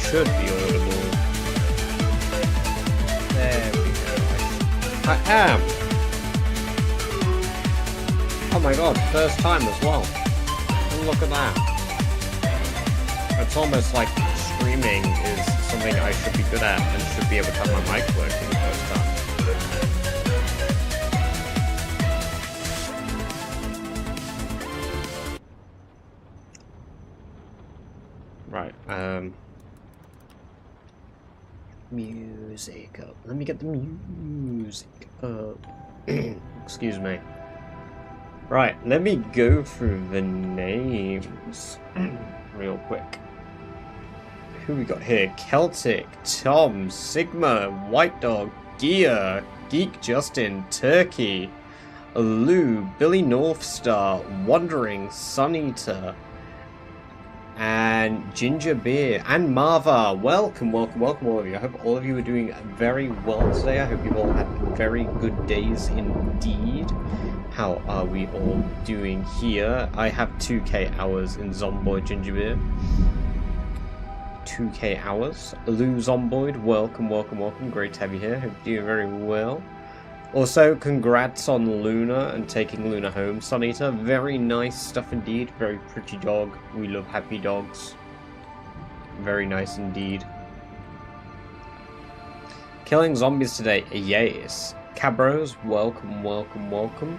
should be audible. There we go. I am. Oh my god, first time as well. Look at that. It's almost like streaming is something I should be good at and should be able to have my mic working the first time. Right, music up. Let me get the music up. Excuse me. Right, let me go through the names real quick. Who we got here? Celtic, Tom, Sigma, White Dog, Gia, Geek Justin, Turkey, Lou, Billy Northstar, Wandering, Suneater, and Ginger Beer, and Marva. Welcome, welcome, welcome all of you. I hope all of you are doing very well today. I hope you've all had very good days indeed. How are we all doing here? I have 2k hours in Zomboid Ginger Beer. 2k hours. Lou Zomboid, welcome, welcome, welcome. Great to have you here. Hope you're doing very well. Also, congrats on Luna and taking Luna home, Suneater. Very nice stuff indeed. Very pretty dog. We love happy dogs. Very nice indeed. Killing zombies today, yes. Cabros, welcome, welcome, welcome.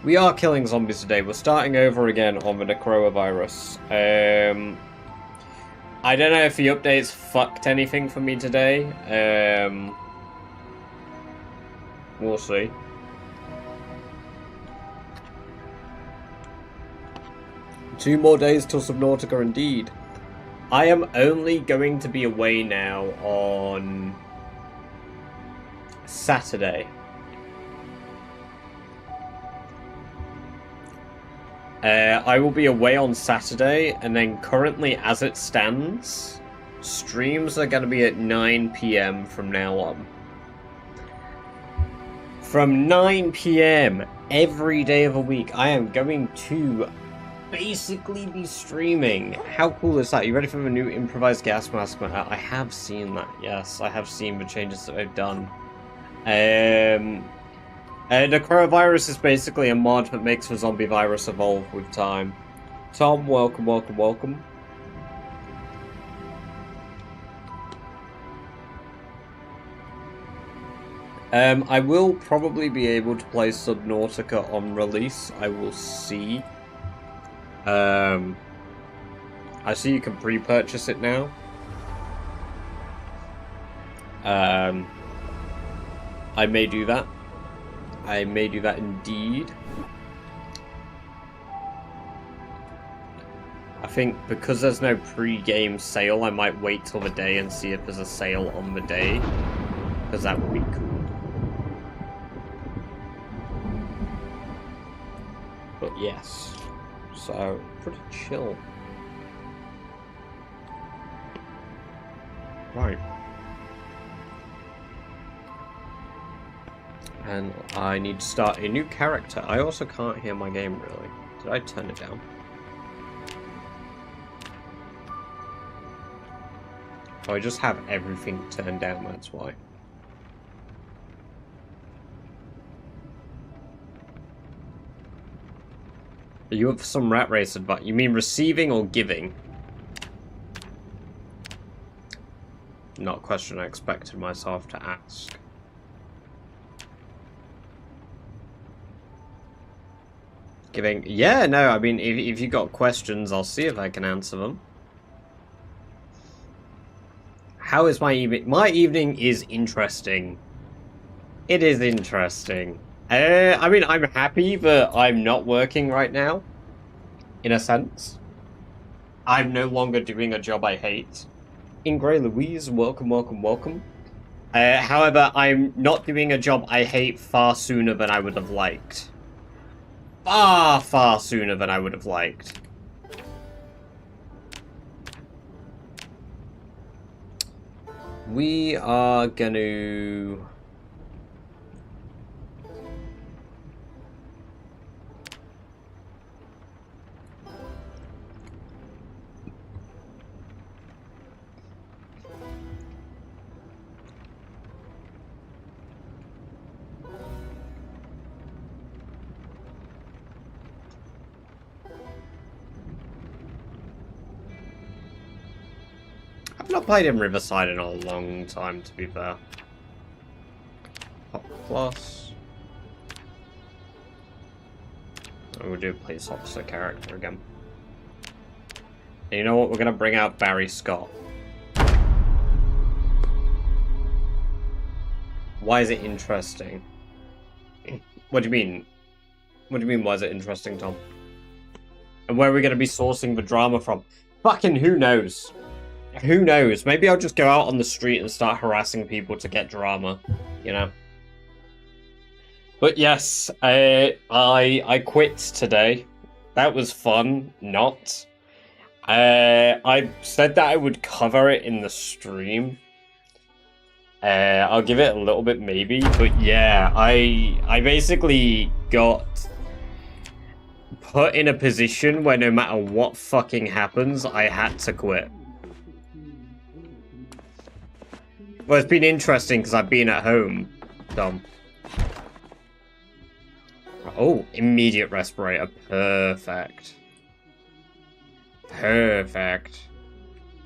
We are killing zombies today. We're starting over again on the Necrovirus. I don't know if the updates fucked anything for me today. We'll see. Two more days till Subnautica indeed. I am only going to be away now on Saturday. I will be away on Saturday, and then currently, as it stands, streams are going to be at 9 PM from now on. From 9 PM every day of the week, I am going to basically be streaming. How cool is that? You ready for the new improvised gas mask? I have seen that, yes. I have seen the changes that they've done. Necrovirus is basically a mod that makes the zombie virus evolve with time. Tom, welcome, welcome, welcome. I will probably be able to play Subnautica on release. I will see. I see you can pre-purchase it now. I may do that. I may do that indeed. I think because there's no pre-game sale, I might wait till the day and see if there's a sale on the day. Because that would be cool. But yes, so pretty chill. Right. And I need to start a new character. I also can't hear my game really. Did I turn it down? Oh, I just have everything turned down, that's why. You have some rat race advice. You mean receiving or giving? Not a question I expected myself to ask. Giving? Yeah, no, I mean, if you got questions, I'll see if I can answer them. How is my evening? My evening is interesting. It is interesting. I mean, I'm happy that I'm not working right now, in a sense. I'm no longer doing a job I hate. Ingray Louise, welcome, welcome, welcome. However, I'm not doing a job I hate far sooner than I would have liked. Far, far sooner than I would have liked. We are gonna... not played in Riverside in a long time, to be fair. Pop plus. Oh, we'll do a police officer character again. And you know what? We're gonna bring out Barry Scott. Why is it interesting? What do you mean? What do you mean, why is it interesting, Tom? And where are we gonna be sourcing the drama from? Fucking who knows? Who knows? Maybe I'll just go out on the street and start harassing people to get drama, you know? But yes, I quit today. That was fun. Not. I said that I would cover it in the stream. I'll give it a little bit maybe, but yeah, I basically got put in a position where no matter what fucking happens, I had to quit. Well, it's been interesting because I've been at home, Dom. Oh, immediate respirator. Perfect. Perfect.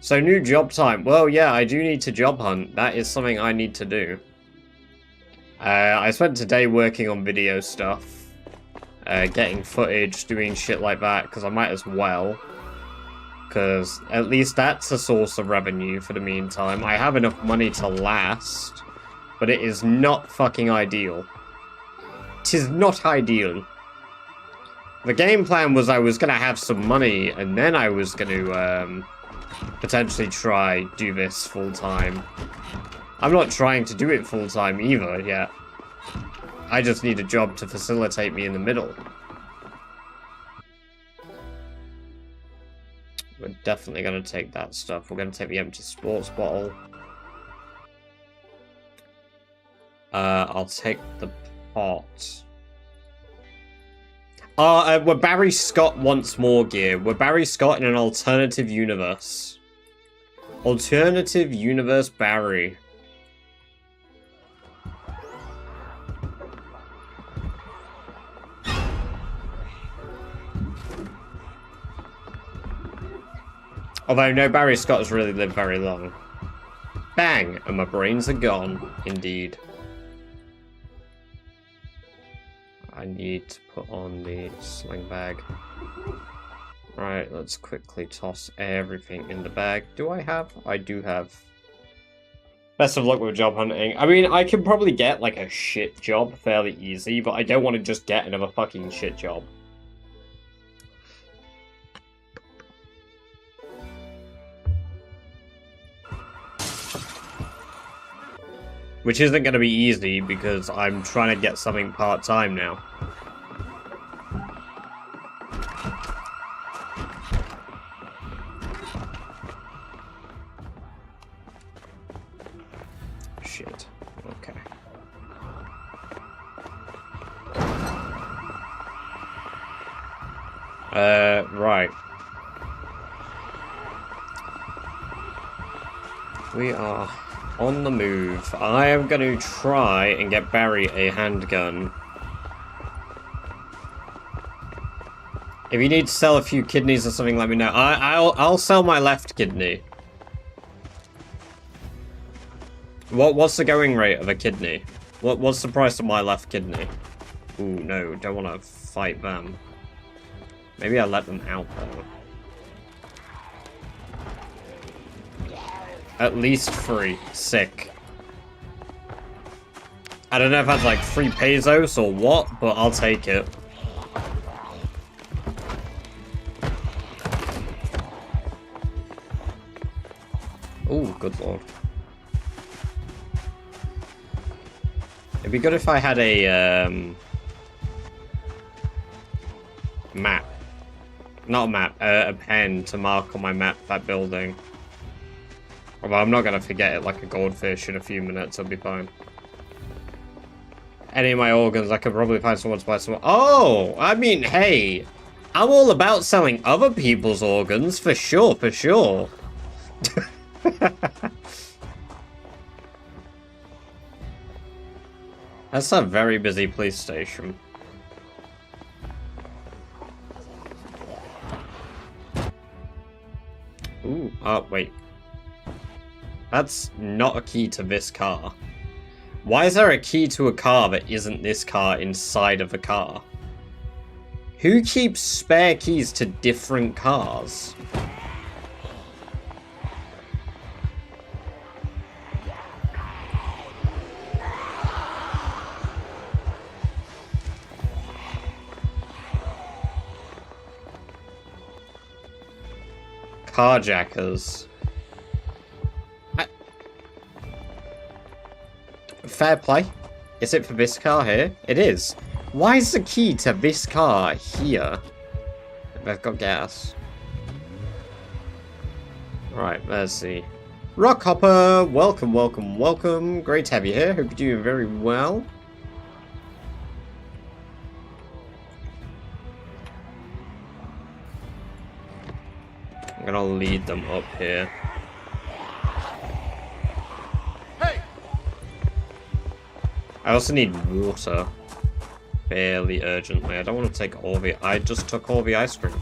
So, new job time. Well, yeah, I do need to job hunt. That is something I need to do. I spent today working on video stuff. Getting footage, doing shit like that, because I might as well. Because at least that's a source of revenue for the meantime. I have enough money to last, but it is not fucking ideal. It is not ideal. The game plan was I was going to have some money, and then I was going to potentially try do this full-time. I'm not trying to do it full-time either yet. I just need a job to facilitate me in the middle. We're definitely going to take that stuff. We're going to take the empty sports bottle. I'll take the pot. We're Barry Scott once more gear. We're Barry Scott in an alternative universe. Alternative universe Barry. Although no Barry Scott has really lived very long. Bang! And my brains are gone, indeed. I need to put on the sling bag. Right, let's quickly toss everything in the bag. Do I have? I do have. Best of luck with job hunting. I mean, I can probably get like a shit job fairly easy, but I don't want to just get another fucking shit job. Which isn't going to be easy because I'm trying to get something part-time now. Shit. Okay. Right. We are on the move. I am going to try and get Barry a handgun. If you need to sell a few kidneys or something, let me know. I'll sell my left kidney. What's the going rate of a kidney? What's the price of my left kidney? Ooh, no, don't want to fight them. Maybe I'll let them out though. At least 3. Sick. I don't know if that's like 3 pesos or what, but I'll take it. Ooh, good lord. It'd be good if I had a, map. Not a map, a pen to mark on my map that building. Although I'm not going to forget it like a goldfish in a few minutes, I'll be fine. Any of my organs, I could probably find someone to buy some. Oh! I mean, hey! I'm all about selling other people's organs, for sure, for sure. That's a very busy police station. Ooh, oh, wait. That's not a key to this car. Why is there a key to a car that isn't this car inside of a car? Who keeps spare keys to different cars? Carjackers. Fair play. Is it for this car here? It is. Why is the key to this car here? They've got gas. Right, let's see. Rockhopper, welcome, welcome, welcome. Great to have you here. Hope you're doing very well. I'm gonna lead them up here. Hey! I also need water. Fairly urgently. I don't want to take all the... I just took all the ice cream.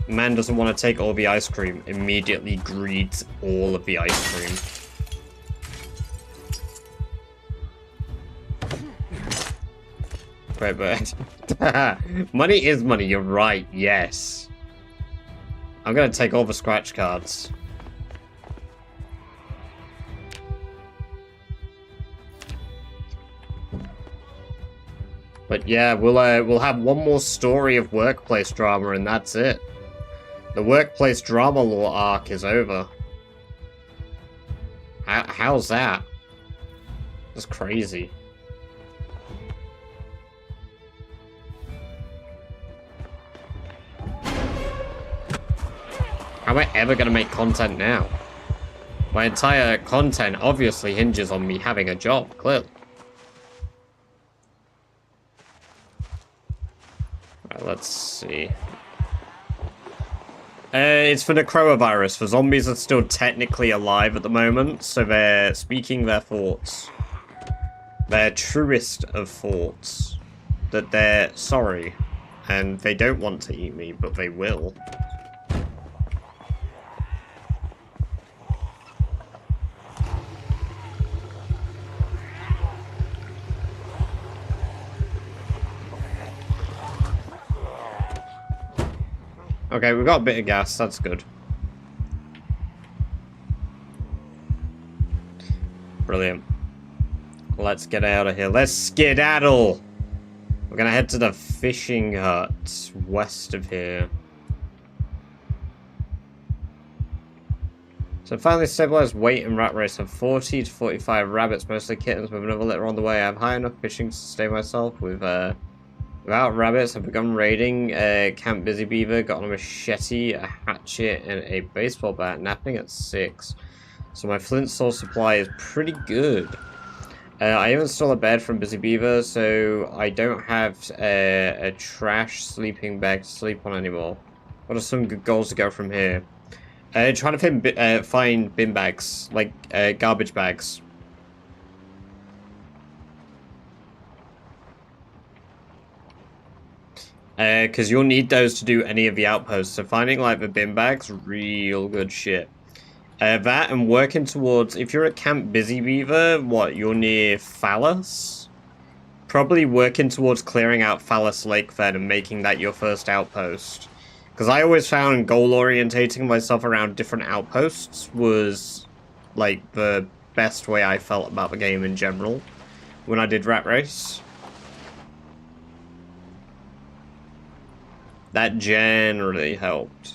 Man doesn't want to take all the ice cream. Immediately greets all of the ice cream. Wait, but... money is money, you're right, yes. I'm gonna take all the scratch cards. But yeah, we'll have one more story of workplace drama and that's it. The workplace drama lore arc is over. How's that? That's crazy. How am I ever gonna make content now? My entire content obviously hinges on me having a job, clearly. Right, let's see. It's for the coronavirus. The zombies are still technically alive at the moment, so they're speaking their thoughts. Their truest of thoughts. That they're sorry. And they don't want to eat me, but they will. Okay, we've got a bit of gas, that's good. Brilliant. Let's get out of here. Let's skedaddle! We're gonna head to the fishing hut west of here. So finally stabilized weight and rat race. I have 40 to 45 rabbits, mostly kittens, with another litter on the way. I have high enough fishing to sustain myself with without rabbits. I've begun raiding Camp Busy Beaver, got on a machete, a hatchet, and a baseball bat, napping at 6. So my flint soul supply is pretty good. I even stole a bed from Busy Beaver, so I don't have a trash sleeping bag to sleep on anymore. What are some good goals to go from here? Trying to find bin bags, like garbage bags. Because you'll need those to do any of the outposts. So finding like the bin bags, real good shit. That and working towards, if you're at Camp Busy Beaver, what, you're near Phallus? Probably working towards clearing out Phallus Lake then and making that your first outpost. Because I always found goal-orientating myself around different outposts was, like, the best way I felt about the game in general when I did Rat Race. That generally helped.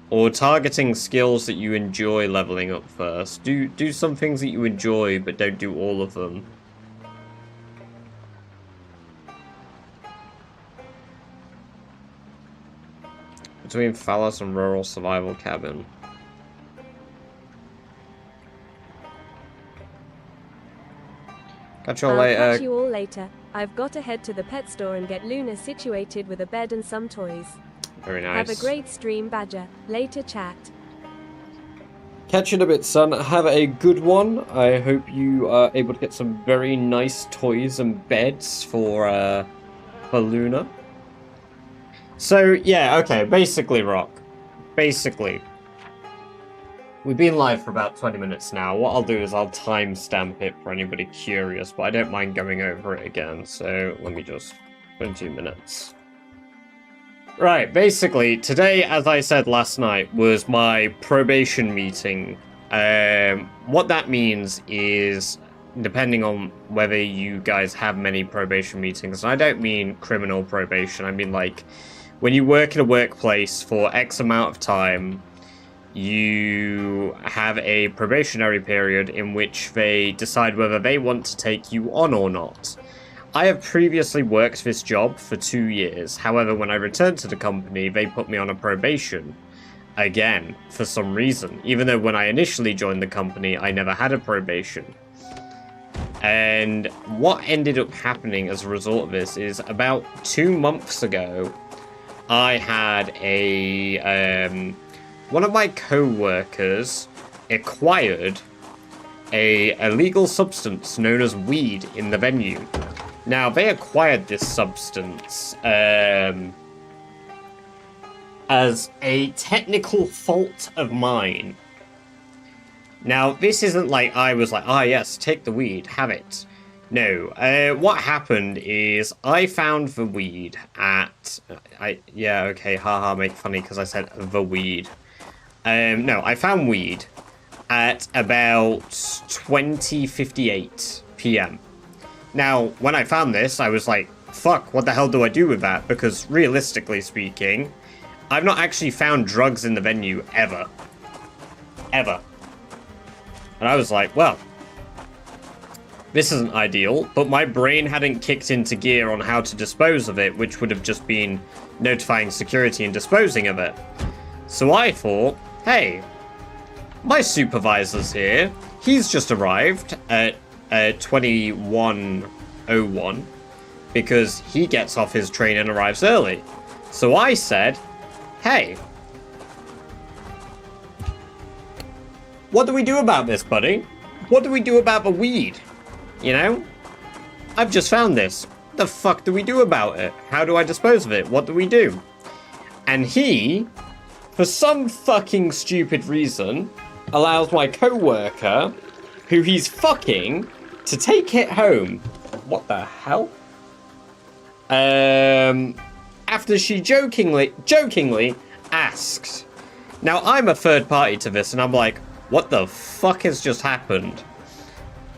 Or targeting skills that you enjoy leveling up first. Do some things that you enjoy, but don't do all of them. Between Phallus and Rural Survival Cabin. Catch you all later. I'll catch you all later. I've got to head to the pet store and get Luna situated with a bed and some toys. Very nice. Have a great stream, Badger. Later, chat. Catch you in a bit, son. Have a good one. I hope you are able to get some very nice toys and beds for Luna. So, yeah, okay. Basically, Rock. Basically. We've been live for about 20 minutes now. What I'll do is I'll timestamp it for anybody curious, but I don't mind going over it again, so let me just... 22 minutes. Right, basically, today, as I said last night, was my probation meeting. What that means is, depending on whether you guys have many probation meetings, and I don't mean criminal probation, I mean like, when you work in a workplace for X amount of time, you have a probationary period in which they decide whether they want to take you on or not. I have previously worked this job for 2 years. However, when I returned to the company, they put me on a probation. Again, for some reason. Even though when I initially joined the company, I never had a probation. And what ended up happening as a result of this is about 2 months ago, I had a... one of my co-workers acquired a illegal substance known as weed in the venue. Now, they acquired this substance as a technical fault of mine. Now, this isn't like I was like, ah, yes, take the weed, have it. No, what happened is I found the weed at... yeah, okay, haha, make funny because I said the weed. No, I found weed at about 20:58 p.m. Now, when I found this, I was like, fuck, what the hell do I do with that? Because realistically speaking, I've not actually found drugs in the venue ever. Ever. And I was like, well, this isn't ideal, but my brain hadn't kicked into gear on how to dispose of it, which would have just been notifying security and disposing of it. So I thought, hey, my supervisor's here. He's just arrived at 21:01 because he gets off his train and arrives early. So I said, hey, what do we do about this, buddy? What do we do about the weed? You know? I've just found this. What the fuck do we do about it? How do I dispose of it? What do we do? And he, for some fucking stupid reason, allows my co-worker, who he's fucking, to take it home. What the hell? After she jokingly asked. Now, I'm a third party to this, and I'm like, what the fuck has just happened?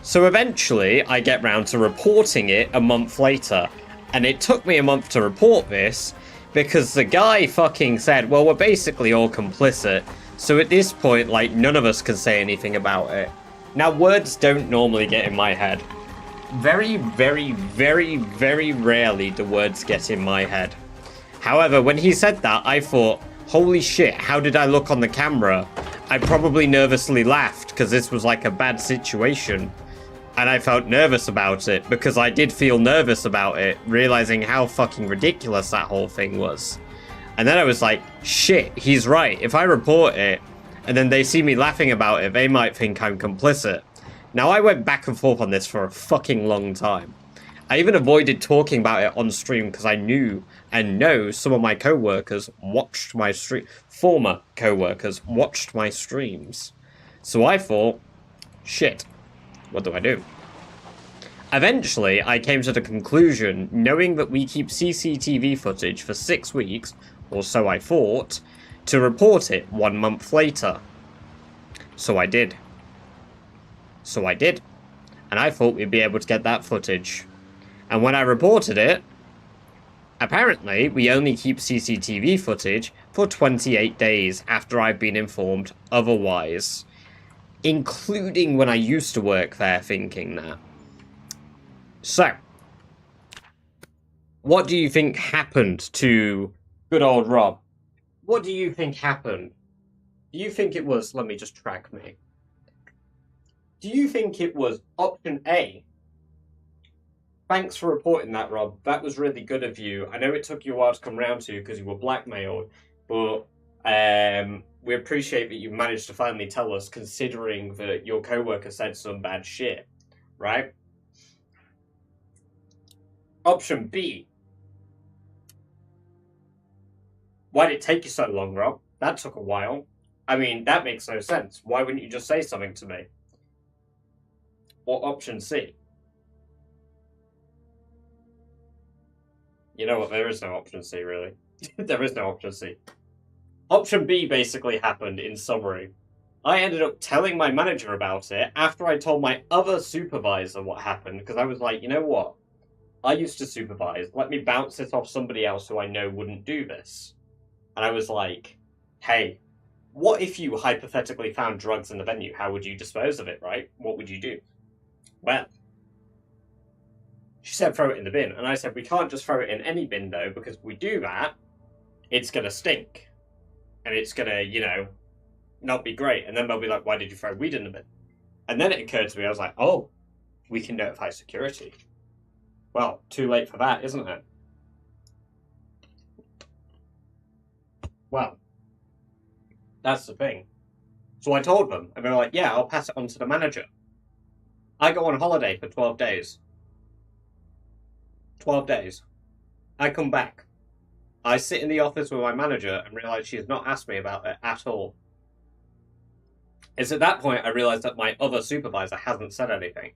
So eventually, I get round to reporting it a month later. And it took me a month to report this, because the guy fucking said, well, we're basically all complicit. So at this point, like, none of us can say anything about it. Now, words don't normally get in my head. Very, very, very, very rarely do words get in my head. However, when he said that, I thought, holy shit, how did I look on the camera? I probably nervously laughed, because this was like a bad situation. And I felt nervous about it, because I did feel nervous about it, realizing how fucking ridiculous that whole thing was. And then I was like, shit, he's right. If I report it, and then they see me laughing about it, they might think I'm complicit. Now, I went back and forth on this for a fucking long time. I even avoided talking about it on stream because I knew and know some of my co-workers watched my stream. Former co-workers watched my streams. So I thought, shit, what do I do? Eventually, I came to the conclusion, knowing that we keep CCTV footage for 6 weeks, or so I thought, to report it 1 month later. So I did. And I thought we'd be able to get that footage. And when I reported it, apparently we only keep CCTV footage for 28 days after I've been informed otherwise. Including when I used to work there thinking that. So, what do you think happened to good old Rob? What do you think happened? Do you think it was, let me just track me. Do you think it was option A? Thanks for reporting that, Rob. That was really good of you. I know it took you a while to come round to because you were blackmailed, but we appreciate that you managed to finally tell us, considering that your co-worker said some bad shit, right? Option B. Why did it take you so long, Rob? That took a while. I mean, that makes no sense. Why wouldn't you just say something to me? Or option C. You know what? There is no option C, really. There is no option C. Option B basically happened, in summary. I ended up telling my manager about it after I told my other supervisor what happened, because I was like, you know what? I used to supervise. Let me bounce it off somebody else who I know wouldn't do this. And I was like, hey, what if you hypothetically found drugs in the venue? How would you dispose of it, right? What would you do? Well, she said throw it in the bin. And I said, we can't just throw it in any bin, though, because if we do that, it's going to stink. And it's going to, you know, not be great. And then they'll be like, why did you throw weed in the bin? And then it occurred to me, I was like, oh, we can notify security. Well, too late for that, isn't it? Well, that's the thing. So I told them, and they were like, yeah, I'll pass it on to the manager. I go on holiday for 12 days. 12 days. I come back. I sit in the office with my manager and realise she has not asked me about it at all. It's at that point I realised that my other supervisor hasn't said anything.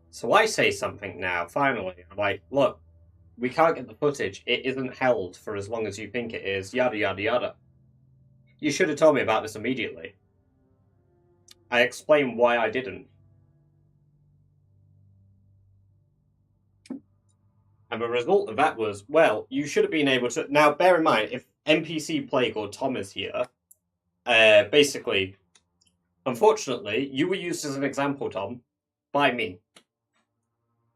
So I say something now, finally. I'm like, look, we can't get the footage. It isn't held for as long as you think it is, yada, yada, yada. You should have told me about this immediately. I explained why I didn't. And the result of that was, well, you should have been able to... Now, bear in mind, if NPC Plague or Tom is here, basically, unfortunately, you were used as an example, Tom, by me.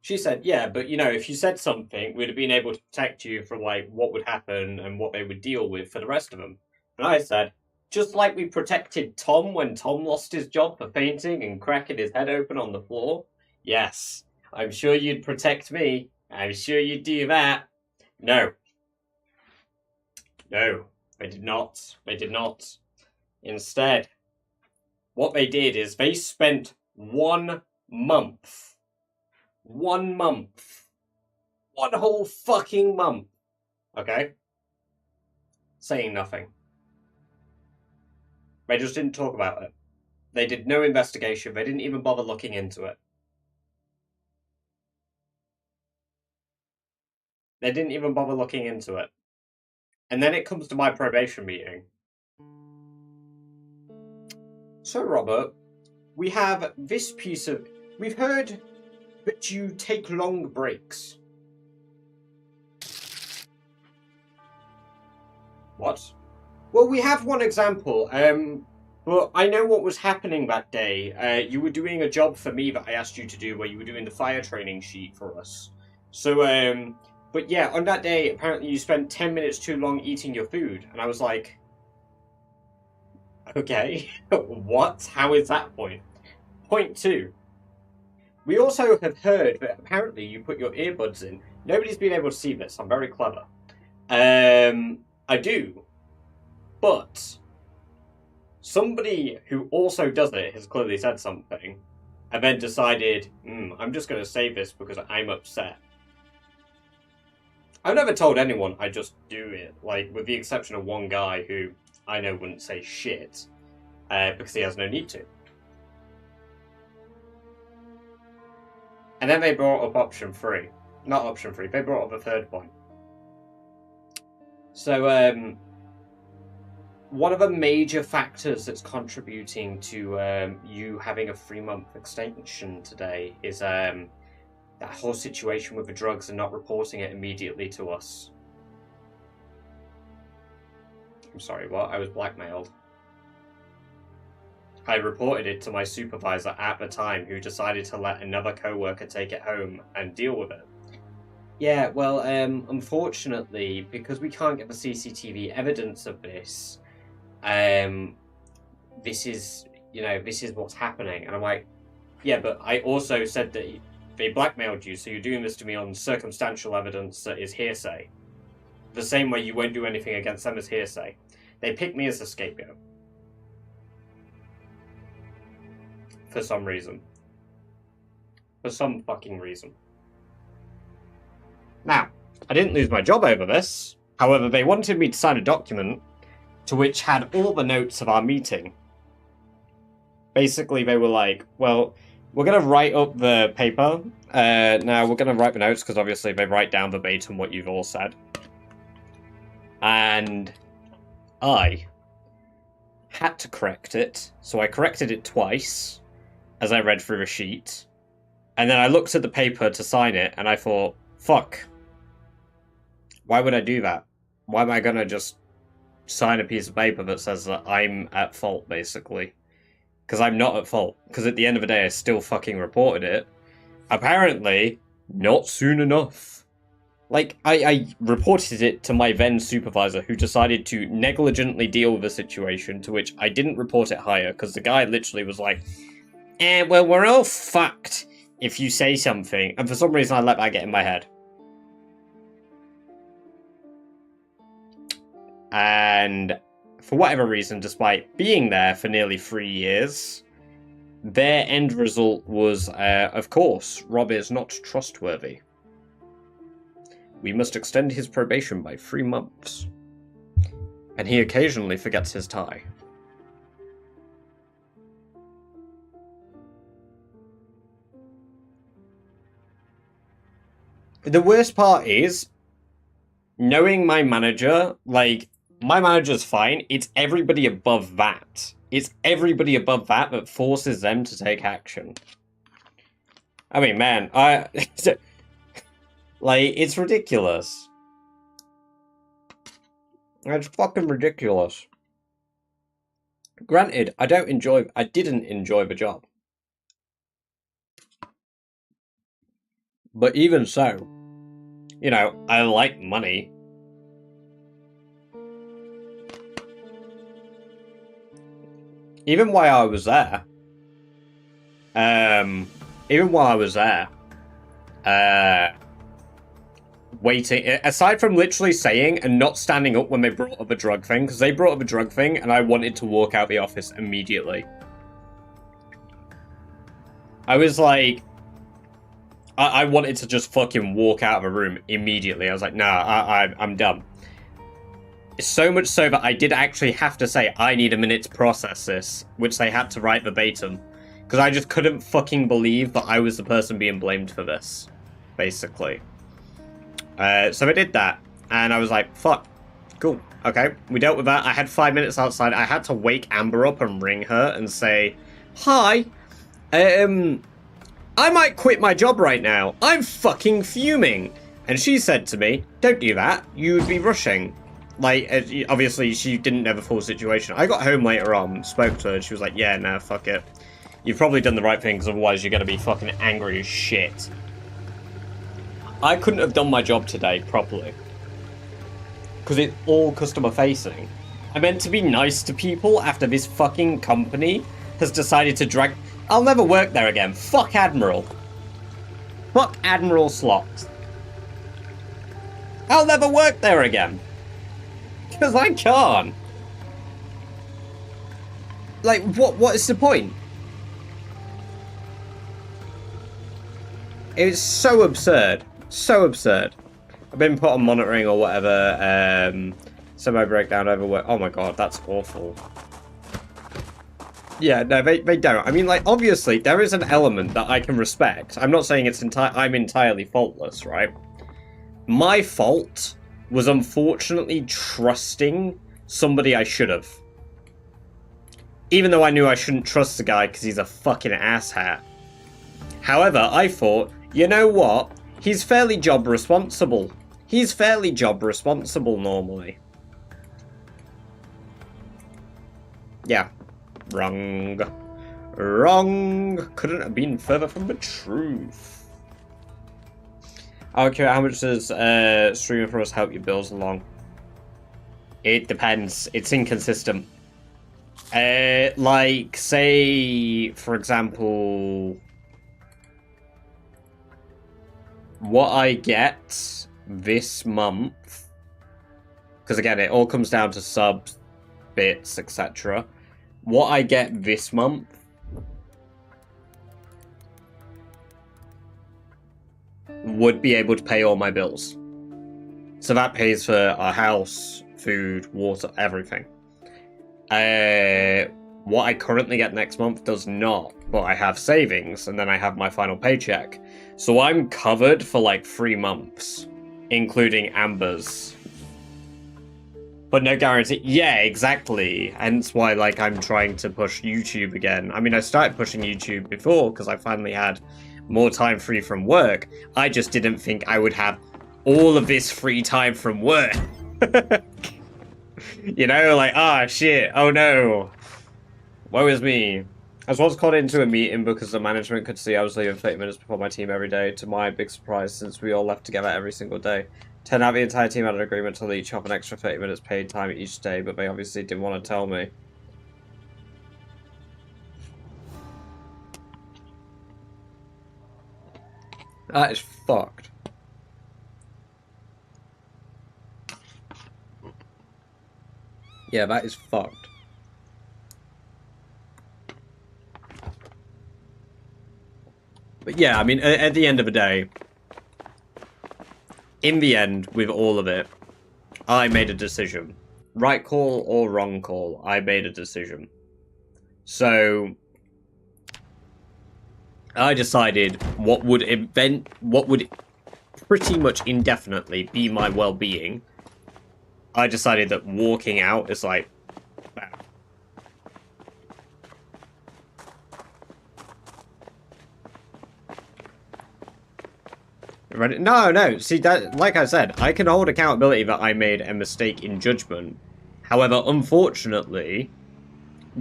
She said, yeah, but, you know, if you said something, we'd have been able to protect you from, like, what would happen and what they would deal with for the rest of them. And I said, just like we protected Tom when Tom lost his job for fainting and cracking his head open on the floor, yes, I'm sure you'd protect me. I'm sure you'd do that. No. No, they did not. They did not. Instead, what they did is they spent 1 month. 1 month. 1 whole fucking month. Okay? Saying nothing. They just didn't talk about it. They did no investigation. They didn't even bother looking into it. They didn't even bother looking into it. And then it comes to my probation meeting. So, Robert, we have this piece of... We've heard that you take long breaks. What? Well, we have one example. But I know what was happening that day. You were doing a job for me that I asked you to do where you were doing the fire training sheet for us. So, but yeah, on that day, apparently you spent 10 minutes too long eating your food. And I was like, okay, what? How is that point? Point 2. We also have heard that apparently you put your earbuds in. Nobody's been able to see this. I'm very clever. I do. But somebody who also does it has clearly said something and then decided, I'm just going to say this because I'm upset. I've never told anyone, I just do it. Like, with the exception of one guy who I know wouldn't say shit because he has no need to. And then they brought up option 3. Not option 3, they brought up a third point. So, one of the major factors that's contributing to you having a 3-month extension today is that whole situation with the drugs and not reporting it immediately to us. I'm sorry, what? I was blackmailed. I reported it to my supervisor at the time, who decided to let another co-worker take it home and deal with it. Yeah, well, unfortunately, because we can't get the CCTV evidence of this, this is what's happening. And I'm like, yeah, but I also said that they blackmailed you, so you're doing this to me on circumstantial evidence that is hearsay. The same way you won't do anything against them as hearsay. They pick me as a scapegoat. For some reason. For some fucking reason. Now, I didn't lose my job over this. However, they wanted me to sign a document to which had all the notes of our meeting. Basically, they were like, well, we're going to write up the paper. Now, we're going to write the notes because obviously they write down verbatim what you've all said. And I had to correct it, so I corrected it twice as I read through a sheet. And then I looked at the paper to sign it, and I thought, fuck. Why would I do that? Why am I going to just sign a piece of paper that says that I'm at fault, basically? Because I'm not at fault. Because at the end of the day, I still fucking reported it. Apparently, not soon enough. Like, I reported it to my then supervisor, who decided to negligently deal with the situation, to which I didn't report it higher, because the guy literally was like, well, we're all fucked if you say something. And for some reason, I let that get in my head. And for whatever reason, despite being there for nearly 3 years, their end result was, of course, Rob is not trustworthy. We must extend his probation by 3 months. And he occasionally forgets his tie. The worst part is, knowing my manager, like, my manager's fine. It's everybody above that. It's everybody above that that forces them to take action. I mean, man, like, it's ridiculous. It's fucking ridiculous. Granted, I didn't enjoy the job. But even so, you know, I like money. Even while I was there, waiting, aside from literally saying and not standing up when they brought up a drug thing, because they brought up a drug thing and I wanted to walk out the office immediately. I was like, I wanted to just fucking walk out of a room immediately. I was like, nah, I'm done. So much so that I did actually have to say, I need a minute to process this, which they had to write verbatim. Because I just couldn't fucking believe that I was the person being blamed for this, basically. So I did that, and I was like, fuck, cool, okay. We dealt with that. I had 5 minutes outside. I had to wake Amber up and ring her and say, hi, I might quit my job right now. I'm fucking fuming. And she said to me, don't do that. You'd be rushing. Like, obviously, she didn't know the full situation. I got home later on, spoke to her, and she was like, yeah, nah, fuck it. You've probably done the right thing, because otherwise you're going to be fucking angry as shit. I couldn't have done my job today properly. Because it's all customer-facing. I meant to be nice to people after this fucking company has decided to drag... I'll never work there again. Fuck Admiral. Fuck Admiral Slot. I'll never work there again. Because I can't. Like, what is the point? It's so absurd. So absurd. I've been put on monitoring or whatever. Semi-breakdown over work. Oh my god, that's awful. Yeah, no, they don't. I mean, like, obviously, there is an element that I can respect. I'm not saying I'm entirely faultless, right? My fault was unfortunately trusting somebody I should have. Even though I knew I shouldn't trust the guy because he's a fucking asshat. However, I thought, you know what? He's fairly job responsible. He's fairly job responsible normally. Yeah. Wrong. Wrong. Couldn't have been further from the truth. Okay, how much does streaming for us help your bills along? It depends. It's inconsistent. Like, say, for example, what I get this month, because again, it all comes down to subs, bits, etc. What I get this month would be able to pay all my bills. So that pays for our house, food, water, everything. What I currently get next month does not, but I have savings, and then I have my final paycheck. So I'm covered for like 3 months, including Amber's. But no guarantee. Yeah, exactly. Hence why, like, I'm trying to push YouTube again. I mean, I started pushing YouTube before because I finally had more time free from work. I just didn't think I would have all of this free time from work. You know, like, ah, shit, oh no. Woe is me. I was once called into a meeting because the management could see I was leaving 30 minutes before my team every day, to my big surprise, since we all left together every single day. Turned out the entire team had an agreement to each have an extra 30 minutes paid time each day, but they obviously didn't want to tell me. That is fucked. Yeah, that is fucked. But yeah, I mean, at the end of the day, in the end, with all of it, I made a decision. Right call or wrong call, I made a decision. So I decided what would pretty much indefinitely be my well-being. I decided that walking out is like, wow. No. See, that, like I said, I can hold accountability that I made a mistake in judgment. However, unfortunately,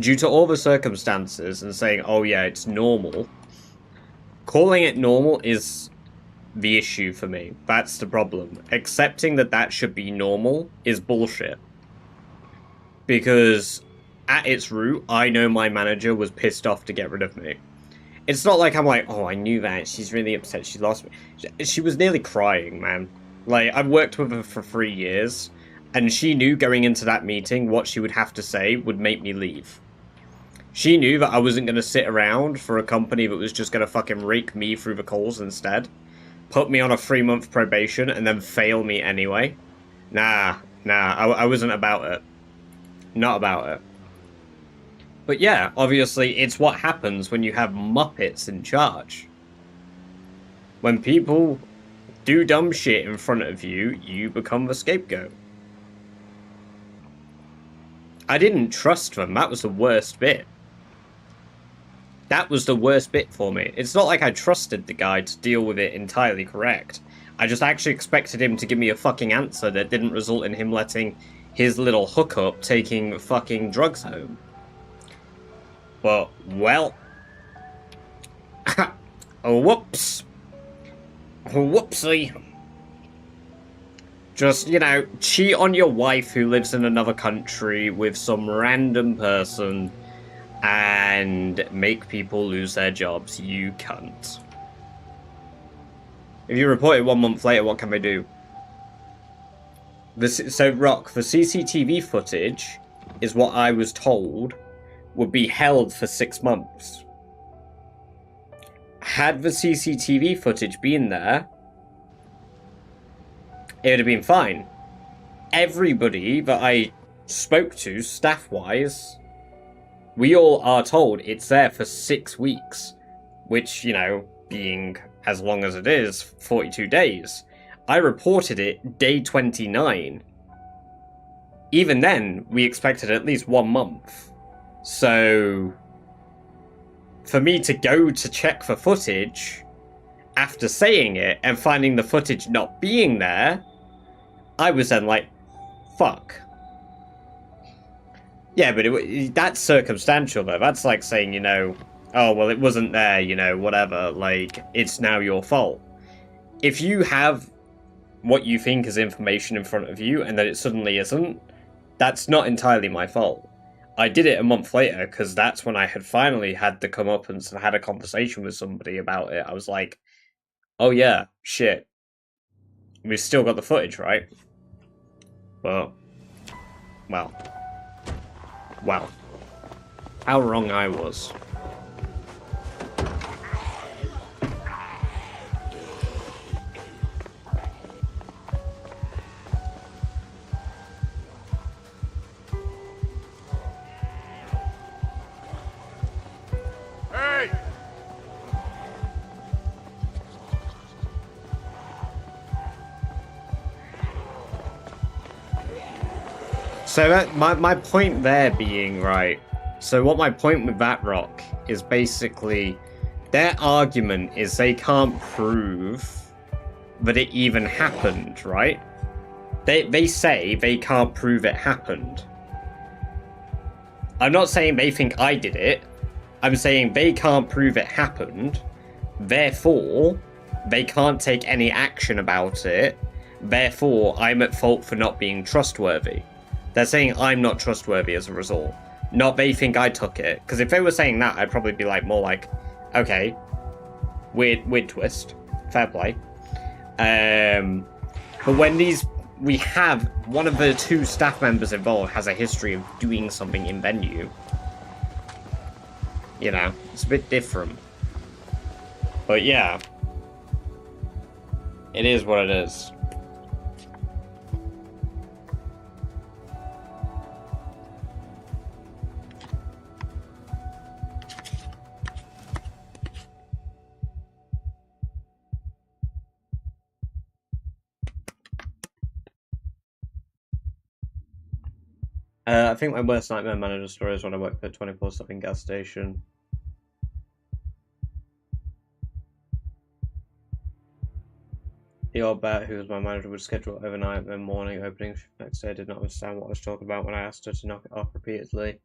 due to all the circumstances and saying, oh yeah, it's normal, calling it normal is the issue for me. That's the problem. Accepting that that should be normal is bullshit. Because at its root, I know my manager was pissed off to get rid of me. It's not like I'm like, oh, I knew that. She's really upset she lost me. She was nearly crying, man. Like, I've worked with her for 3 years, and she knew going into that meeting what she would have to say would make me leave. She knew that I wasn't going to sit around for a company that was just going to fucking rake me through the coals instead. Put me on a 3-month probation and then fail me anyway. Nah, I wasn't about it. Not about it. But yeah, obviously, it's what happens when you have Muppets in charge. When people do dumb shit in front of you, you become the scapegoat. I didn't trust them, that was the worst bit. That was the worst bit for me. It's not like I trusted the guy to deal with it entirely correct. I just actually expected him to give me a fucking answer that didn't result in him letting his little hookup taking fucking drugs home. But, well... oh, whoops. Whoopsie. Just, you know, cheat on your wife who lives in another country with some random person and make people lose their jobs, you cunt. If you report it 1 month later, what can they do? So, Rock, the CCTV footage is what I was told would be held for 6 months. Had the CCTV footage been there, it would have been fine. Everybody that I spoke to, staff-wise, we all are told it's there for 6 weeks, which, you know, being as long as it is, 42 days. I reported it day 29. Even then, we expected at least 1 month. So, for me to go to check for footage, after saying it and finding the footage not being there, I was then like, fuck. Yeah, but that's circumstantial, though. That's like saying, you know, oh, well, it wasn't there, you know, whatever. Like, it's now your fault. If you have what you think is information in front of you and then it suddenly isn't, that's not entirely my fault. I did it a month later because that's when I had finally had the comeuppance and had a conversation with somebody about it. I was like, oh yeah, shit. We've still got the footage, right? Well, wow. How wrong I was. So that my point there being, right, so what my point with that rock is basically their argument is they can't prove that it even happened, right? They say they can't prove it happened. I'm not saying they think I did it. I'm saying they can't prove it happened. Therefore, they can't take any action about it. Therefore, I'm at fault for not being trustworthy. They're saying I'm not trustworthy as a result. Not they think I took it. Because if they were saying that, I'd probably be like more like, okay, weird twist. Fair play. But when we have one of the two staff members involved has a history of doing something in venue, you know, it's a bit different. But yeah, it is what it is. I think my worst nightmare manager story is when I worked for a 24/7 gas station. The old bat, who was my manager, would schedule overnight and morning opening shift next day. I did not understand what I was talking about when I asked her to knock it off repeatedly.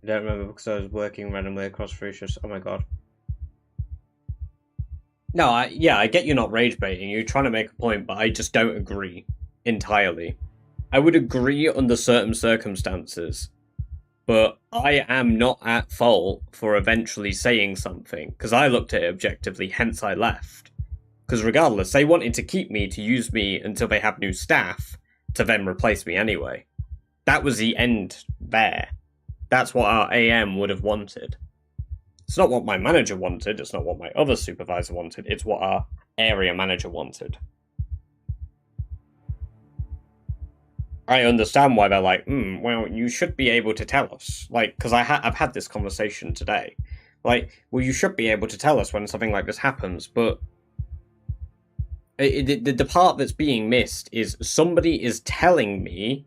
I don't remember because I was working randomly across 3 shifts. Oh my god. No, I get you're not rage baiting. You're trying to make a point, but I just don't agree entirely. I would agree under certain circumstances, but I am not at fault for eventually saying something, because I looked at it objectively, hence I left. Because regardless, they wanted to keep me to use me until they have new staff to then replace me anyway. That was the end there. That's what our AM would have wanted. It's not what my manager wanted, it's not what my other supervisor wanted, it's what our area manager wanted. I understand why they're like, well, you should be able to tell us. Like, because I've had this conversation today. Like, well, you should be able to tell us when something like this happens, but the part that's being missed is somebody is telling me,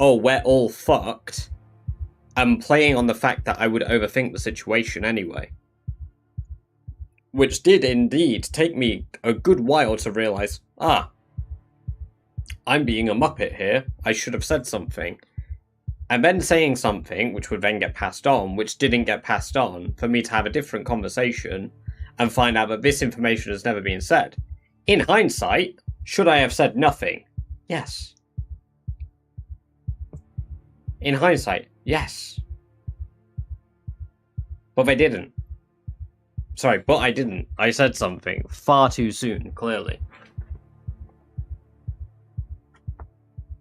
oh, we're all fucked, and playing on the fact that I would overthink the situation anyway. Which did indeed take me a good while to realise, I'm being a muppet here, I should have said something. And then saying something, which would then get passed on, which didn't get passed on, for me to have a different conversation and find out that this information has never been said. In hindsight, should I have said nothing? Yes. In hindsight, yes. But they didn't. Sorry, but I didn't. I said something far too soon, clearly.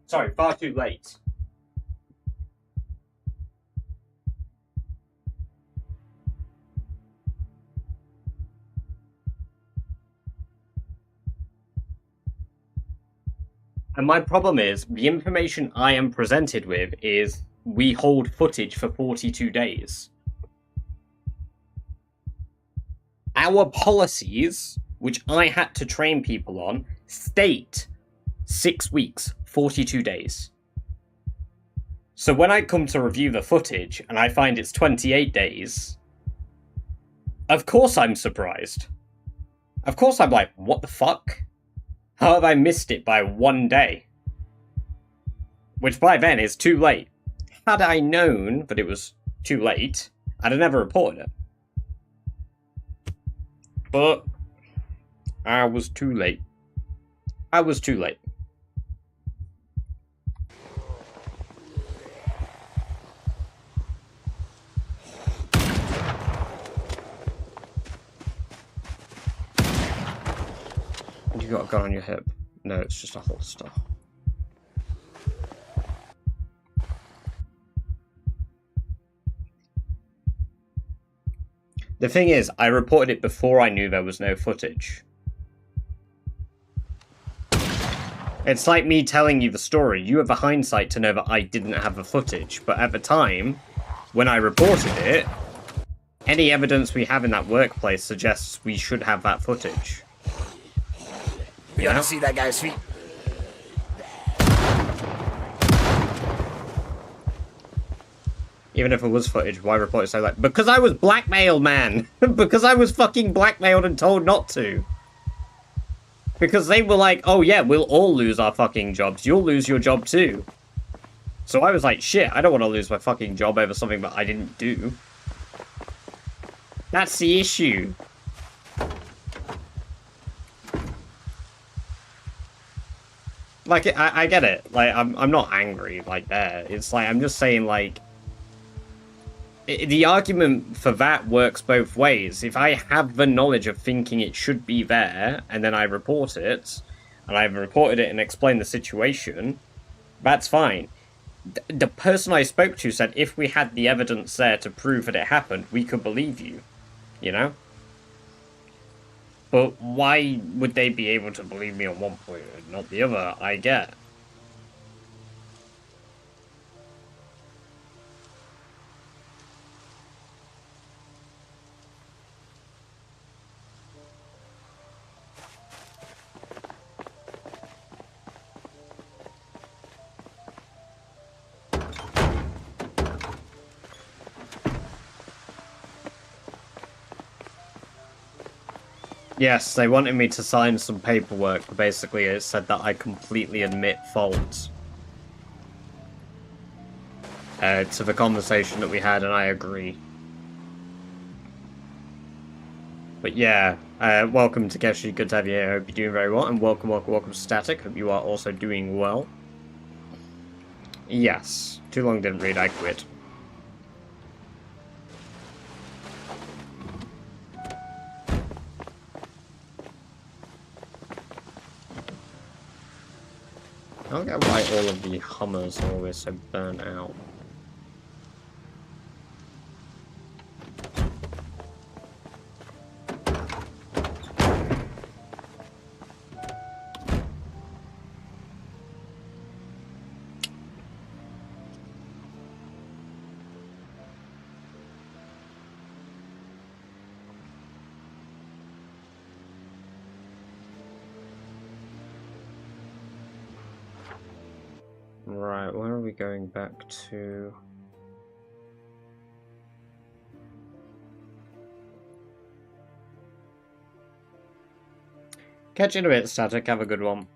Sorry, far too late. And my problem is, the information I am presented with is, we hold footage for 42 days. Our policies, which I had to train people on, state 6 weeks, 42 days. So when I come to review the footage and I find it's 28 days, of course I'm surprised. Of course I'm like, what the fuck? How have I missed it by 1 day? Which by then is too late. Had I known that it was too late, I'd have never reported it. But I was too late. I was too late. You got a gun on your hip. No, it's just a holster. The thing is, I reported it before I knew there was no footage. It's like me telling you the story. You have the hindsight to know that I didn't have the footage, but at the time, when I reported it, any evidence we have in that workplace suggests we should have that footage. You gotta see that guy's feet. Even if it was footage, why report it so late? Because I was blackmailed, man! Because I was fucking blackmailed and told not to. Because they were like, oh yeah, we'll all lose our fucking jobs. You'll lose your job too. So I was like, shit, I don't want to lose my fucking job over something that I didn't do. That's the issue. Like, I get it. Like, I'm not angry, like, there. It's like, I'm just saying, like... The argument for that works both ways. If I have the knowledge of thinking it should be there, and then I report it, and I've reported it and explained the situation, that's fine. The person I spoke to said if we had the evidence there to prove that it happened, we could believe you. You know? But why would they be able to believe me on one point and not the other? I get. Yes, they wanted me to sign some paperwork, but basically it said that I completely admit fault. To the conversation that we had, and I agree. But yeah, welcome Takeshi, good to have you here, hope you're doing very well, and welcome Static, hope you are also doing well. Yes, too long didn't read, I quit. I don't get why all of the Hummers are always so burnt out. Right, where are we going back to? Catch you in a bit, Static. Have a good one.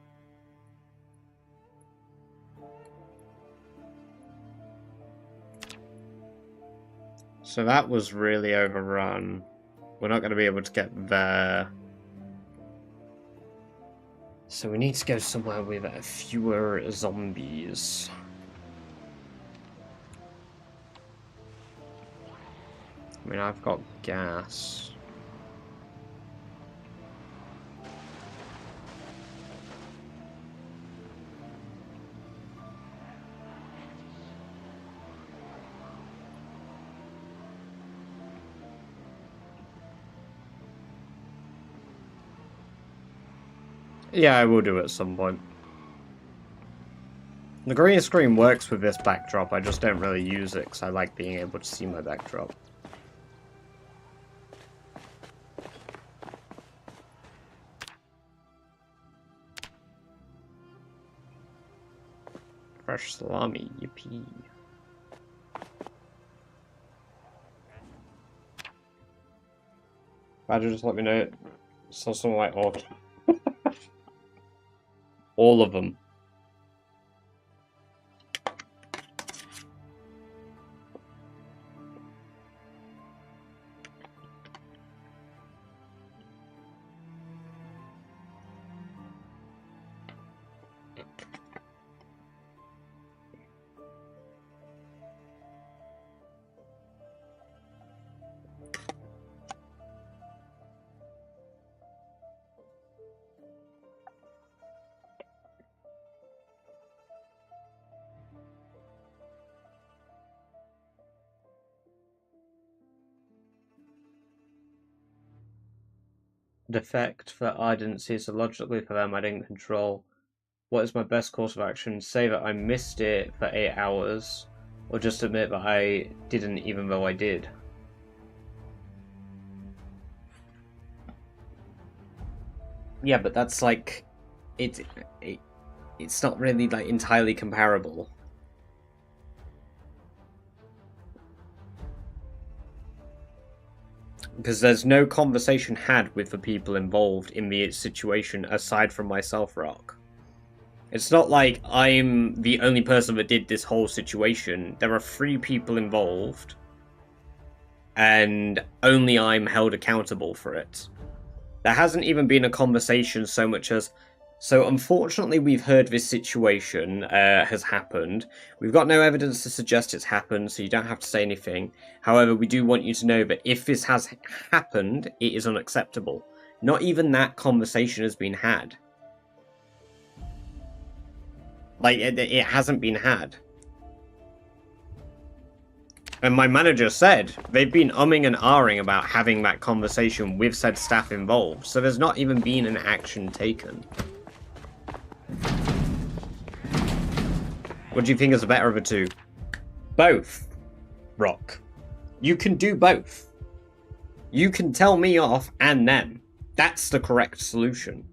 So that was really overrun. We're not going to be able to get there. So we need to go somewhere with fewer zombies. I mean, I've got gas. Yeah, I will do it at some point. The green screen works with this backdrop, I just don't really use it because I like being able to see my backdrop. Fresh salami, yippee. Badger, just let me know. Saw something like odd. All of them. Defect for I didn't see, so logically for them I didn't control. What is my best course of action? Say that I missed it for 8 hours, or just admit that I didn't even though I did. Yeah, but that's like, it's not really like entirely comparable. Because there's no conversation had with the people involved in the situation aside from myself, Rock. It's not like I'm the only person that did this whole situation. There are 3 people involved, and only I'm held accountable for it. There hasn't even been a conversation so much as, so unfortunately we've heard this situation has happened. We've got no evidence to suggest it's happened, so you don't have to say anything. However, we do want you to know that if this has happened, it is unacceptable. Not even that conversation has been had. Like, it hasn't been had. And my manager said they've been umming and ahhing about having that conversation with said staff involved, so there's not even been an action taken. What do you think is the better of the two? Both, Rock. You can do both. You can tell me off and them. That's the correct solution.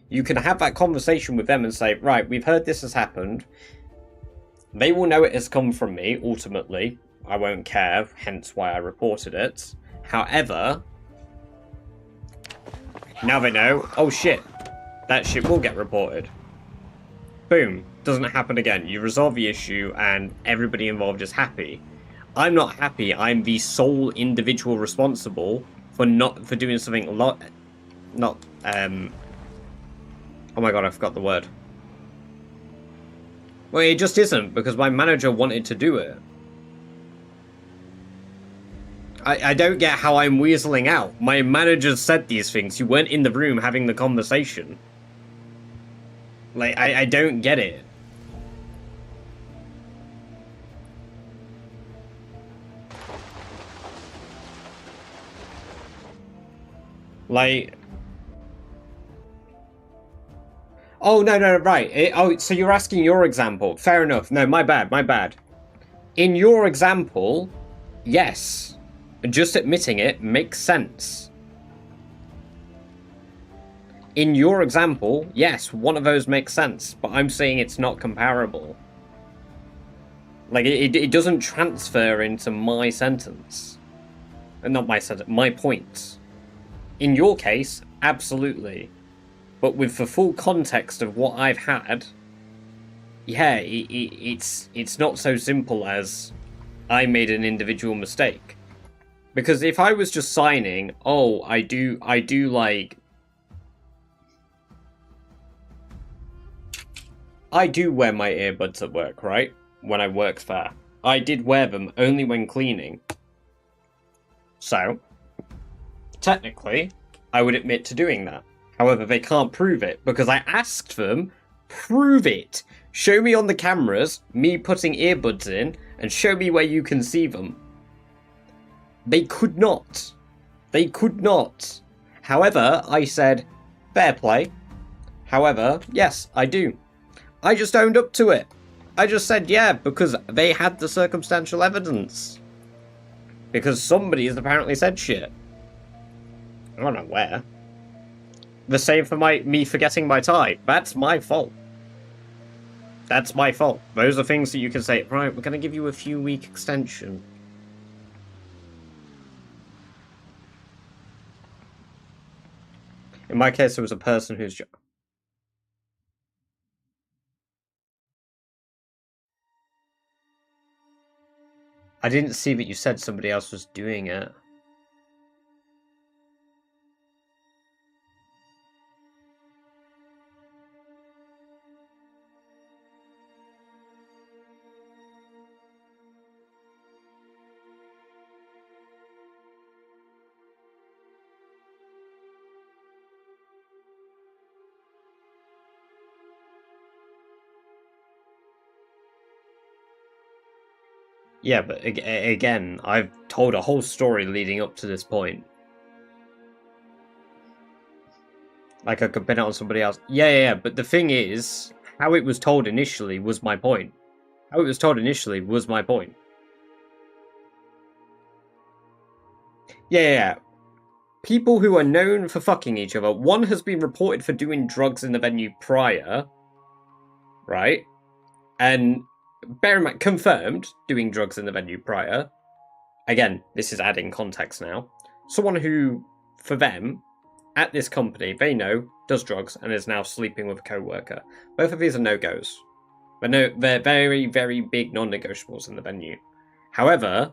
You can have that conversation with them and say, right, we've heard this has happened. They will know it has come from me, ultimately. I won't care, hence why I reported it. However, now they know, oh shit, that shit will get reported. Boom, doesn't happen again. You resolve the issue and everybody involved is happy. I'm not happy. I'm the sole individual responsible for doing something oh my god, I forgot the word. Well, it just isn't, because my manager wanted to do it. I don't get how I'm weaseling out. My manager said these things. You weren't in the room having the conversation. Like, I don't get it. Like... Oh, no, right. So you're asking your example. Fair enough. No, my bad. In your example, yes. Just admitting it makes sense. In your example, yes, one of those makes sense, but I'm saying it's not comparable. Like, it doesn't transfer into my sentence. Not my sentence, my point. In your case, absolutely. But with the full context of what I've had, yeah, it's not so simple as I made an individual mistake. Because if I was just signing, oh, I do like... I do wear my earbuds at work, right? When I work there. I did wear them only when cleaning. So, technically, I would admit to doing that. However, they can't prove it, because I asked them, prove it! Show me on the cameras, me putting earbuds in, and show me where you can see them. They could not. They could not. However, I said, fair play. However, yes, I do. I just owned up to it. I just said, yeah, because they had the circumstantial evidence. Because somebody has apparently said shit. I don't know where. The same for me forgetting my tie. That's my fault. That's my fault. Those are things that you can say, right, we're going to give you a few week extension. In my case, it was a person whose job. I didn't see that you said somebody else was doing it. Yeah, but again, I've told a whole story leading up to this point. Like, I could pin it on somebody else. Yeah, but the thing is, how it was told initially was my point. How it was told initially was my point. Yeah. People who are known for fucking each other. One has been reported for doing drugs in the venue prior. Right? And... bear in mind, confirmed doing drugs in the venue prior. Again, this is adding context now. someone who, for them, at this company, they know does drugs and is now sleeping with a co-worker. Both of these are no-goes. They're very, very big non-negotiables in the venue. However,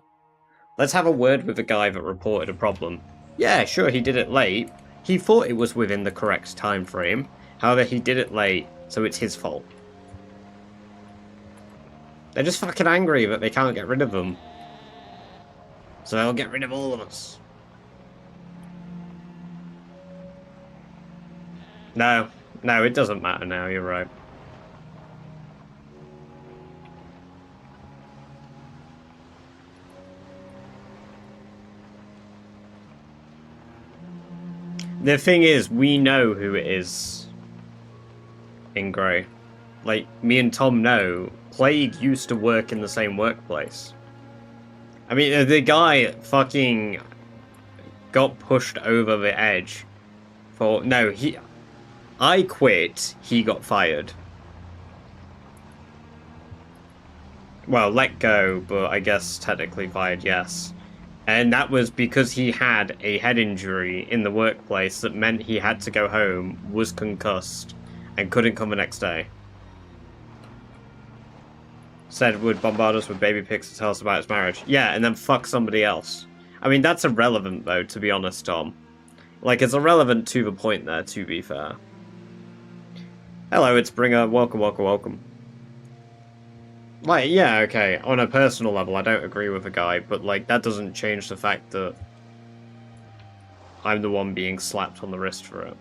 let's have a word with the guy that reported a problem. Yeah, sure, he did it late. He thought it was within the correct time frame. However, he did it late, so it's his fault. They're just fucking angry that they can't get rid of them. So they'll get rid of all of us. No, it doesn't matter now, you're right. The thing is, we know who it is in Grey. Like, me and Tom know, Plague used to work in the same workplace. I mean, the guy fucking got pushed over the edge for... No, I quit, he got fired. Well, let go, but I guess technically fired, yes. And that was because he had a head injury in the workplace that meant he had to go home, was concussed, and couldn't come the next day. Said would bombard us with baby pics to tell us about his marriage. Yeah, and then fuck somebody else. I mean, that's irrelevant, though, to be honest, Tom. Like, it's irrelevant to the point there, to be fair. Hello, it's Bringer. Welcome, welcome, welcome. Like, yeah, okay, on a personal level, I don't agree with the guy, but, like, that doesn't change the fact that I'm the one being slapped on the wrist for it.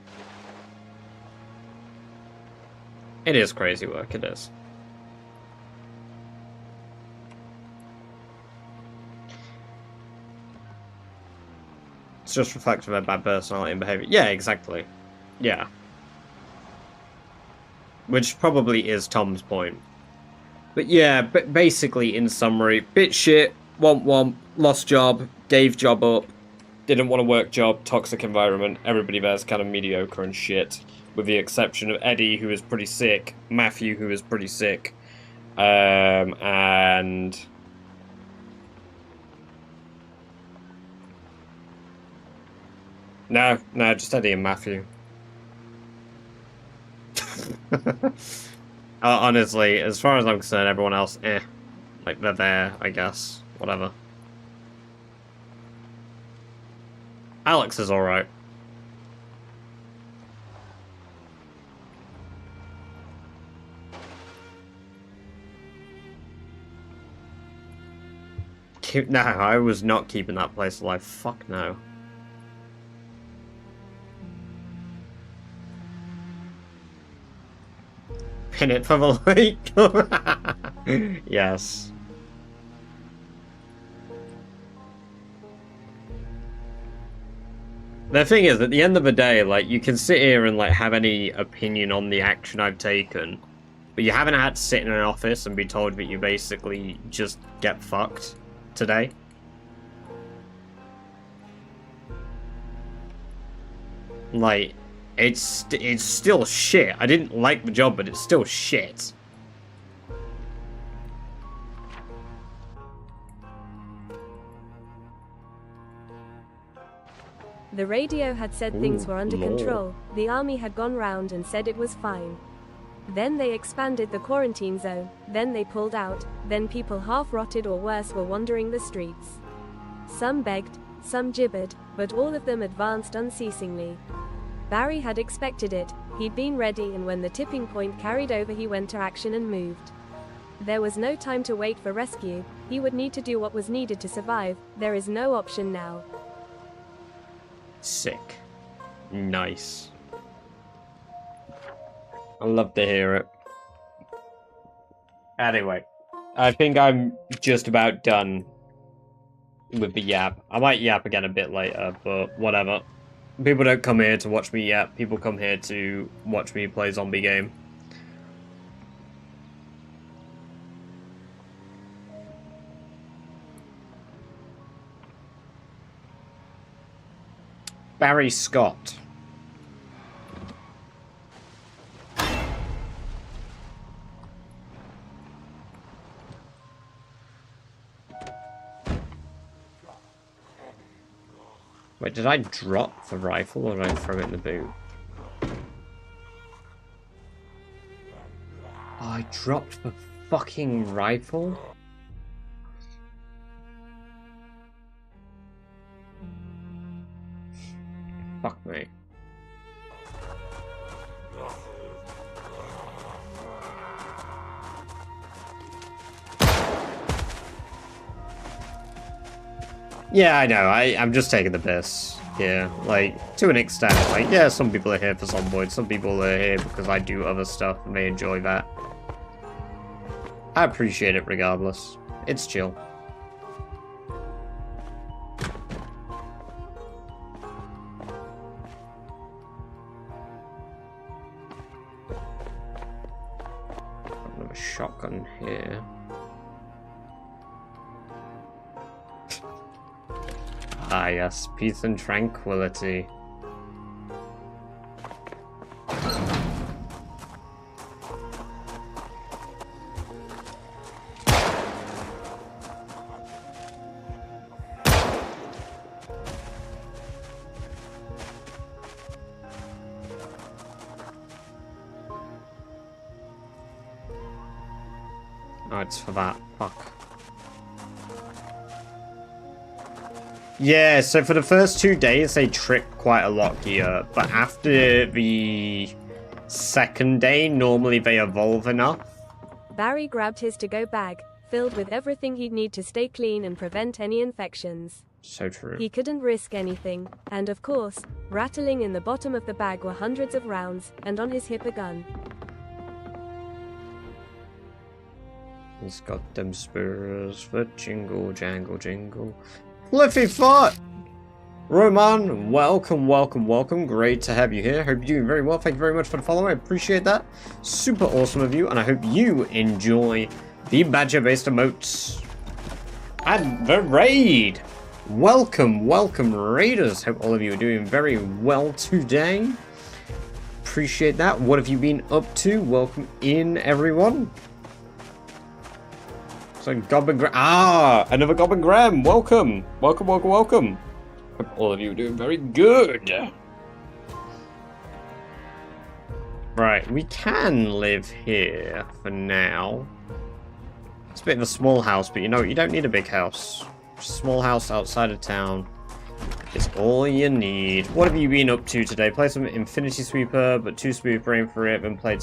It is crazy work, it is. It's just reflective of bad personality and behavior. Yeah, exactly. Yeah. Which probably is Tom's point. But yeah, basically, in summary, bit shit, womp, lost job, gave job up, didn't want to work job, toxic environment, everybody there's kind of mediocre and shit, with the exception of Eddie, who is pretty sick, Matthew, who is pretty sick, and... No, just Eddie and Matthew. Honestly, as far as I'm concerned, everyone else, like, they're there, I guess. Whatever. Alex is alright. No, I was not keeping that place alive. Fuck no. Pin it for the lake. Yes. The thing is, at the end of the day, like, you can sit here and, like, have any opinion on the action I've taken, but you haven't had to sit in an office and be told that you basically just get fucked today. Like, it's still shit. I didn't like the job, but it's still shit. The radio had said things were under control. The army had gone round and said it was fine. Then they expanded the quarantine zone, then they pulled out, then people half rotted or worse were wandering the streets. Some begged, some gibbered, but all of them advanced unceasingly. Barry had expected it, he'd been ready, and when the tipping point carried over he went to action and moved. There was no time to wait for rescue, he would need to do what was needed to survive, there is no option now. Sick. Nice. I love to hear it. Anyway, I think I'm just about done with the yap. I might yap again a bit later, but whatever. People don't come here to watch me yap, people come here to watch me play zombie game. Barry Scott. Wait, did I drop the rifle or did I throw it in the boot? Oh, I dropped the fucking rifle? Fuck me. Yeah, I know. I'm just taking the piss. Yeah, like, to an extent. Like, yeah, some people are here for Zomboid. Some people are here because I do other stuff and they enjoy that. I appreciate it regardless. It's chill. Another shotgun here. Ah yes, peace and tranquility. Oh, it's for that. Fuck. Yeah, so for the first 2 days, they tripped quite a lot here. But after the second day, normally they evolve enough. Barry grabbed his to-go bag, filled with everything he'd need to stay clean and prevent any infections. So true. He couldn't risk anything, and of course, rattling in the bottom of the bag were hundreds of rounds, and on his hip a gun. He's got them spurs for jingle, jangle, jingle. Fluffy Foot! Roman, welcome, welcome, welcome. Great to have you here. Hope you're doing very well. Thank you very much for the follow. I appreciate that. Super awesome of you, and I hope you enjoy the badger-based emotes. And the raid! Welcome, welcome, raiders. Hope all of you are doing very well today. Appreciate that. What have you been up to? Welcome in, everyone. So Goblin Graham, another Goblin Graham, welcome, welcome, welcome, welcome. Hope all of you are doing very good. Right, we can live here for now. It's a bit of a small house, but you know, you don't need a big house. Just a small house outside of town is all you need. What have you been up to today? Played some Infinity Sweeper, but too smooth brain for it, then played...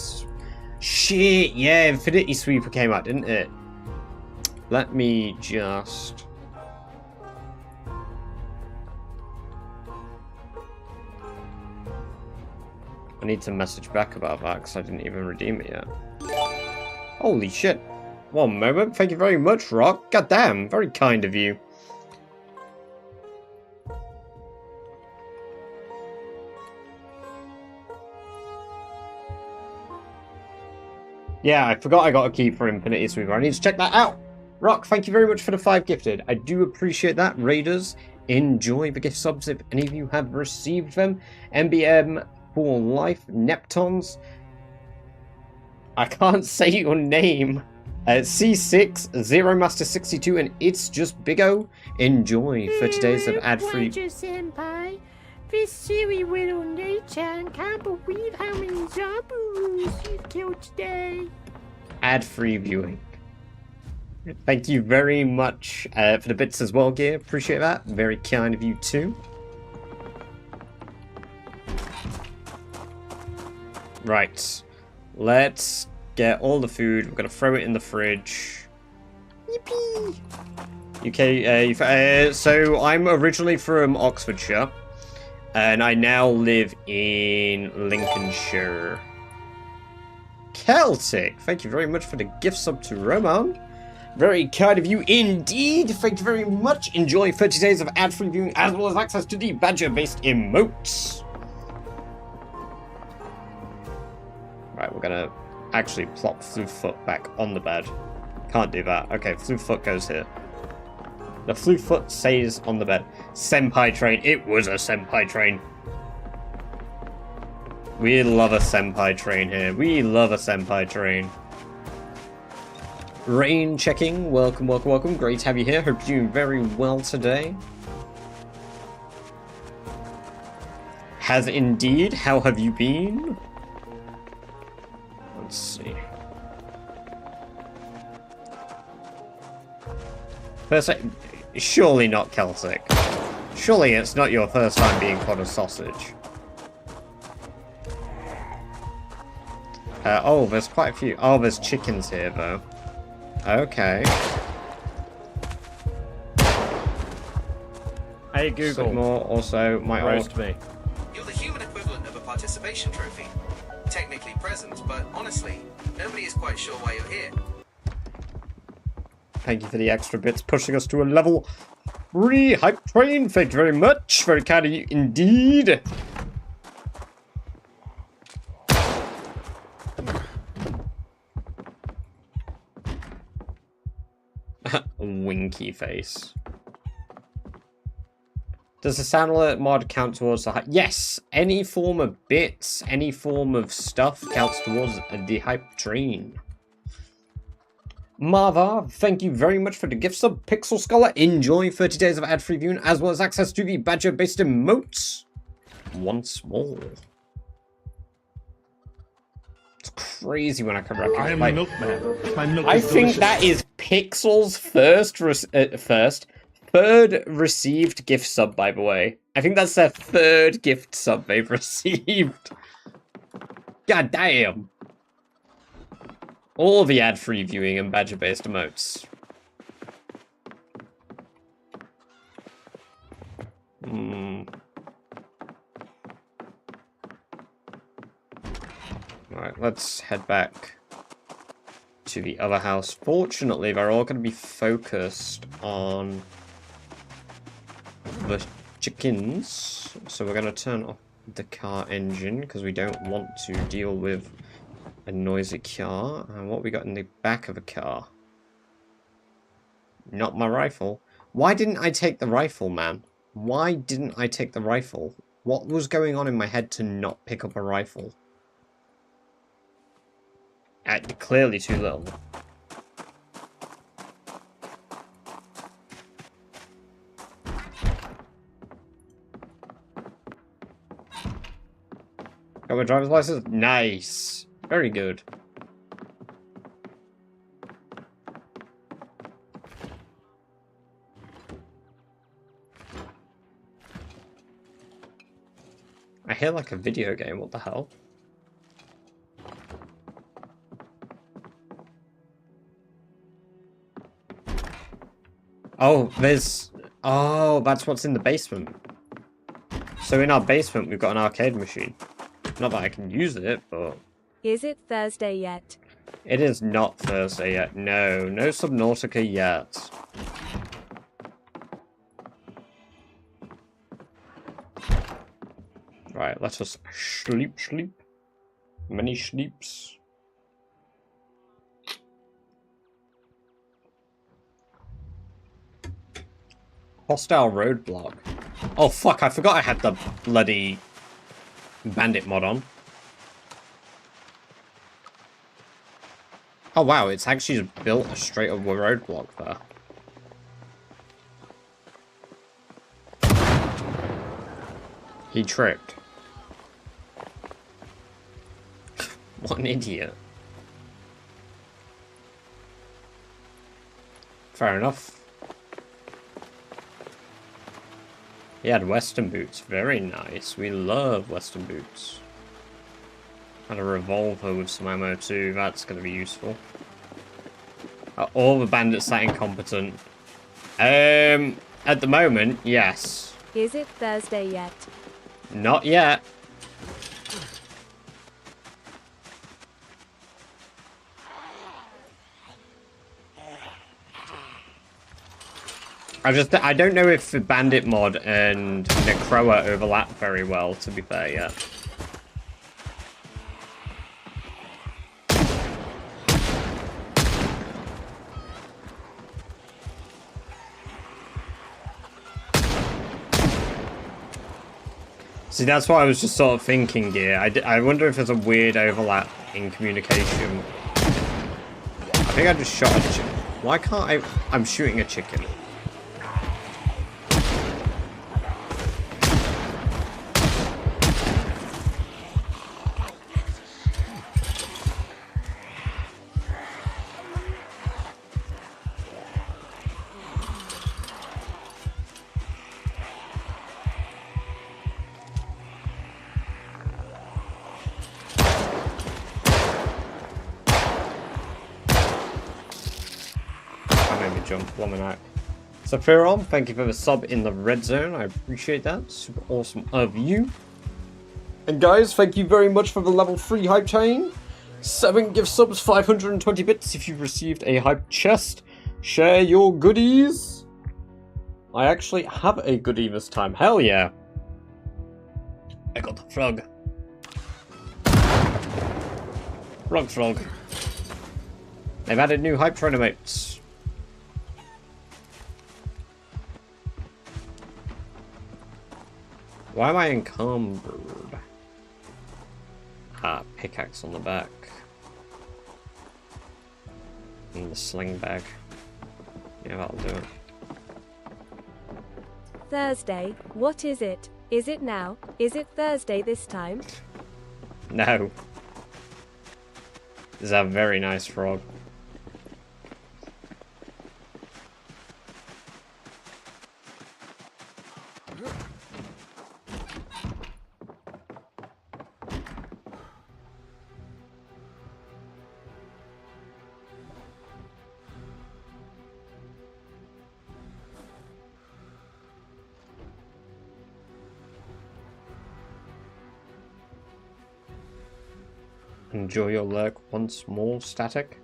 Shit, yeah, Infinity Sweeper came out, didn't it? Let me just... I need to message back about that because I didn't even redeem it yet. Holy shit. One moment. Thank you very much, Rock. God damn. Very kind of you. Yeah, I forgot I got a key for Infinity Sweeper. I need to check that out. Rock, thank you very much for the 5 gifted. I do appreciate that. Raiders, enjoy the gift subs if any of you have received them. MBM for life. Neptons. I can't say your name. C6, Zero Master 62, and It's Just Bigo. Enjoy 30 days of ad-free. Senpai, this silly little Nate-chan can't believe how many zombies you've killed today. Ad-free viewing. Thank you very much for the bits as well, Gear. Appreciate that. Very kind of you too. Right. Let's get all the food. We're going to throw it in the fridge. Yippee! UK, so I'm originally from Oxfordshire. And I now live in Lincolnshire. Celtic! Thank you very much for the gift sub to Roman. Very kind of you indeed. Thank you very much. Enjoy 30 days of ad-free viewing as well as access to the badger-based emotes. Right, we're gonna actually plop Flufoot back on the bed. Can't do that. Okay, Flufoot goes here. The Flufoot stays on the bed. Senpai train. It was a Senpai train. We love a Senpai train here. We love a Senpai train. Rain checking. Welcome, welcome, welcome. Great to have you here. Hope you're doing very well today. has indeed. How have you been? Let's see. First, surely not Celtic. Surely it's not your first time being called a sausage. Oh, there's quite a few. Oh, there's chickens here, though. Okay. Hey, Google. Some more, also, my Roast old... me. You're the human equivalent of a participation trophy. Technically present, but honestly, nobody is quite sure why you're here. Thank you for the extra bits, pushing us to a level 3 hype train. Thank you very much. Very kind of you indeed. Winky face. Does the sound alert mod count towards the hype? Yes! Any form of bits, any form of stuff counts towards the hype train. Marva, thank you very much for the gift sub. Pixel Scholar, enjoy 30 days of ad-free viewing as well as access to the Badger-based emotes. Once more. It's crazy when I can recommend. I am like, milkman. My milk I is think delicious. that is Pixel's third received gift sub, by the way. I think that's their third gift sub they've received. God damn. All the ad-free viewing and badger-based emotes. Alright, let's head back to the other house. Fortunately, they're all going to be focused on the chickens. So we're going to turn off the car engine because we don't want to deal with a noisy car. And what we got in the back of the car? Not my rifle. Why didn't I take the rifle, man? Why didn't I take the rifle? What was going on in my head to not pick up a rifle? Clearly too little. Got my driver's license? Nice. Very good. I hear like a video game, what the hell? Oh, there's... Oh, that's what's in the basement. So in our basement, we've got an arcade machine. Not that I can use it, but... Is it Thursday yet? It is not Thursday yet. No, no Subnautica yet. Right, let us sleep. Many sleeps. Hostile roadblock. Oh fuck, I forgot I had the bloody bandit mod on. Oh wow, it's actually just built a straight up roadblock there. He tripped. What an idiot. Fair enough. He had Western boots. Very nice. We love Western boots. And a revolver with some ammo too. That's going to be useful. Are all the bandits that incompetent? At the moment, yes. Is it Thursday yet? Not yet. I don't know if the Bandit mod and Necroa overlap very well, to be fair, yet. See, that's what I was just sort of thinking here. I wonder if there's a weird overlap in communication. I think I just shot a chicken. Why can't I... I'm shooting a chicken. jump, Lominac. Sephiron, thank you for the sub in the red zone. I appreciate that. Super awesome of you. And guys, thank you very much for the level 3 hype chain. 7 gift subs, 520 bits if you've received a hype chest. Share your goodies. I actually have a goodie this time. Hell yeah. I got the frog. Frog. They've added new hype trainer mates. Why am I encumbered? Ah, pickaxe on the back. And the sling bag. Yeah, that'll do it. Thursday, what is it? Is it now? Is it Thursday this time? No. This is a very nice frog. Enjoy your lurk once more, static.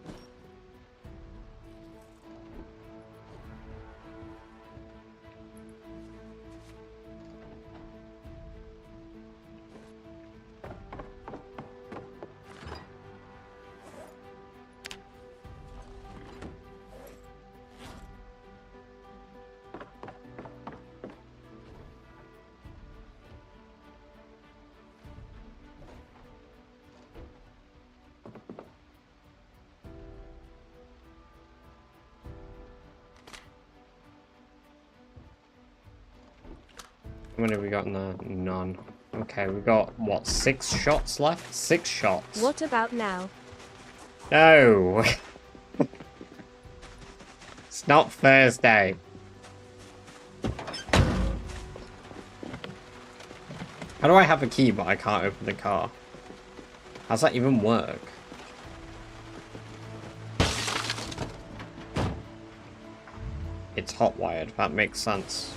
How many have we got in there? None. Okay, we got, what, 6 shots left? 6 shots. What about now? No! It's not Thursday. How do I have a key but I can't open the car? How's that even work? It's hot-wired, that makes sense.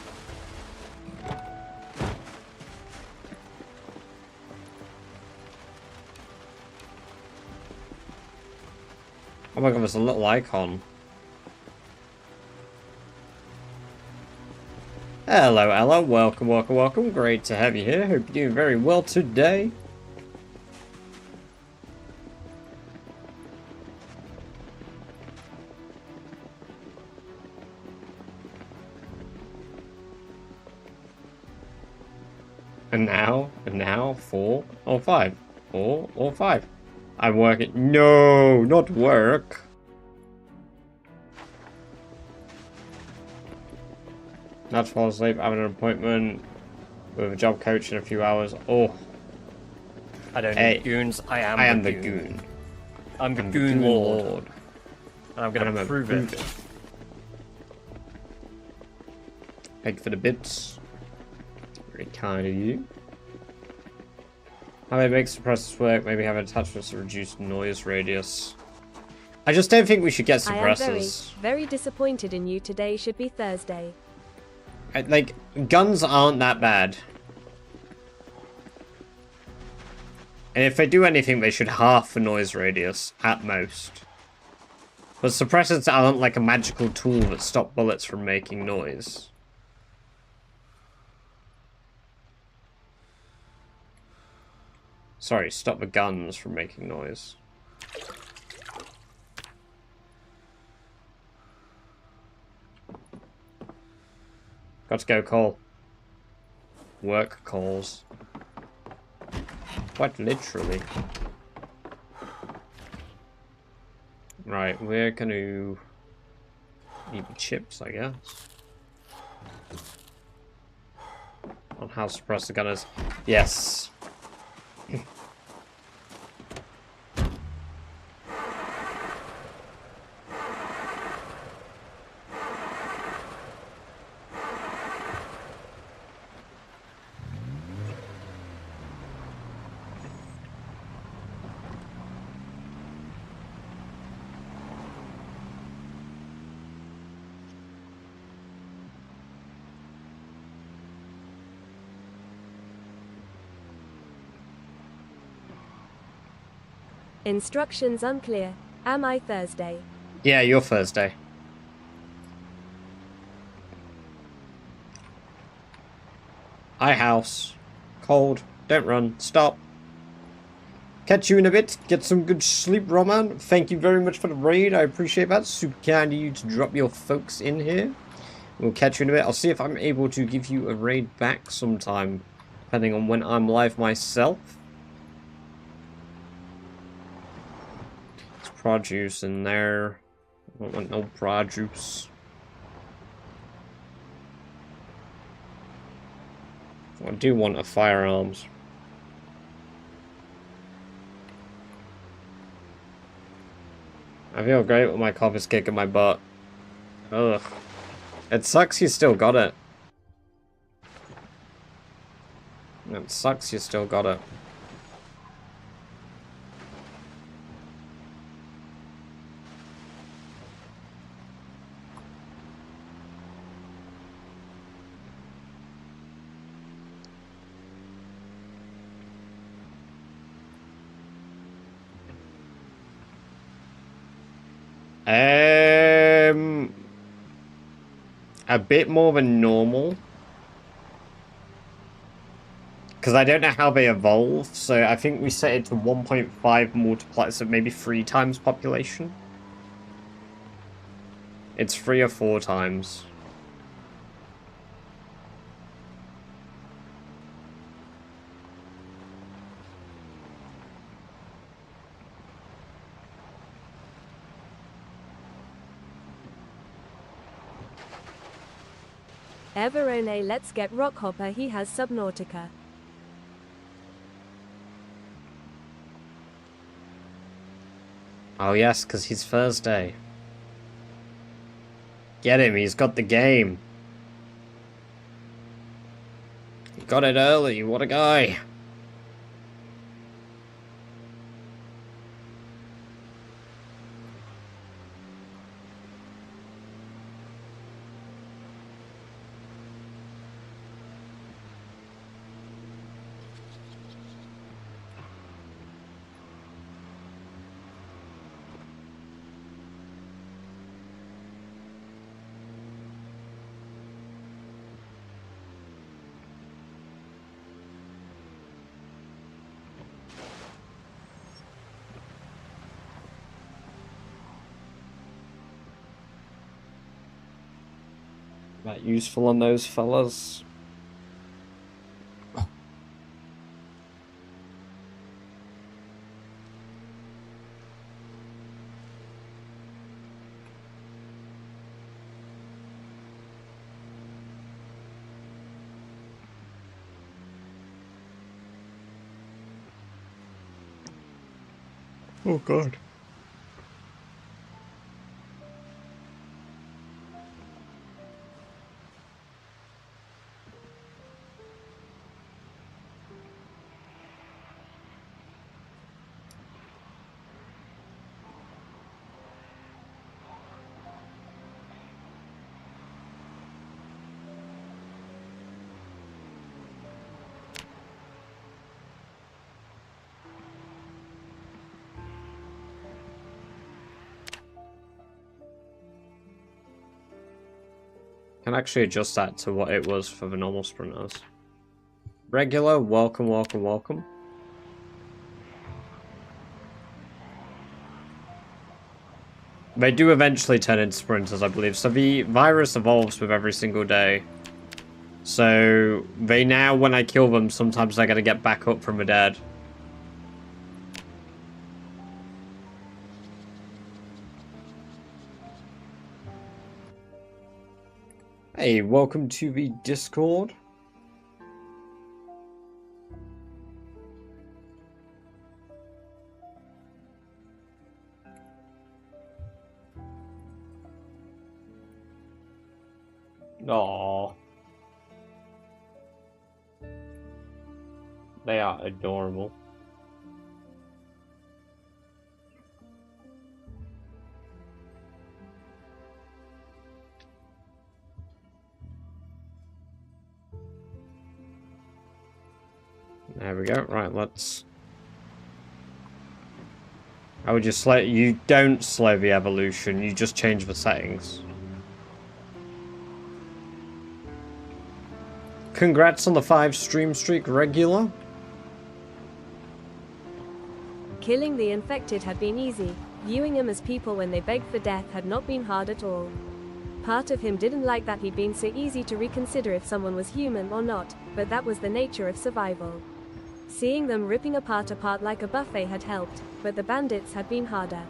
Oh my god, there's a little icon. Hello, Ella. Welcome. Great to have you here. Hope you're doing very well today. And now, 4 or 5. 4 or 5. I'm working. No, not work. Not to fall asleep. I have an appointment with a job coach in a few hours. Oh. I don't Hey, need goons. I am the goon. I'm the goon lord. And I'm And gonna prove it. Thank you for the bits. Very kind of you. How do I make suppressors work? Maybe have attachments to reduce noise radius. I just don't think we should get I am very, suppressors. very disappointed in you. Today should be Thursday. Like, guns aren't that bad. And if they do anything, they should half the noise radius, at most. But suppressors aren't like a magical tool that stop bullets from making noise. Sorry, stop the guns from making noise. Got to go, Cole. Work calls. Quite literally. Right, we're gonna need the chips, I guess. On how suppressed the gun is. Yes. Instructions unclear. Am I Thursday? Yeah, you're Thursday. Hi, house. Cold. Don't run. Stop. Catch you in a bit. Get some good sleep, Roman. Thank you very much for the raid. I appreciate that. Super kind of you to drop your folks in here. We'll catch you in a bit. I'll see if I'm able to give you a raid back sometime, depending on when I'm live myself. There's produce in there. I don't want no produce. I do want a firearms. I feel great when my cough is kicking my butt. Ugh. It sucks you still got it. It sucks you still got it. A bit more than normal. Because I don't know how they evolve, so I think we set it to 1.5 multipliers, so maybe 3 times population. It's 3 or 4 times. Everone, let's get Rockhopper. He has Subnautica. Oh yes, because he's Thursday. Get him, he's got the game. He got it early, what a guy. That useful on those fellas. Oh god. Can actually adjust that to what it was for the normal sprinters. Regular, welcome, welcome, welcome. They do eventually turn into sprinters, I believe. So the virus evolves with every single day. So they now, when I kill them, sometimes I gotta get back up from the dead. Hey, welcome to the Discord. Aww. They are adorable. There we go. Right, let's... I would just you don't slow the evolution, you just change the settings. Congrats on the 5 stream streak regular. Killing the infected had been easy. Viewing them as people when they begged for death had not been hard at all. Part of him didn't like that he'd been so easy to reconsider if someone was human or not, but that was the nature of survival. Seeing them ripping apart like a buffet had helped, but the bandits had been harder.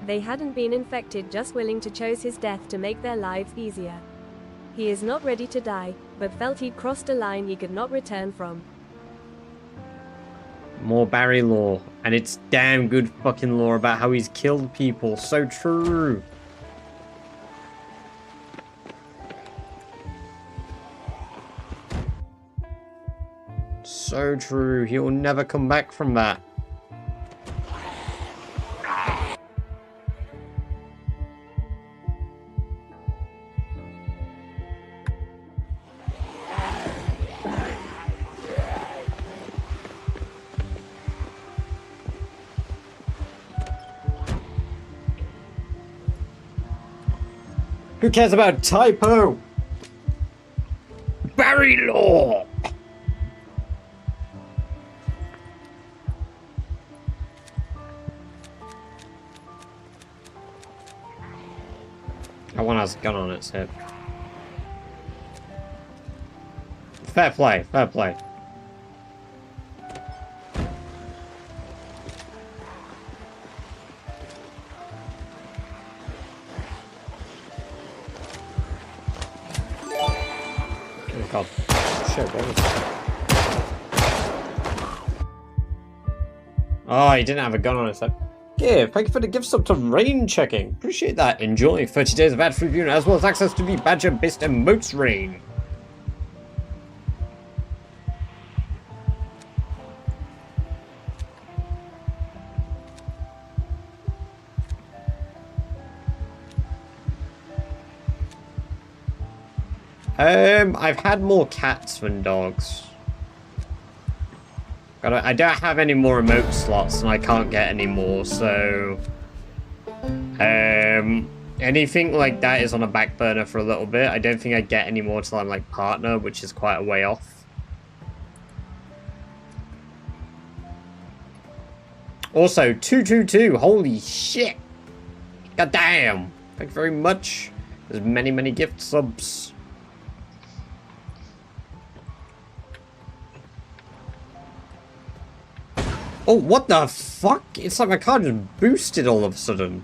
They hadn't been infected, just willing to choose his death to make their lives easier. He is not ready to die, but felt he'd crossed a line he could not return from. More Barry lore, and it's damn good fucking lore about how he's killed people. So true. So true. He will never come back from that. Who cares about typo? Barry lore. That one has a gun on its hip. Fair play, fair play. Oh god. Shit, what was that? Oh, he didn't have a gun on his head. Yeah, thank you for the gift sub to Rain Checking. Appreciate that. Enjoy 30 days of ad-free viewing as well as access to the Badger-based emotes Rain. I've had more cats than dogs. I don't have any more emote slots and I can't get any more, so... anything like that is on a back burner for a little bit. I don't think I get any more till I'm like partner, which is quite a way off. Also, 222, holy shit! God damn! Thank you very much. There's many, many gift subs. Oh, what the fuck? It's like my car just boosted all of a sudden.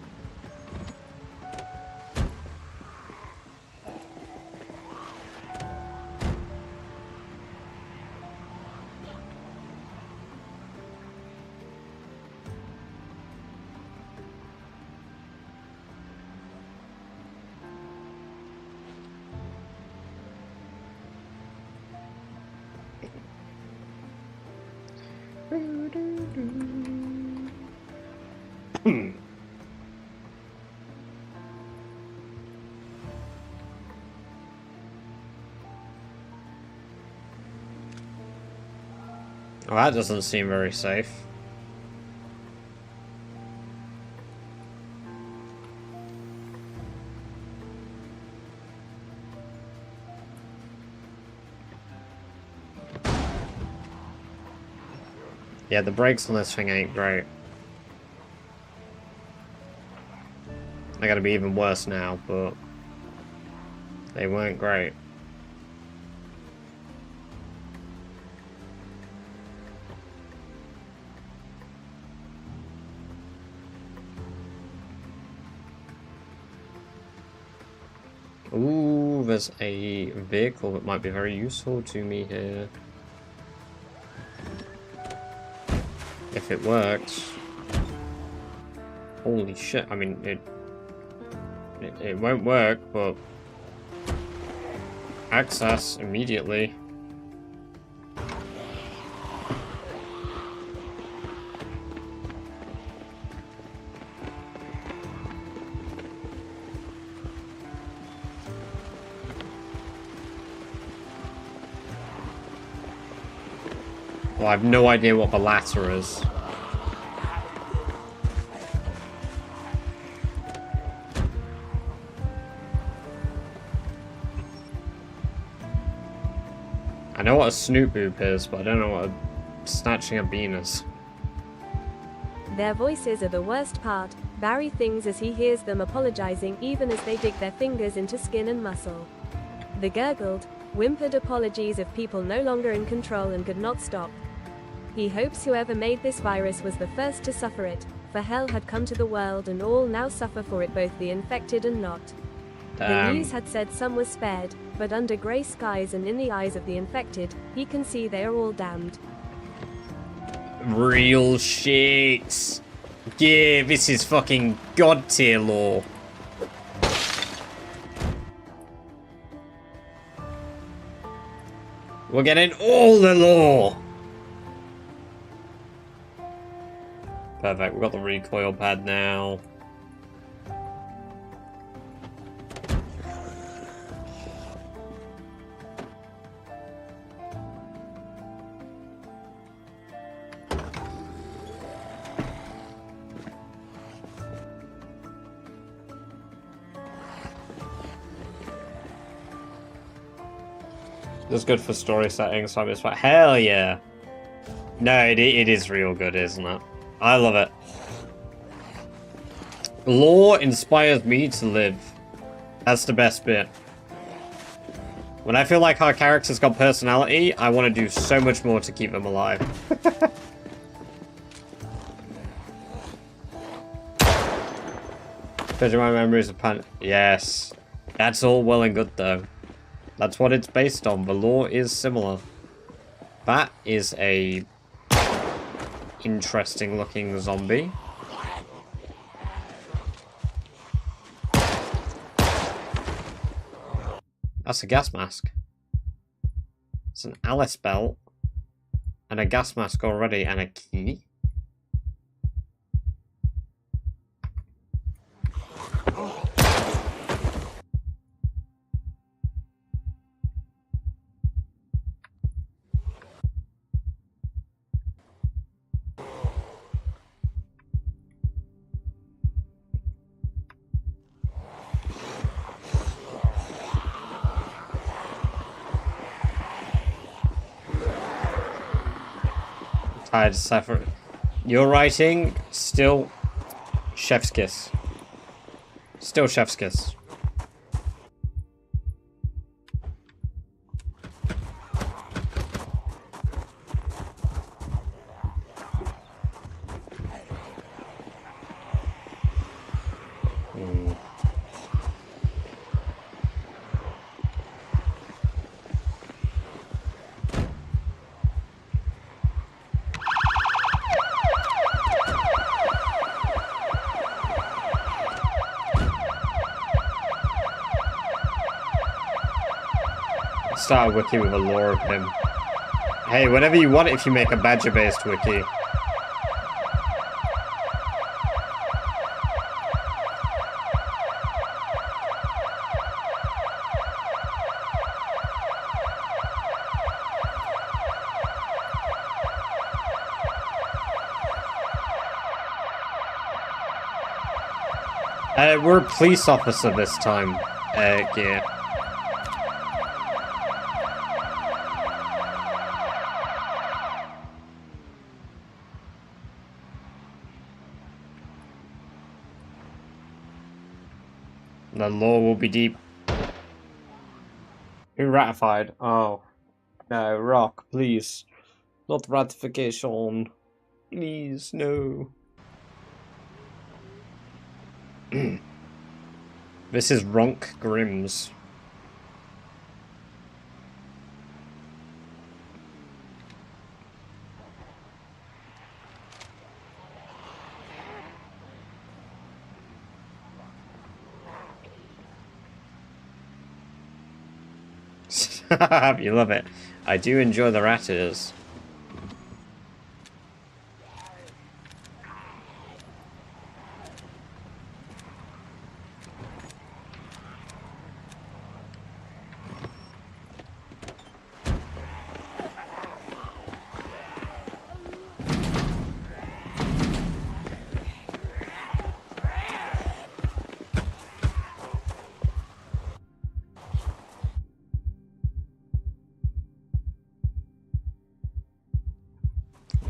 Well, that doesn't seem very safe. Yeah, the brakes on this thing ain't great. They're gonna be even worse now, but they weren't great. Ooh, there's a vehicle that might be very useful to me here. If it works. Holy shit, I mean, it won't work, but... access immediately. Well, I have no idea what the latter is. know what a snoot boop is, but I don't know what snatching a bean is. Their voices are the worst part. Barry thinks as he hears them apologizing even as they dig their fingers into skin and muscle. The gurgled, whimpered apologies of people no longer in control and could not stop. He hopes whoever made this virus was the first to suffer it, for hell had come to the world and all now suffer for it, both the infected and not. The news had said some were spared, but under grey skies and in the eyes of the infected, he can see they are all damned. Real shit. Yeah, this is fucking god tier lore. We're getting all the lore. Perfect, we've got the recoil pad now. It's good for story settings, so I'm just like, hell yeah. No, it is real good, isn't it? I love it. Lore inspires me to live. That's the best bit. When I feel like our characters got personality, I want to do so much more to keep them alive. Especially my memories of Pan. Yes. That's all well and good, though. That's what it's based on. The lore is similar. That is a interesting looking zombie. That's a gas mask. It's an Alice belt and a gas mask already and a key. Tired to suffer. Your writing, still chef's kiss. Still chef's kiss. Start a wiki with a lore of him. Hey, whenever you want if you make a badger-based wiki. We're a police officer this time, yeah. The law will be deep. Who ratified? Oh. No, Rock, please. Not ratification. Please, no. This is Ronk Grimm's. You love it. I do enjoy the ratters.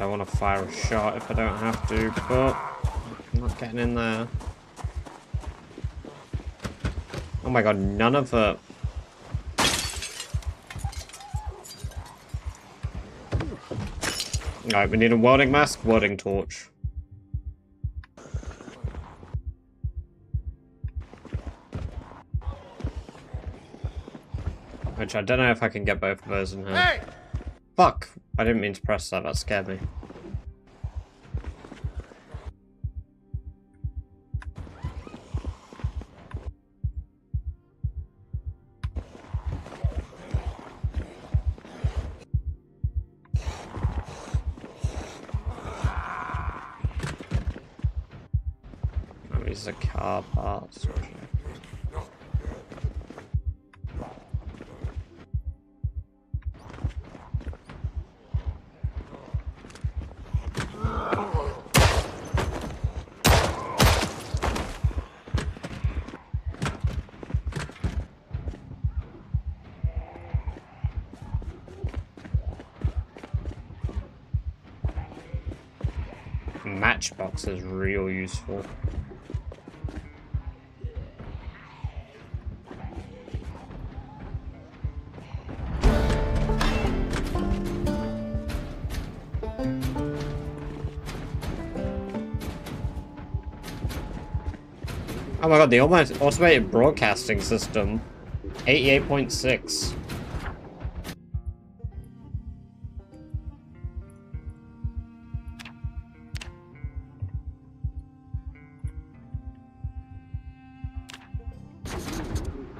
I want to fire a shot if I don't have to, but I'm not getting in there. Oh my god, none of the... Alright, we need a welding mask, welding torch. Which I don't know if I can get both of those in here. Hey! Fuck! I didn't mean to press that, that scared me. Oh, these are car parts. Matchbox is real useful. Oh my god, the automated broadcasting system. 88.6.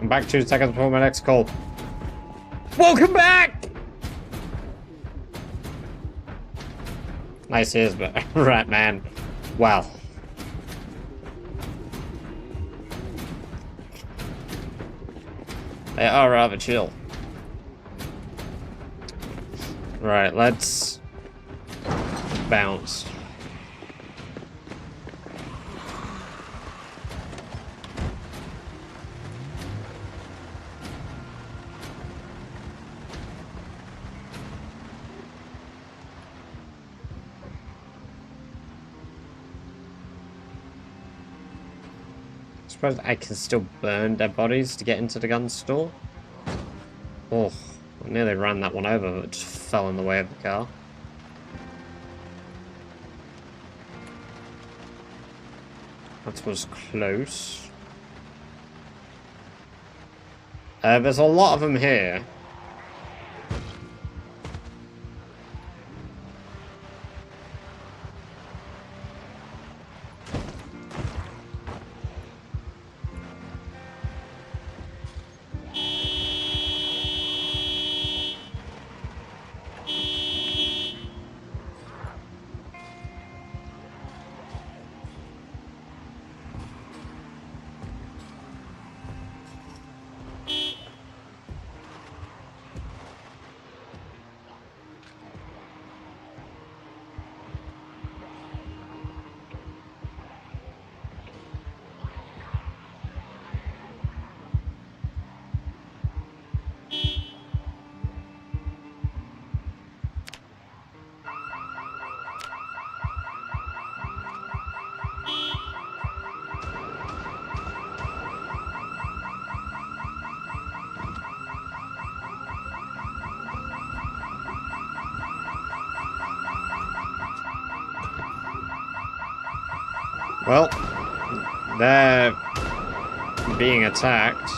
I'm back 2 seconds before my next call. Welcome back! Nice ears, but right, man. Wow. They are rather chill. Right, let's bounce. I suppose I can still burn dead bodies to get into the gun store. Oh, I nearly ran that one over, but it just fell in the way of the car. That was close. There's a lot of them here. Well, they're being attacked.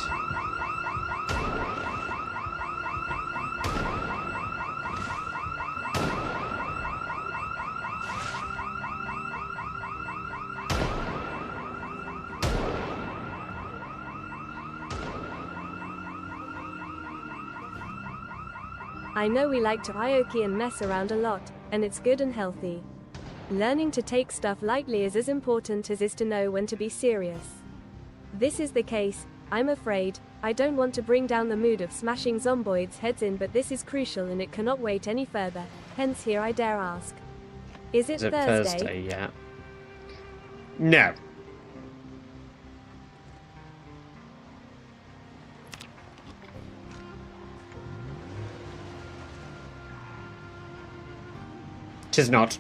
I know we like to Ioki and mess around a lot, and it's good and healthy. Learning to take stuff lightly is as important as is to know when to be serious. This is the case, I'm afraid. I don't want to bring down the mood of smashing zomboids' heads in, but this is crucial and it cannot wait any further. Hence here I dare ask. Is it Thursday? Yeah. No. 'Tis not.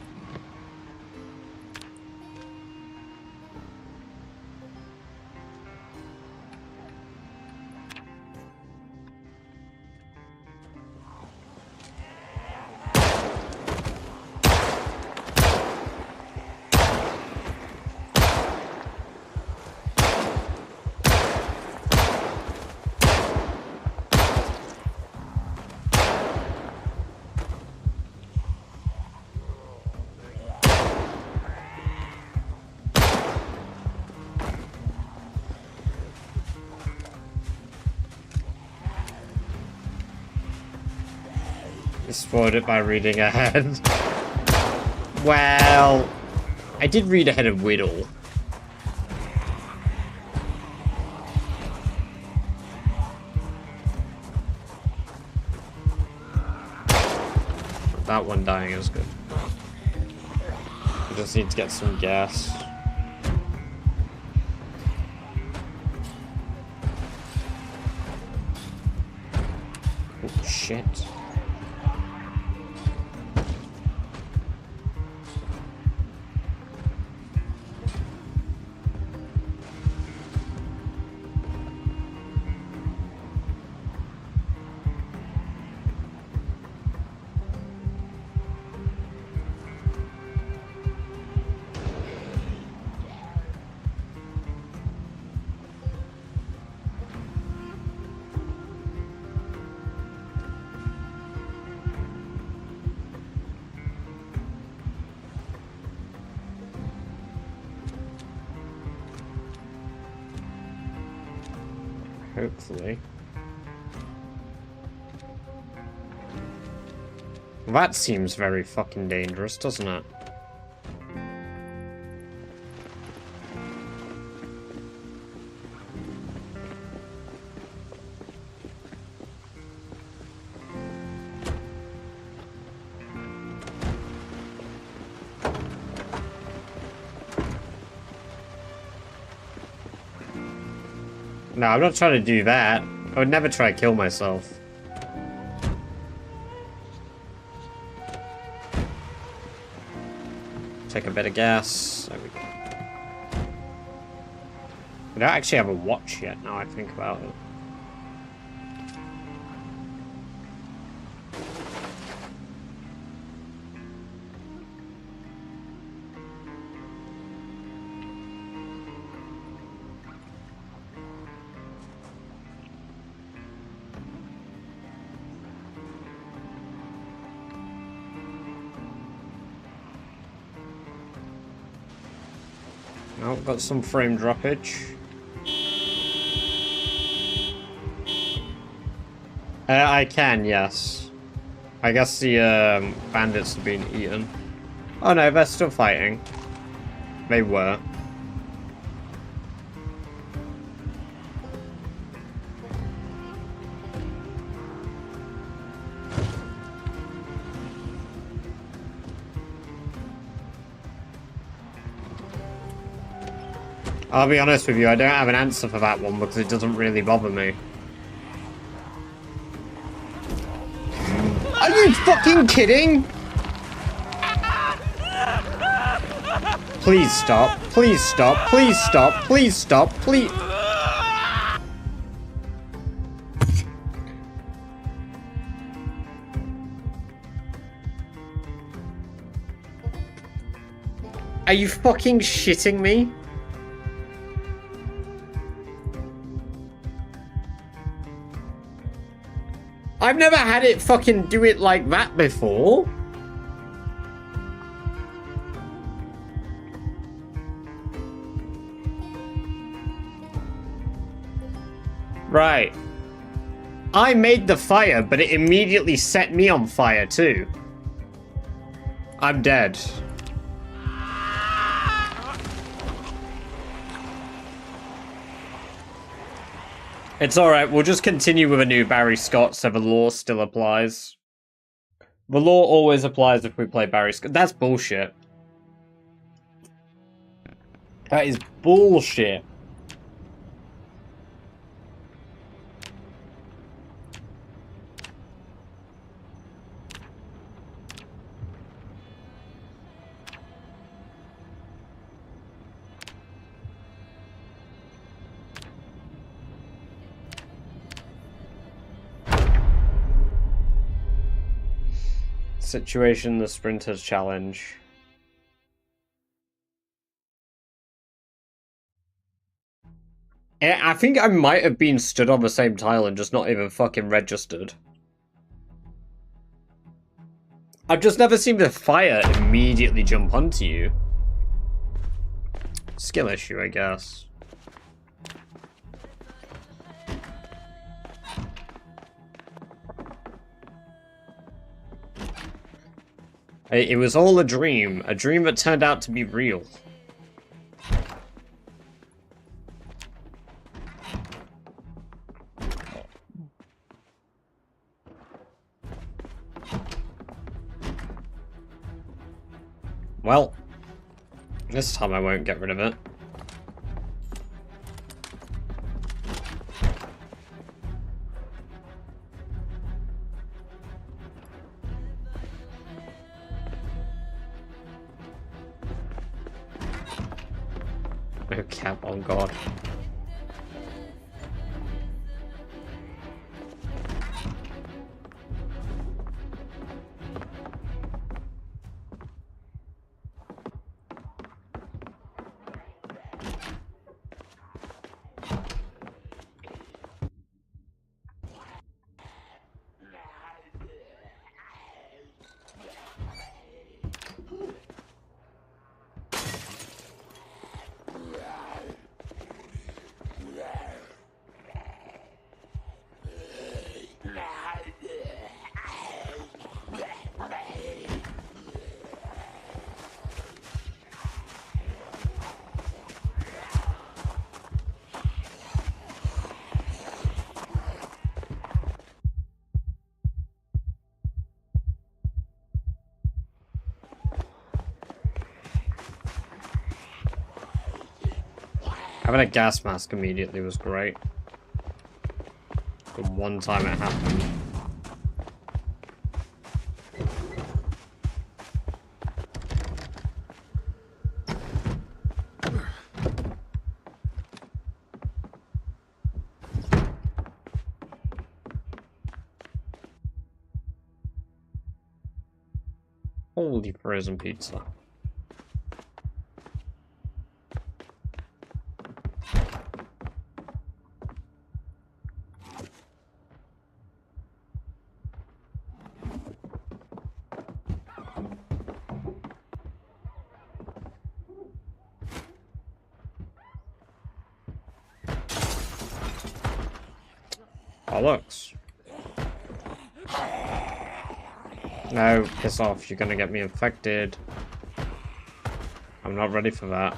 Spoiled it by reading ahead. Well, I did read ahead of Whittle. That one dying is good. We just need to get some gas. Oh, shit. Hopefully. That seems very fucking dangerous, doesn't it? No, I'm not trying to do that. I would never try to kill myself. Take a bit of gas. There we go. I don't actually have a watch yet, now I think about it. Oh, got some frame droppage. I can, yes. I guess the bandits have been eaten. Oh no, they're still fighting. They were. I'll be honest with you, I don't have an answer for that one because it doesn't really bother me. Are you fucking kidding? Please stop. Please stop. Please stop. Please stop. Please. Are you fucking shitting me? I've never had it fucking do it like that before. Right. I made the fire, but it immediately set me on fire too. I'm dead. It's alright, we'll just continue with a new Barry Scott so the law still applies. The law always applies if we play Barry Scott. That's bullshit. That is bullshit. Situation, the Sprinters Challenge. I think I might have been stood on the same tile and just not even fucking registered. I've just never seen the fire immediately jump onto you. Skill issue, I guess. It was all a dream that turned out to be real. Well, this time I won't get rid of it. No cap, oh god. Having a gas mask immediately was great. The one time it happened. Holy frozen pizza. Bollocks. No, piss off, you're gonna get me infected. I'm not ready for that.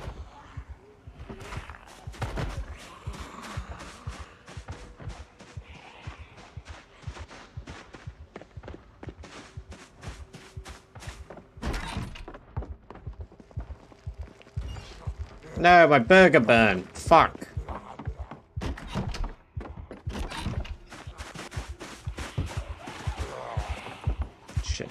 No, my burger burned. Fuck. Shit.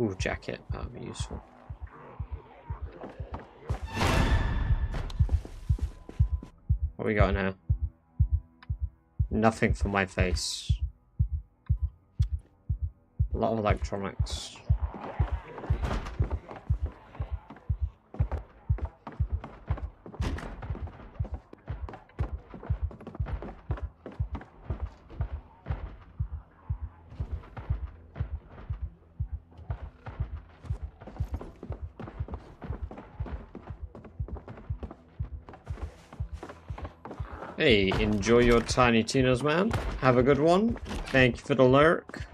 Ooh, jacket. That would be useful. What we got in here? Nothing for my face. A lot of electronics. Hey, enjoy your Tiny Tinas, man. Have a good one. Thank you for the lurk.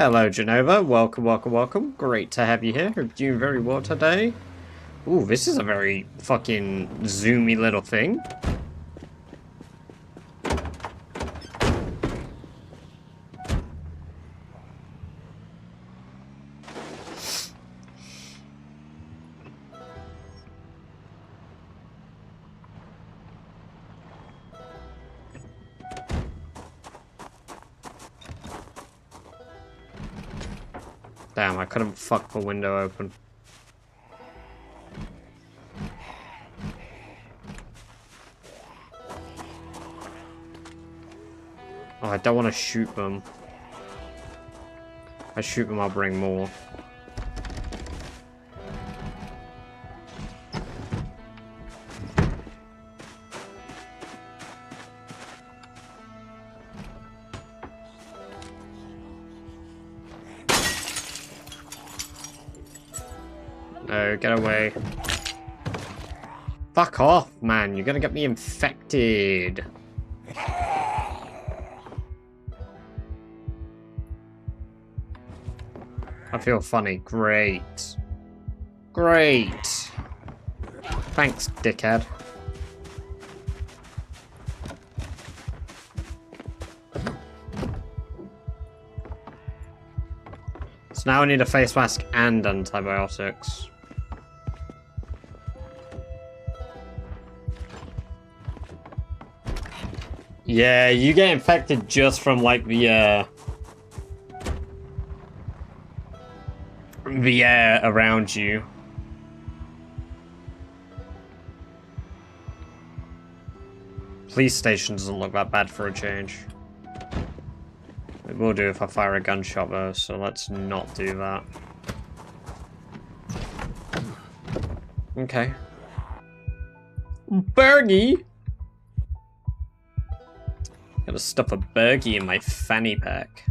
Hello, Genova. Welcome, welcome, welcome. Great to have you here. Hope you're doing very well today. Ooh, this is a very fucking zoomy little thing. Damn, I couldn't fuck the window open. Oh, I don't want to shoot them. If I shoot them, I'll bring more. No, get away. Fuck off, man. You're gonna get me infected. I feel funny. Great. Great. Thanks, dickhead. So now I need a face mask and antibiotics. Yeah, you get infected just from like the air around you. Police station doesn't look that bad for a change. It will do if I fire a gunshot though, so let's not do that. Okay. Bergie! Gotta stuff a Bergie in my fanny pack.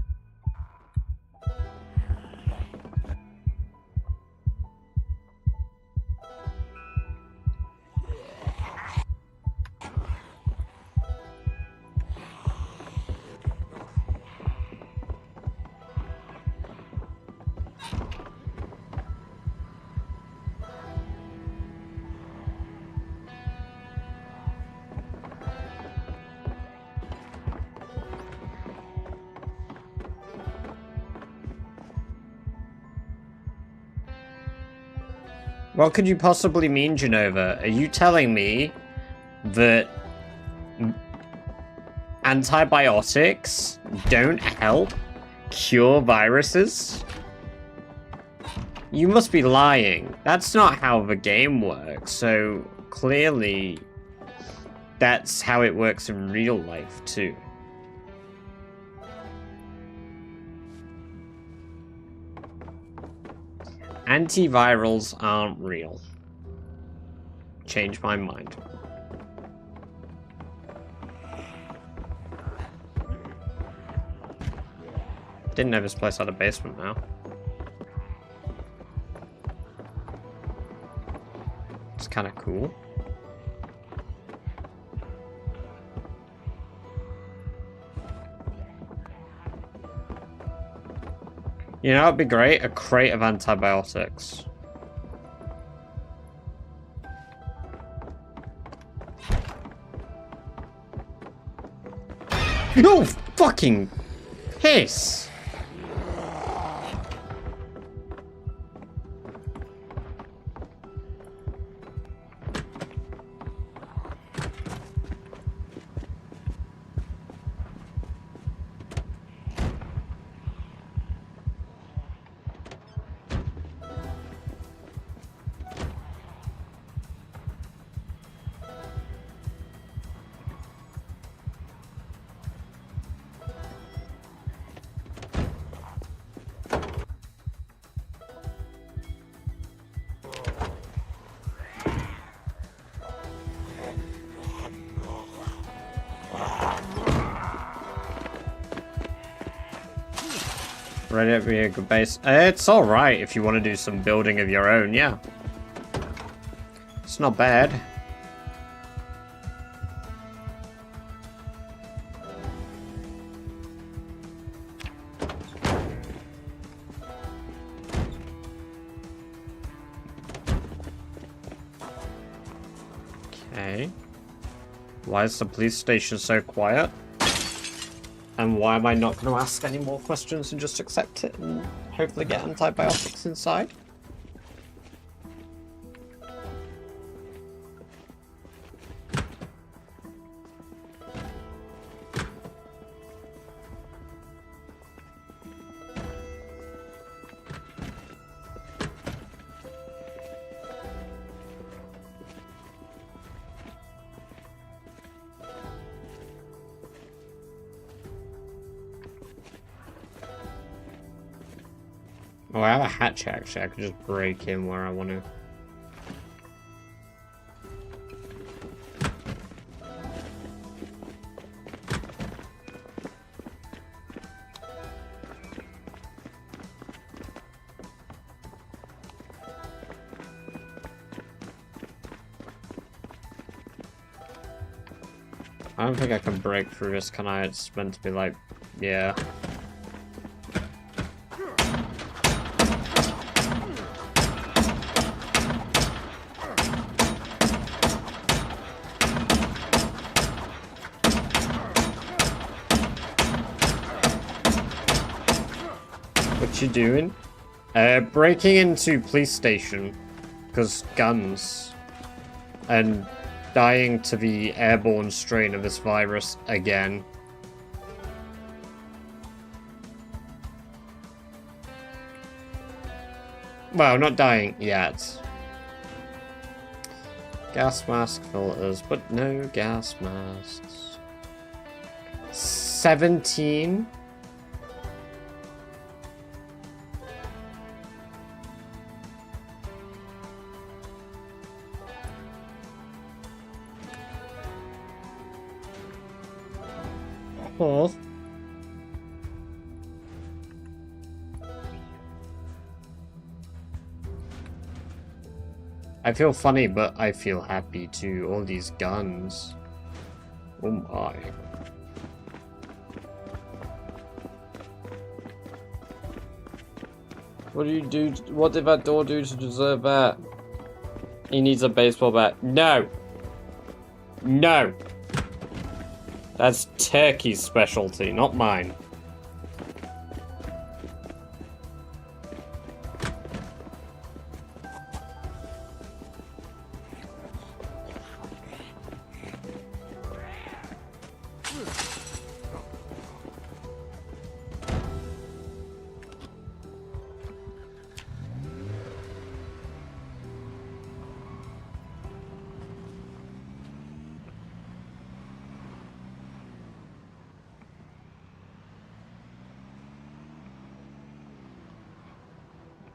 What could you possibly mean, Genova? Are you telling me that antibiotics don't help cure viruses? You must be lying. That's not how the game works, so clearly that's how it works in real life too. Antivirals aren't real. Change my mind. Didn't know this place had a basement now. It's kind of cool. You know, it'd be great, a crate of antibiotics. No fucking piss! Ready to be a good base. It's alright if you want to do some building of your own, yeah. It's not bad. Okay. Why is the police station so quiet? And why am I not going to ask any more questions and just accept it and hopefully get antibiotics inside? Oh, I have a hatch actually. I could just break in where I want to. I don't think I can break through this, can I? It's meant to be like, yeah. What you doing? Breaking into police station. Because guns. And dying to the airborne strain of this virus again. Well, not dying yet. Gas mask filters, but no gas masks. 17? Oh. I feel funny, but I feel happy too. All these guns. Oh my. What do you do? What did that door do to deserve that? He needs a baseball bat. No! No! That's Turkey's specialty, not mine.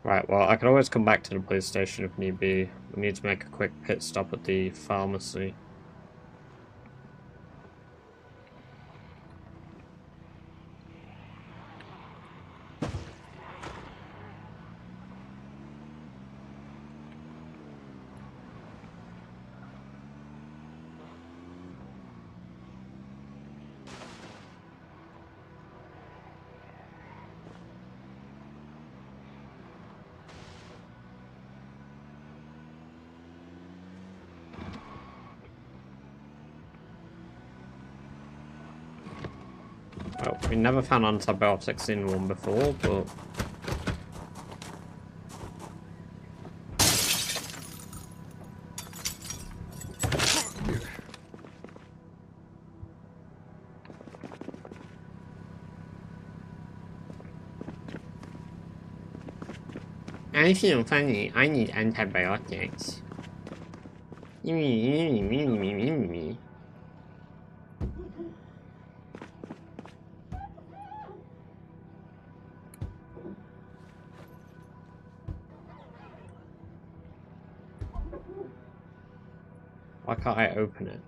Right, well, I can always come back to the police station if need be. We need to make a quick pit stop at the pharmacy. Well, we never found antibiotics in one before, but... I feel funny. I need antibiotics. Why can't I open it?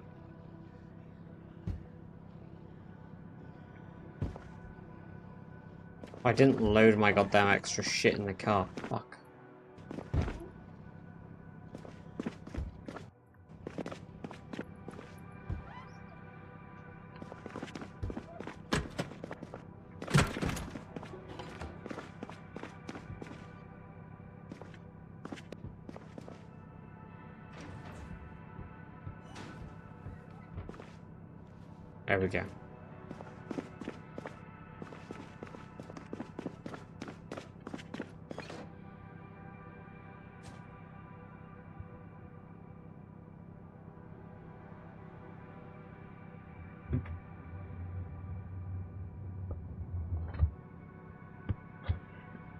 I didn't load my goddamn extra shit in the car. Fuck. There we go.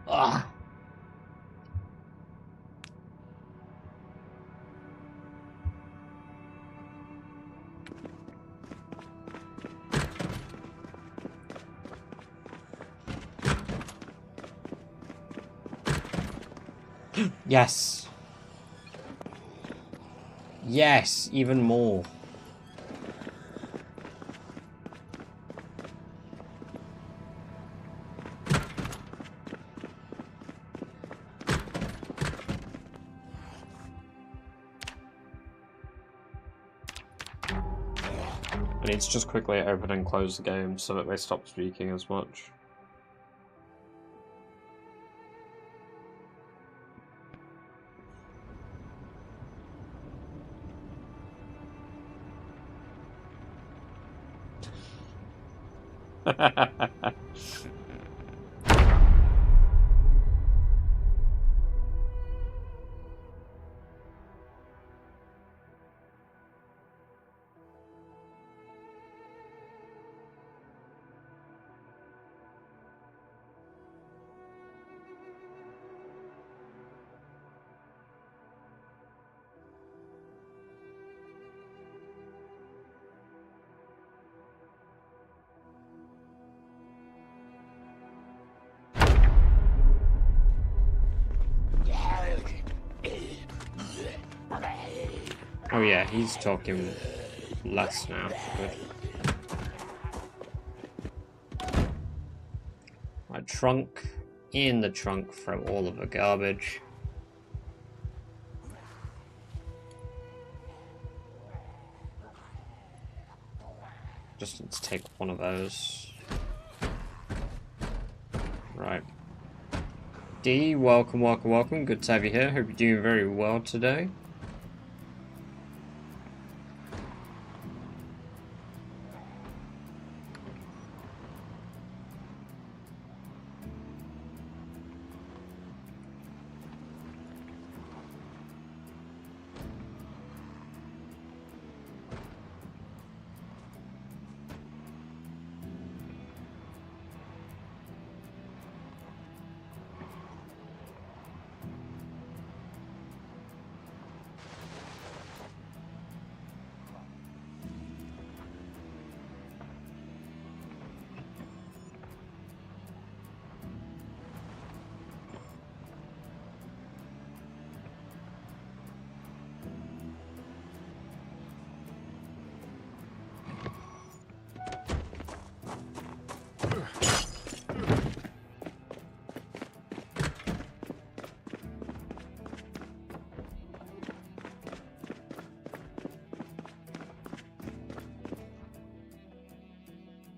Ah. Yes. Yes, even more. I need to just quickly open and close the game so that they stop speaking as much. Oh yeah, he's talking less now. Good. My trunk. In the trunk, throw all of the garbage. Just need to take one of those. Right. D, welcome, welcome, welcome. Good to have you here. Hope you're doing very well today.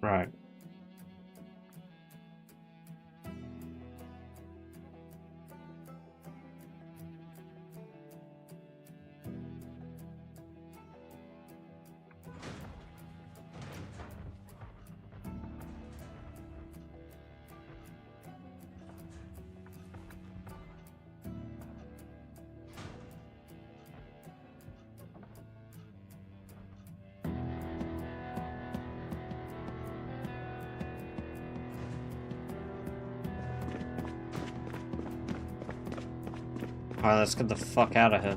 Right. Alright, let's get the fuck out of here.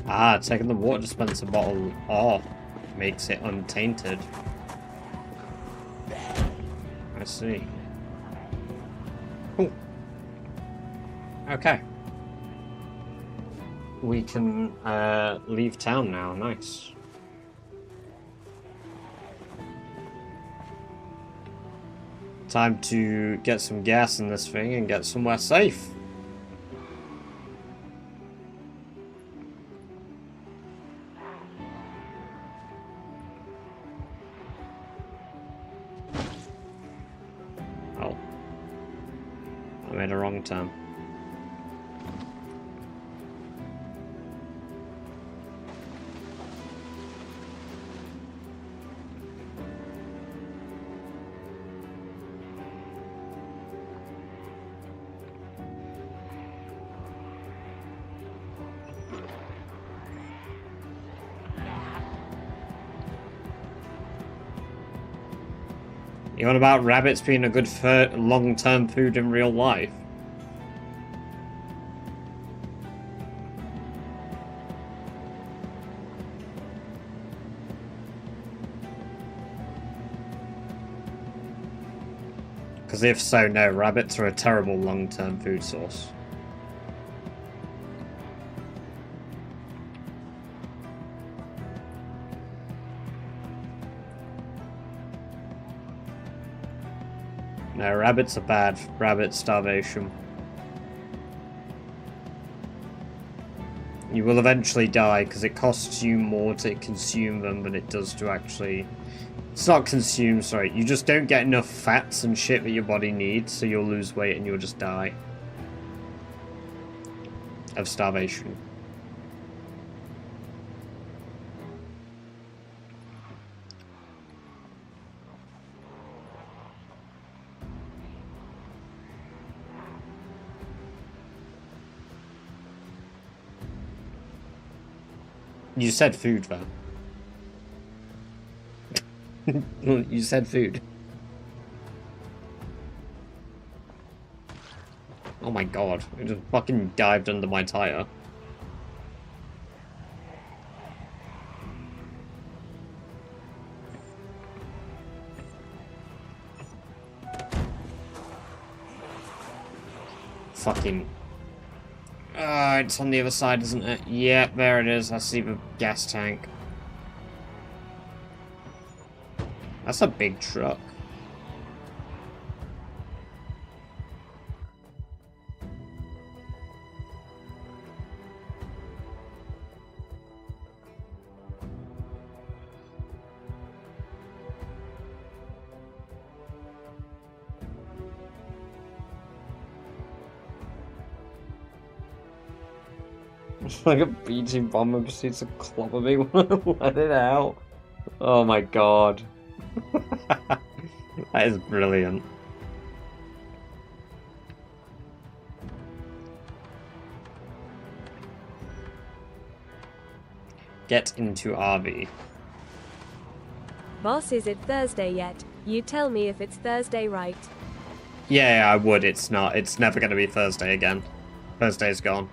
Ah, taking the water dispenser bottle off makes it untainted. I see. Cool. Okay. We can leave town now. Nice. Time to get some gas in this thing and get somewhere safe. I made a wrong turn. You on about rabbits being a good long-term food in real life? Because if so, no, rabbits are a terrible long-term food source. No, rabbits are bad. Rabbit starvation. You will eventually die because it costs you more to consume them than it does to actually... It's not consume, sorry. You just don't get enough fats and shit that your body needs, so you'll lose weight and you'll just die. Of starvation. You said food, though. You said food. Oh my god, it just fucking dived under my tire. Fucking... it's on the other side, isn't it? Yeah, there it is. I see the gas tank. That's a big truck. It's like a BT bomber proceeds to clobber me when I let it out. Oh my god. That is brilliant. Get into RV. Boss, is it Thursday yet? You tell me if it's Thursday, right? Yeah, I would. It's not. It's never going to be Thursday again. Thursday's gone.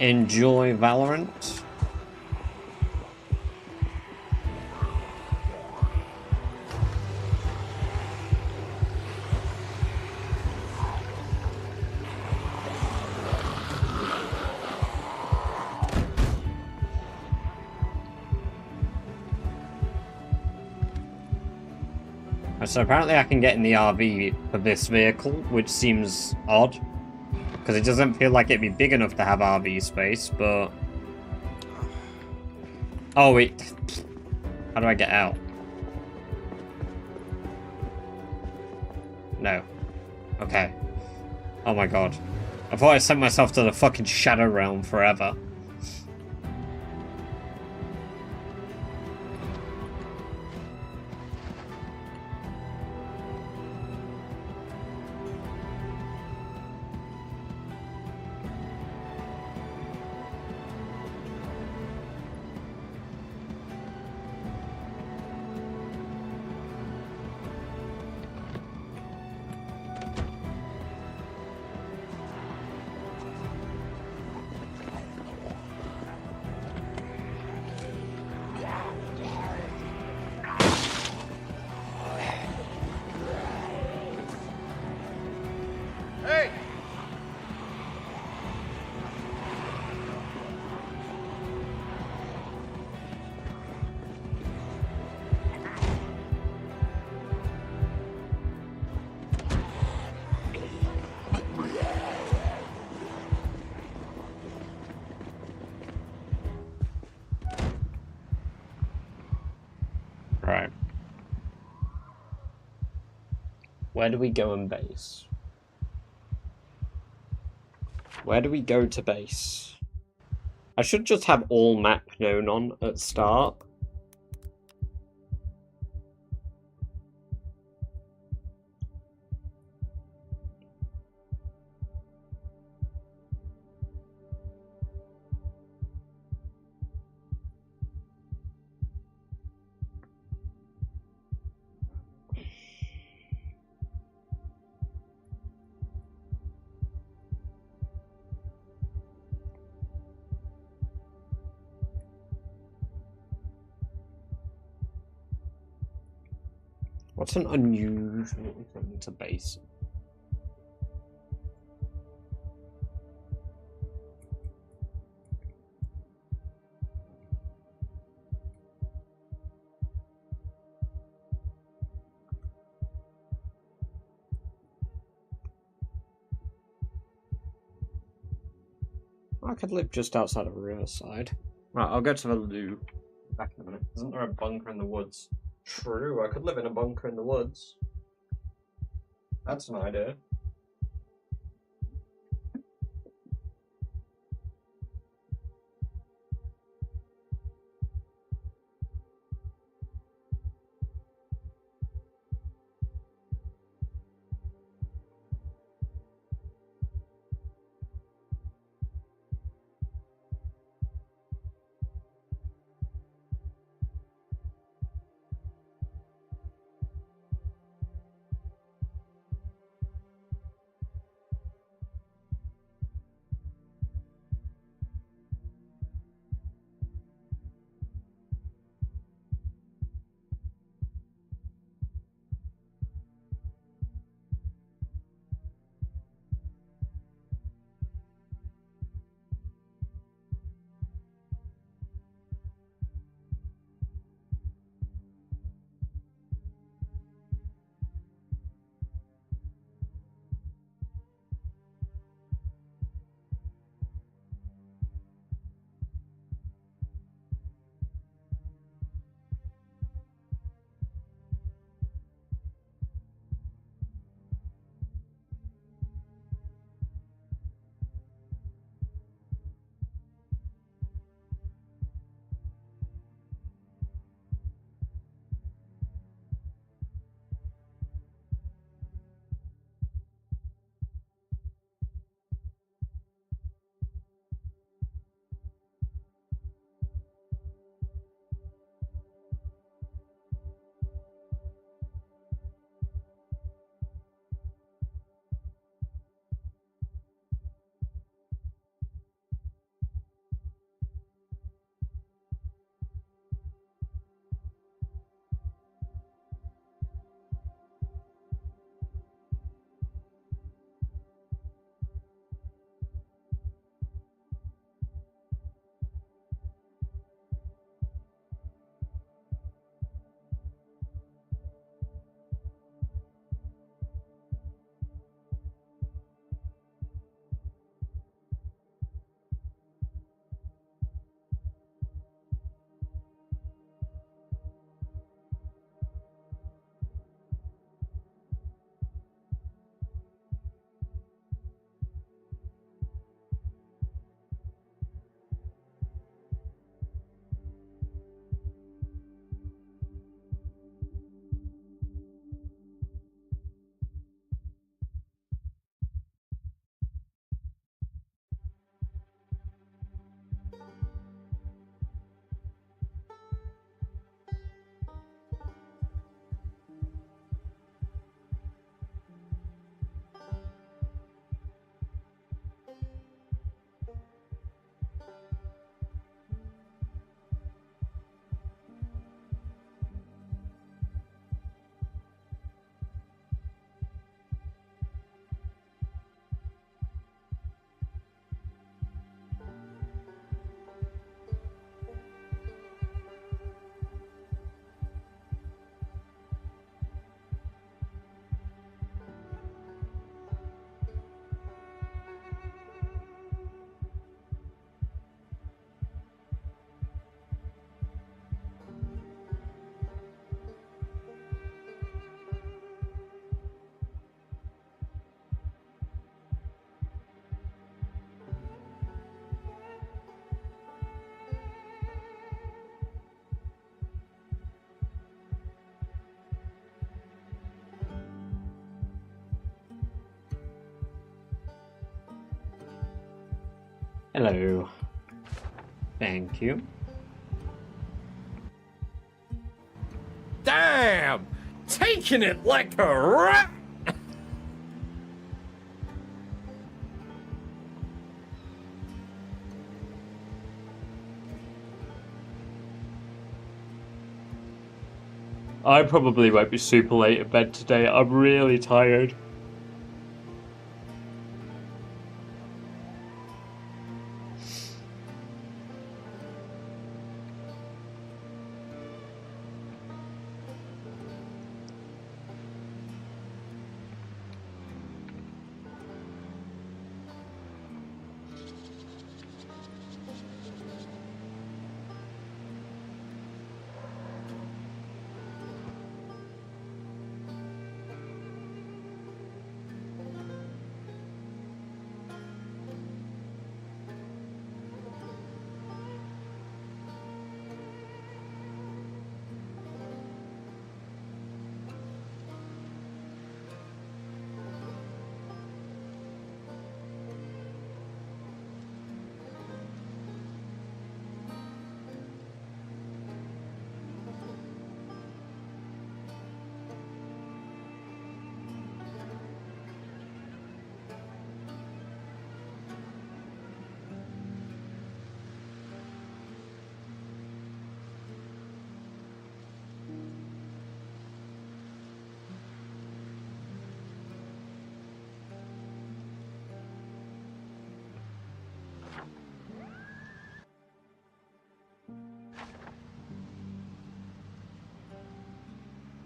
Enjoy Valorant. So apparently I can get in the RV for this vehicle, which seems odd. Because it doesn't feel like it'd be big enough to have RV space, but... Oh, wait. How do I get out? No. Okay. Oh my god. I thought I sent myself to the fucking Shadow Realm forever. Where do we go and base? Where do we go to base? I should just have all map known on at start. What's an unusual thing to base? I could live just outside of Riverside. Right, I'll go to the loo. Back in a minute. Isn't there a bunker in the woods? True, I could live in a bunker in the woods. That's an idea. Hello. Thank you. Damn! Taking it like a rat! I probably won't be super late in bed today. I'm really tired.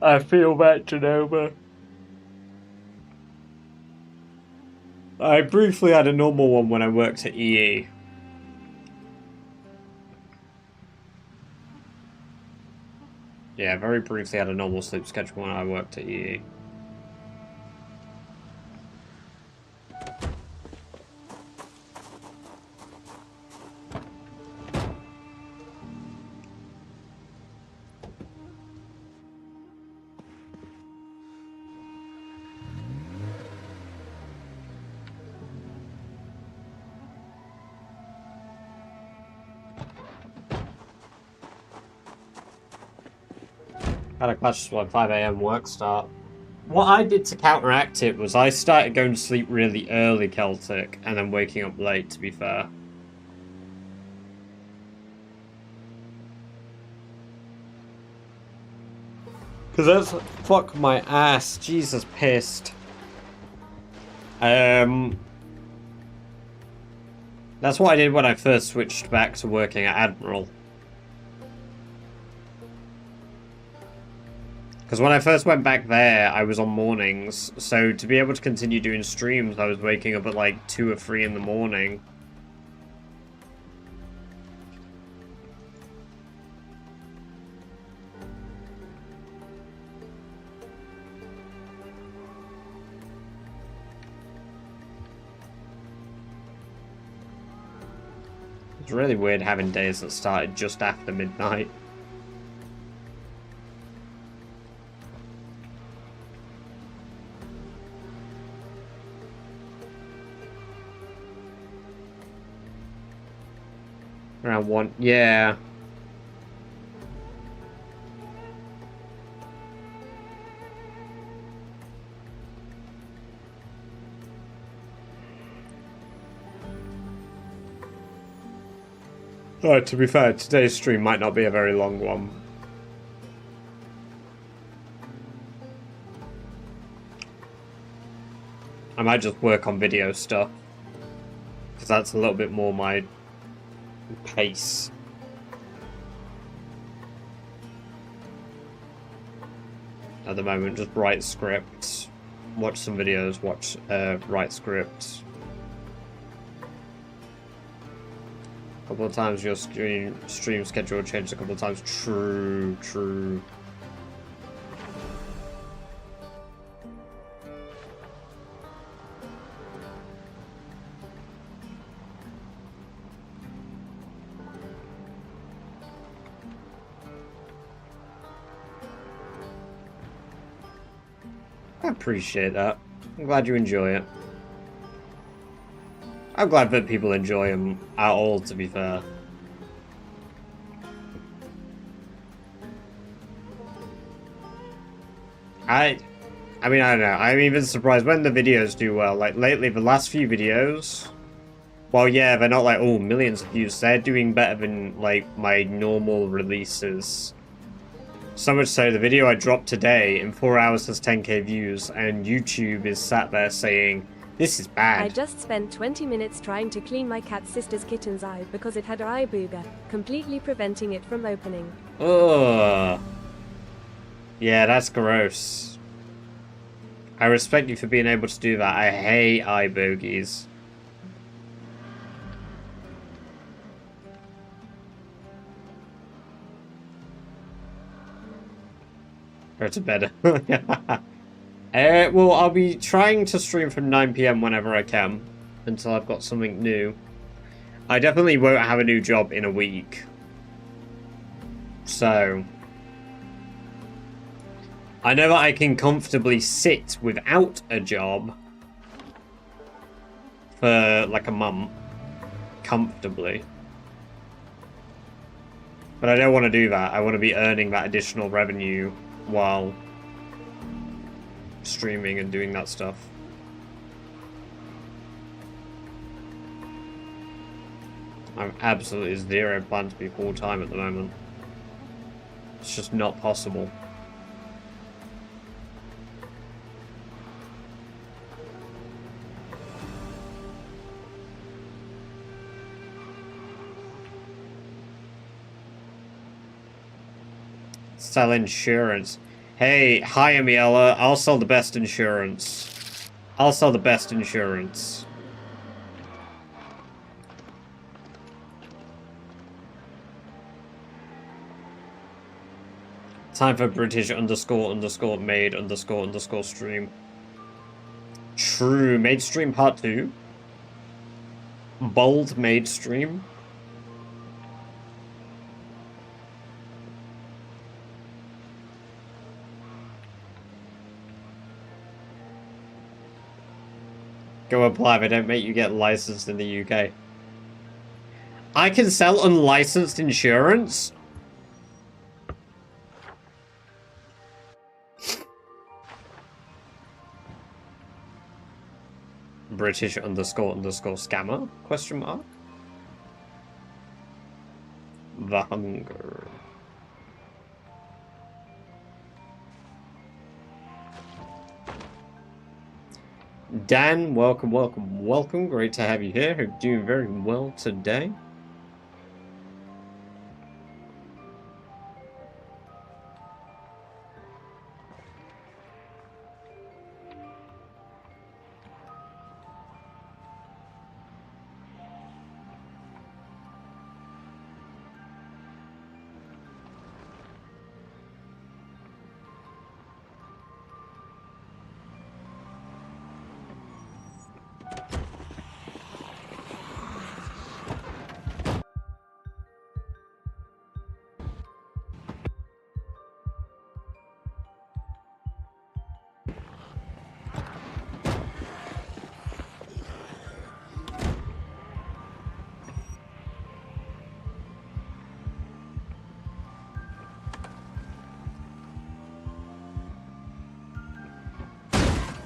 I feel that, Genova. I briefly had a normal one when I worked at EE. Yeah, very briefly had a normal sleep schedule when I worked at EE. Had a clash with 5 AM work start. What I did to counteract it was I started going to sleep really early, Celtic, and then waking up late, to be fair. Because that's... fuck my ass. Jesus, pissed. That's what I did when I first switched back to working at Admiral. Because when I first went back there, I was on mornings, so to be able to continue doing streams, I was waking up at like 2 or 3 in the morning. It's really weird having days that started just after midnight. Around 1, yeah. Alright, to be fair, today's stream might not be a very long one. I might just work on video stuff, because that's a little bit more my pace. At the moment, just write scripts, watch some videos, write scripts. A couple of times your stream schedule changed a couple of times. True. I appreciate that. I'm glad you enjoy it. I'm glad that people enjoy them at all, to be fair. I mean, I don't know. I'm even surprised when the videos do well. Like, lately, the last few videos... Well, yeah, they're not like, oh, millions of views. They're doing better than, like, my normal releases. So much so, the video I dropped today in 4 hours has 10k views, and YouTube is sat there saying, this is bad. I just spent 20 minutes trying to clean my cat's sister's kitten's eye because it had an eye booger, completely preventing it from opening. Ugh. Yeah, that's gross. I respect you for being able to do that. I hate eye bogies. Go to bed. Well, I'll be trying to stream from 9 PM whenever I can, until I've got something new. I definitely won't have a new job in a week. So... I know that I can comfortably sit without a job for like a month, comfortably. But I don't want to do that. I want to be earning that additional revenue while streaming and doing that stuff. I have absolutely zero plan to be full-time at the moment. It's just not possible. Sell insurance. Hey, hire me, Ella. I'll sell the best insurance. I'll sell the best insurance. Time for British _ made _ stream. True. Made stream part 2. Bold made stream. Go apply, they don't make you get licensed in the UK. I can sell unlicensed insurance? British _ scammer? Question mark? The hunger. Dan, welcome, welcome, welcome. Great to have you here. Hope you're doing very well today.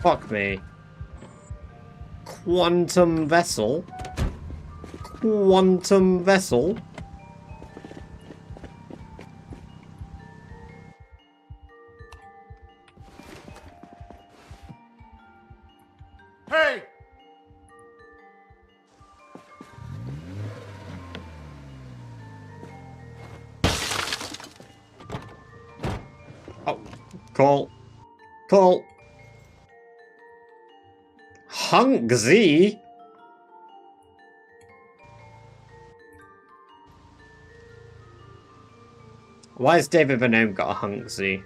Fuck me. Quantum vessel? Quantum vessel? Hey! Oh, call. Call. Hunk Z? Why has David Venome got a Hunk Z?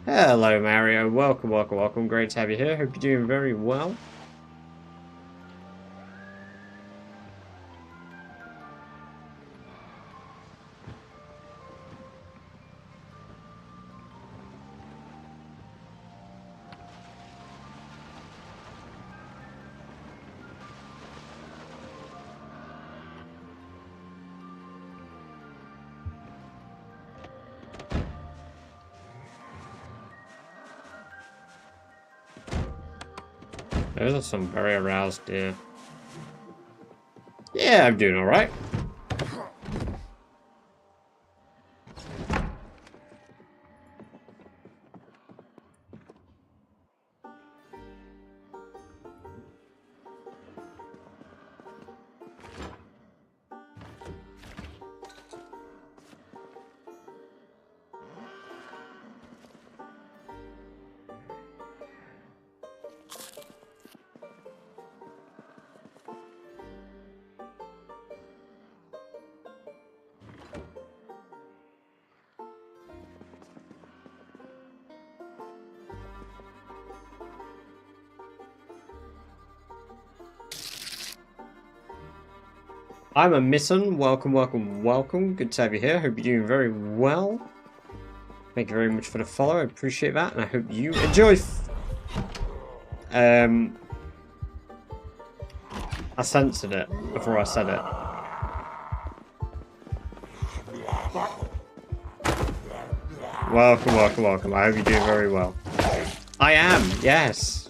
Hello, Mario. Welcome, welcome, welcome. Great to have you here. Hope you're doing very well. Those are some very aroused deer. Yeah, I'm doing alright. I'm a Mitten. Welcome, welcome, welcome. Good to have you here. Hope you're doing very well. Thank you very much for the follow. I appreciate that, and I hope you enjoy. I censored it before I said it. Welcome, welcome, welcome. I hope you're doing very well. I am, yes.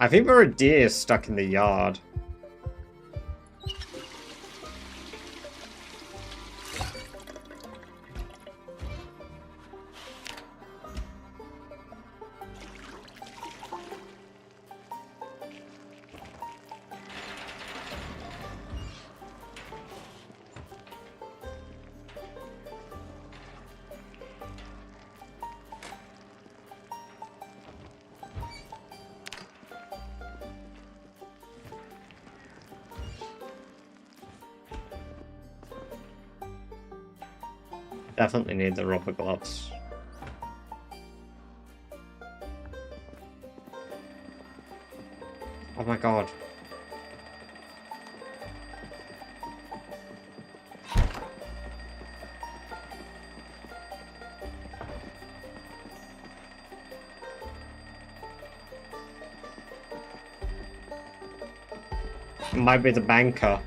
I think there are deer stuck in the yard. Definitely need the rubber gloves. Oh my god. It might be the banker.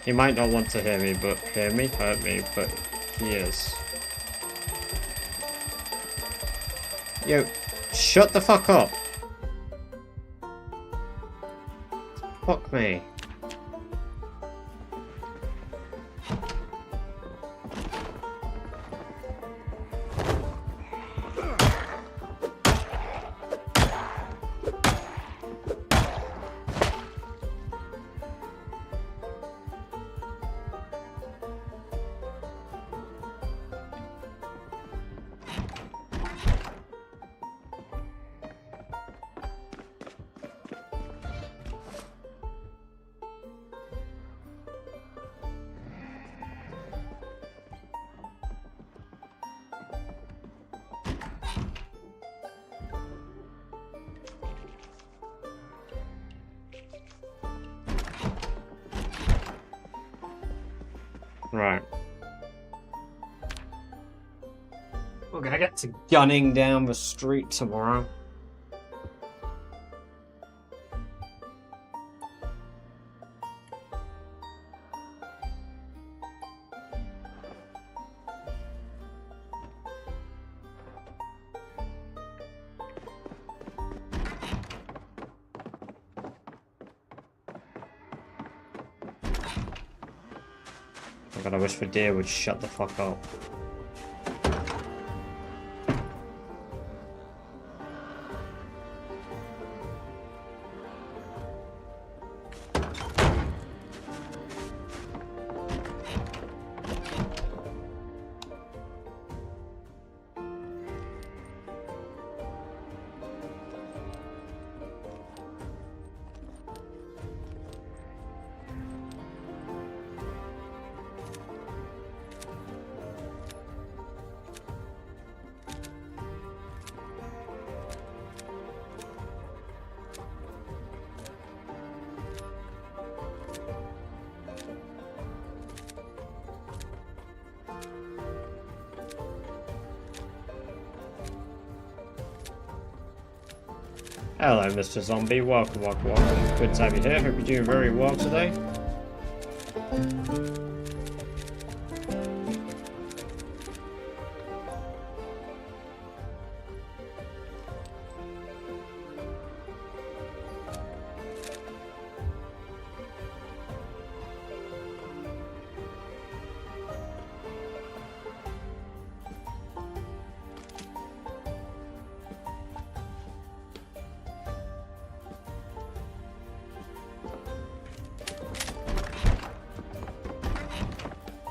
He might not want to hear me, but hurt me, but he is. Yo, shut the fuck up. Fuck me. Right. We're gonna get to gunning down the street tomorrow. Oh god, I wish the deer would shut the fuck up. Hello, Mr. Zombie. Welcome, welcome, welcome. Good to have you here. Hope you're doing very well today.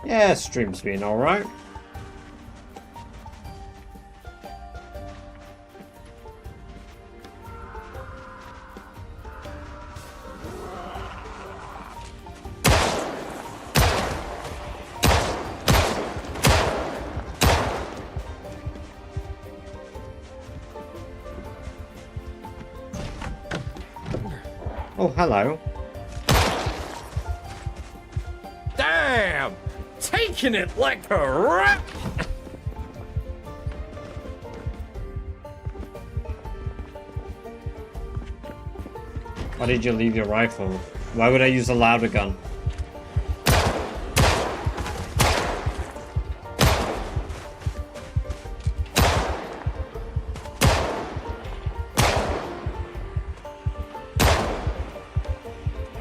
Yeah, stream's been alright. Oh, hello. Damn! Taking it like a rat! Why did you leave your rifle? Why would I use a louder gun?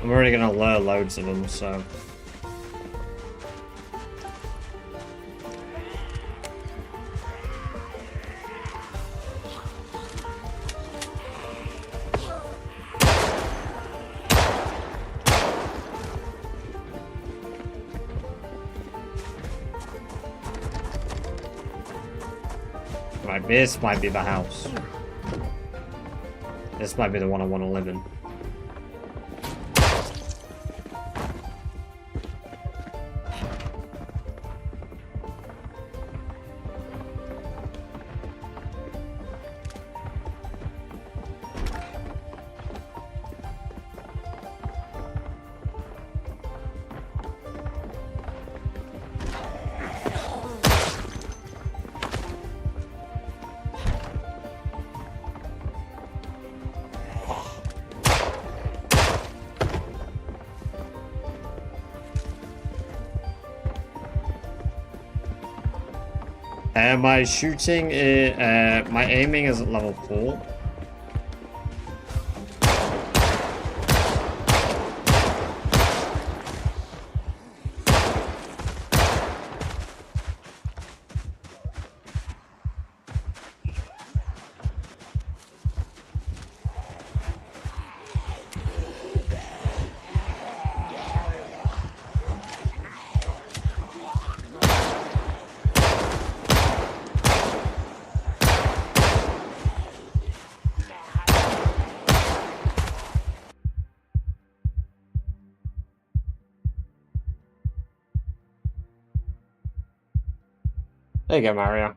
I'm already gonna lure loads of them, so... Right, this might be the house. This might be the one I want to live in. My shooting, my aiming is at level 4. There you go, Mario.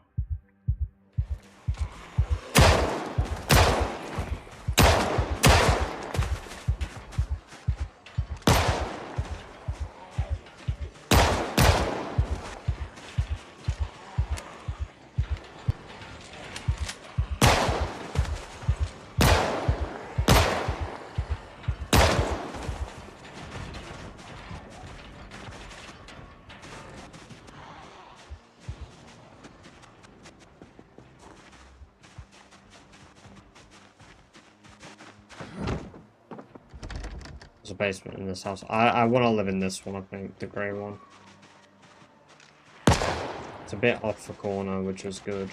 There's a basement in this house. I want to live in this one, I think, the grey one. It's a bit off the corner, which is good.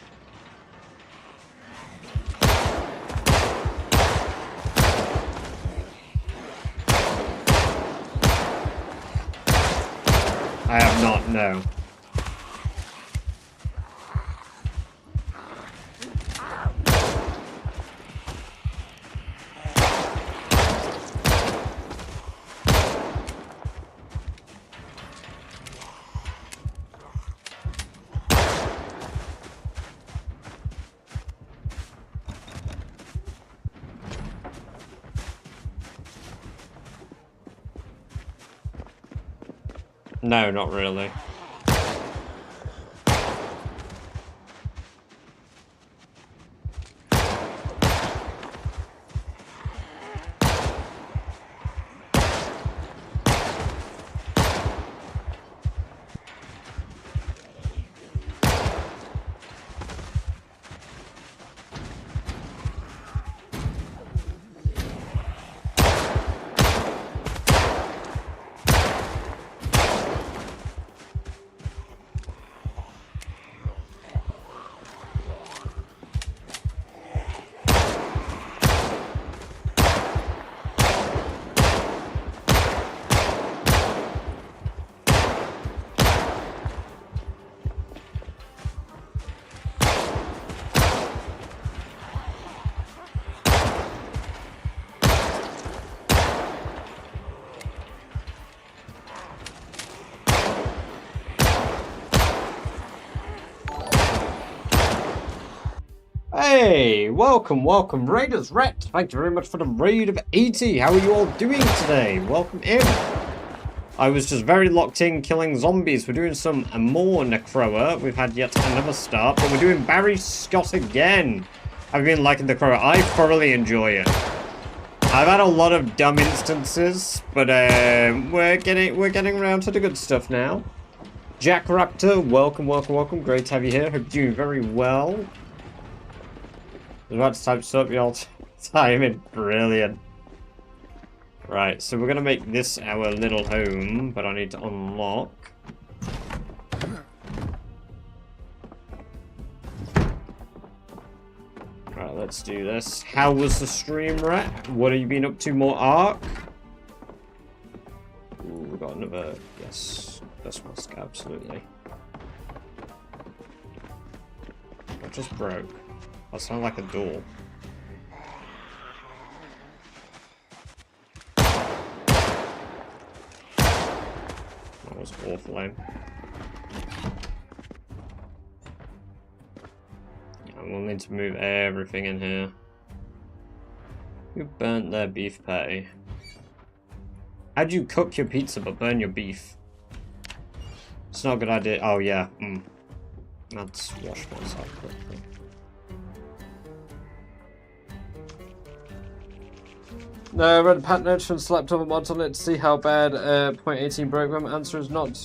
I have not, no. No, not really. Hey, welcome, Raiders Ret. Thank you very much for the raid of 80. How are you all doing today? Welcome in. I was just very locked in killing zombies. We're doing some more Necroa. We've had yet another start, but we're doing Barry Scott again. I've been liking the Necroa. I thoroughly enjoy it. I've had a lot of dumb instances, but we're getting around to the good stuff now. Jack Raptor, welcome. Great to have you here. Hope you're doing very well. I was about to type up your timing. Brilliant. Right, so we're gonna make this our little home, but I need to unlock. Right, let's do this. How was the stream, Rat? What have you been up to? More Ark? Ooh, we got another. Yes, Dust Mask, absolutely. What just broke? That sounded like a door. That was awful, eh? We'll need to move everything in here. Who burnt their beef patty? How'd you cook your pizza but burn your beef? It's not a good idea. Oh yeah. Let's wash myself quickly. No, I read Pat notes and slapped other mods on it to see how bad .18 broke them. Answer is not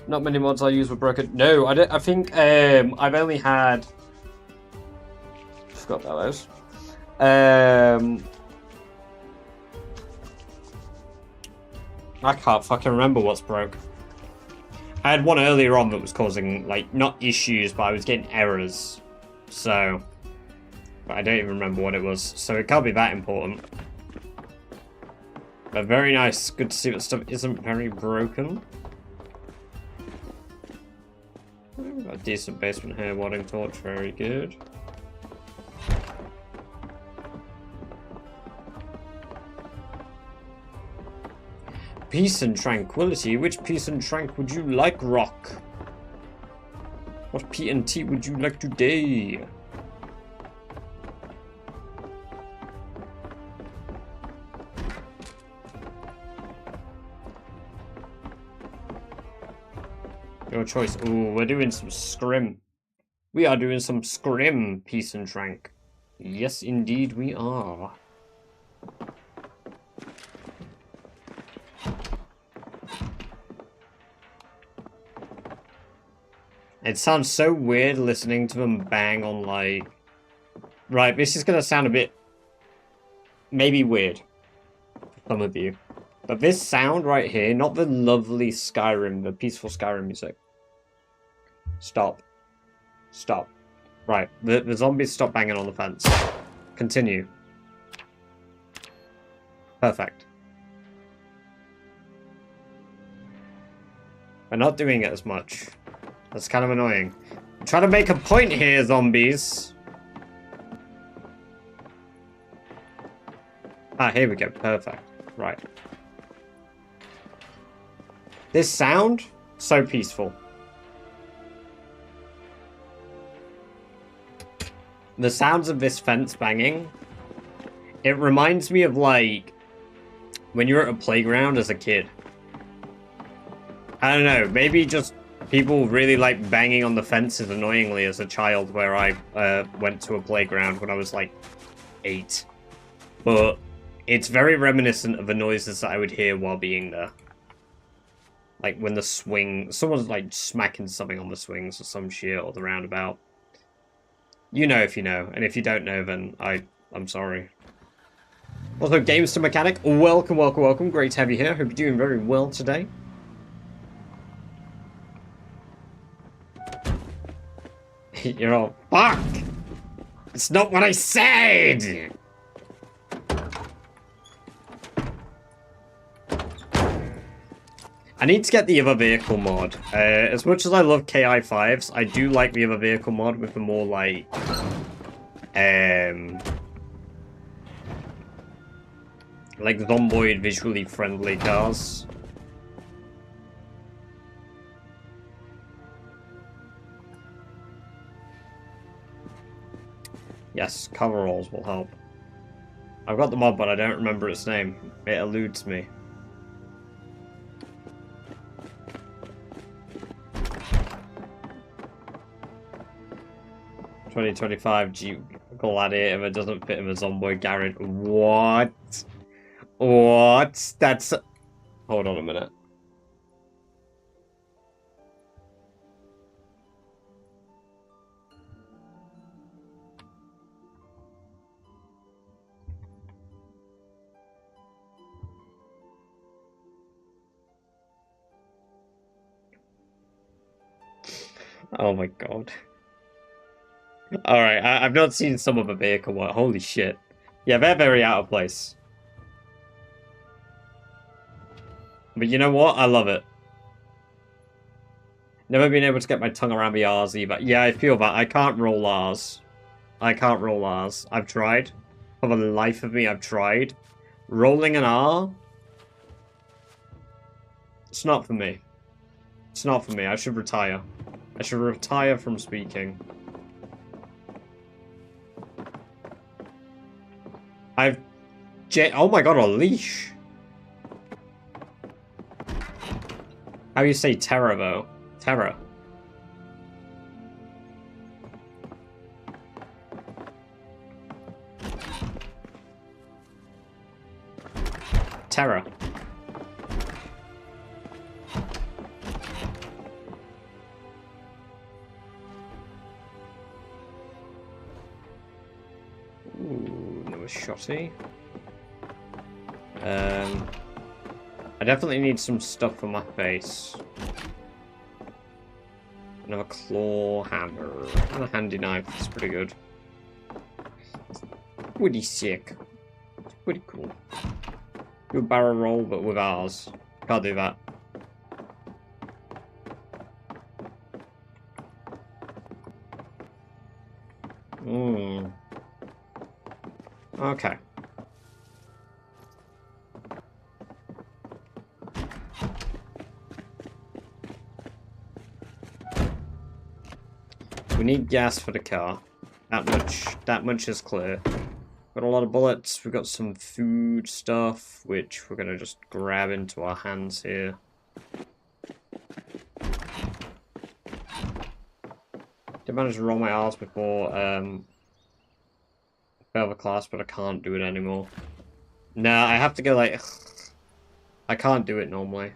many mods I use were broken. No, I think I've only had. Forgot about those. I can't fucking remember what's broke. I had one earlier on that was causing, like, not issues, but I was getting errors. So, but I don't even remember what it was. So it can't be that important. But very nice. Good to see that stuff isn't very broken. We've got a decent basement here. Wadding torch, very good. Peace and tranquility. Which peace and trank would you like, Rock? What P&T would you like today? Your choice. Ooh, we're doing some scrim. We are doing some scrim, peace and trank. Yes, indeed we are. It sounds so weird listening to them bang on, like... Right, this is gonna sound a bit... maybe weird. For some of you. But this sound right here, not the lovely Skyrim, the peaceful Skyrim music. Stop. Stop. Right, the zombies stop banging on the fence. Continue. Perfect. We're not doing it as much. That's kind of annoying. I'm trying to make a point here, zombies. Ah, here we go. Perfect. Right. This sound, so peaceful. The sounds of this fence banging, it reminds me of, like, when you were at a playground as a kid. I don't know, maybe just people really like banging on the fences annoyingly as a child, where I went to a playground when I was like 8. But it's very reminiscent of the noises that I would hear while being there. Like when the swing, someone's like smacking something on the swings or some shit, or the roundabout. You know if you know, and if you don't know, then I'm sorry. Also, Games to Mechanic, welcome. Great to have you here. Hope you're doing very well today. You're all, fuck! It's not what I said! I need to get the other vehicle mod. As much as I love KI5s, I do like the other vehicle mod with the more, like... like Zomboid visually friendly cars. Yes, coveralls will help. I've got the mod, but I don't remember its name. It eludes me. $20.25 Jeep Gladiator that doesn't fit in the Zomboid garage. What? What? That's... Hold on a minute. Oh my god. Alright, I've not seen some of the vehicle work. Holy shit. Yeah, they're very out of place. But you know what? I love it. Never been able to get my tongue around the R's either. Yeah, I feel that. I can't roll R's. I can't roll R's. I've tried. For the life of me, I've tried. Rolling an R? It's not for me. It's not for me. I should retire. I should retire from speaking. Oh my god, a leash! How do you say terror, though? Terror. Terror. Ooh, another shotty. I definitely need some stuff for my face. Another claw hammer. And a handy knife. It's pretty good. Pretty sick. It's pretty cool. Do a barrel roll, but with ours. Can't do that. Okay. We need gas for the car. That much is clear. Got a lot of bullets. We've got some food stuff, which we're gonna just grab into our hands here. Did manage to roll my R's before fail the class, but I can't do it anymore. Nah, I have to go like I can't do it normally.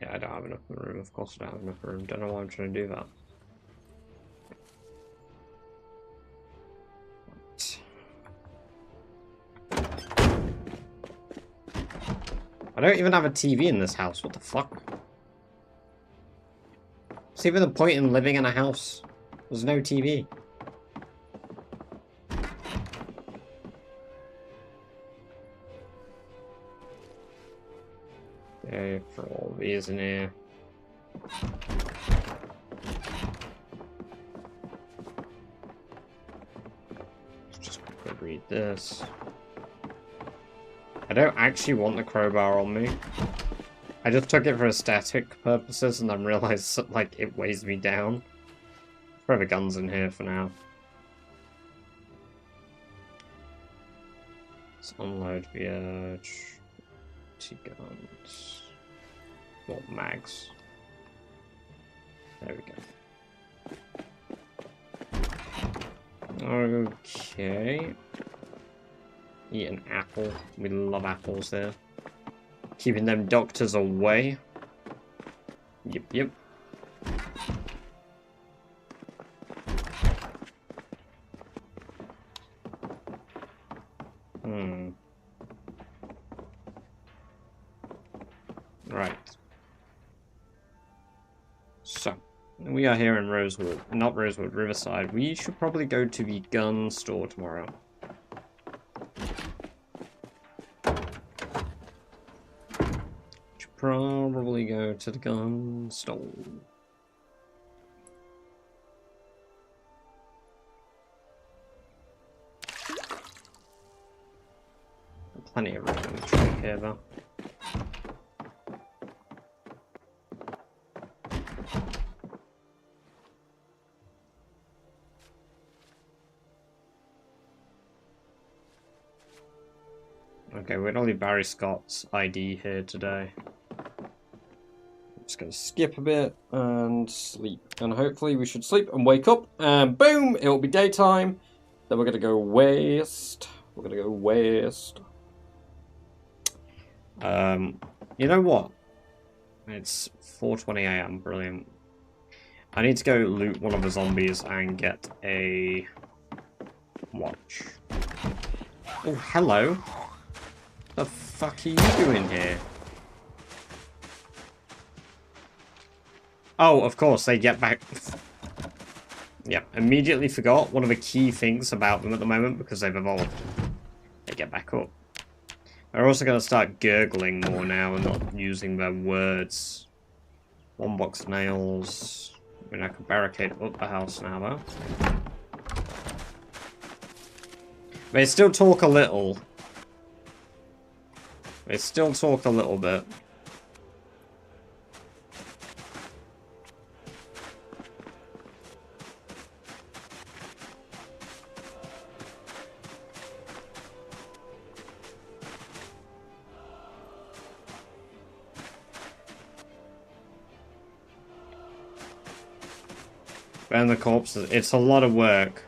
Yeah, I don't have enough room. Of course I don't have enough room. Don't know why I'm trying to do that. I don't even have a TV in this house. What the fuck? What's even the point in living in a house? There's no TV. Okay, for all these in here. Just quickly read this. I don't actually want the crowbar on me. I just took it for aesthetic purposes and then realized that, like, it weighs me down. Throw the guns in here for now. Let's unload the urge. 2 guns. More mags. There we go. Okay. Eat an apple. We love apples there. Keeping them doctors away. Yep. Right. So, we are here in Rosewood. Not Rosewood, Riverside. We should probably go to the gun store tomorrow. Probably go to the gun store. plenty of room in the truck here, though. Okay, we don't leave Barry Scott's ID here today. I'm just gonna skip a bit and sleep. And hopefully we should sleep and wake up, and boom! It'll be daytime. Then we're gonna go west. We're gonna go west. You know what? It's 4:20 AM. Brilliant. I need to go loot one of the zombies and get a watch. Oh, hello. The fuck are you doing here? Oh, of course, they get back. Yeah, immediately forgot one of the key things about them at the moment because they've evolved. They get back up. They're also going to start gurgling more now and not using their words. 1 box of nails. I mean, I could barricade up the house now, though. They still talk a little. They still talk a little bit. Burn the corpses. It's a lot of work.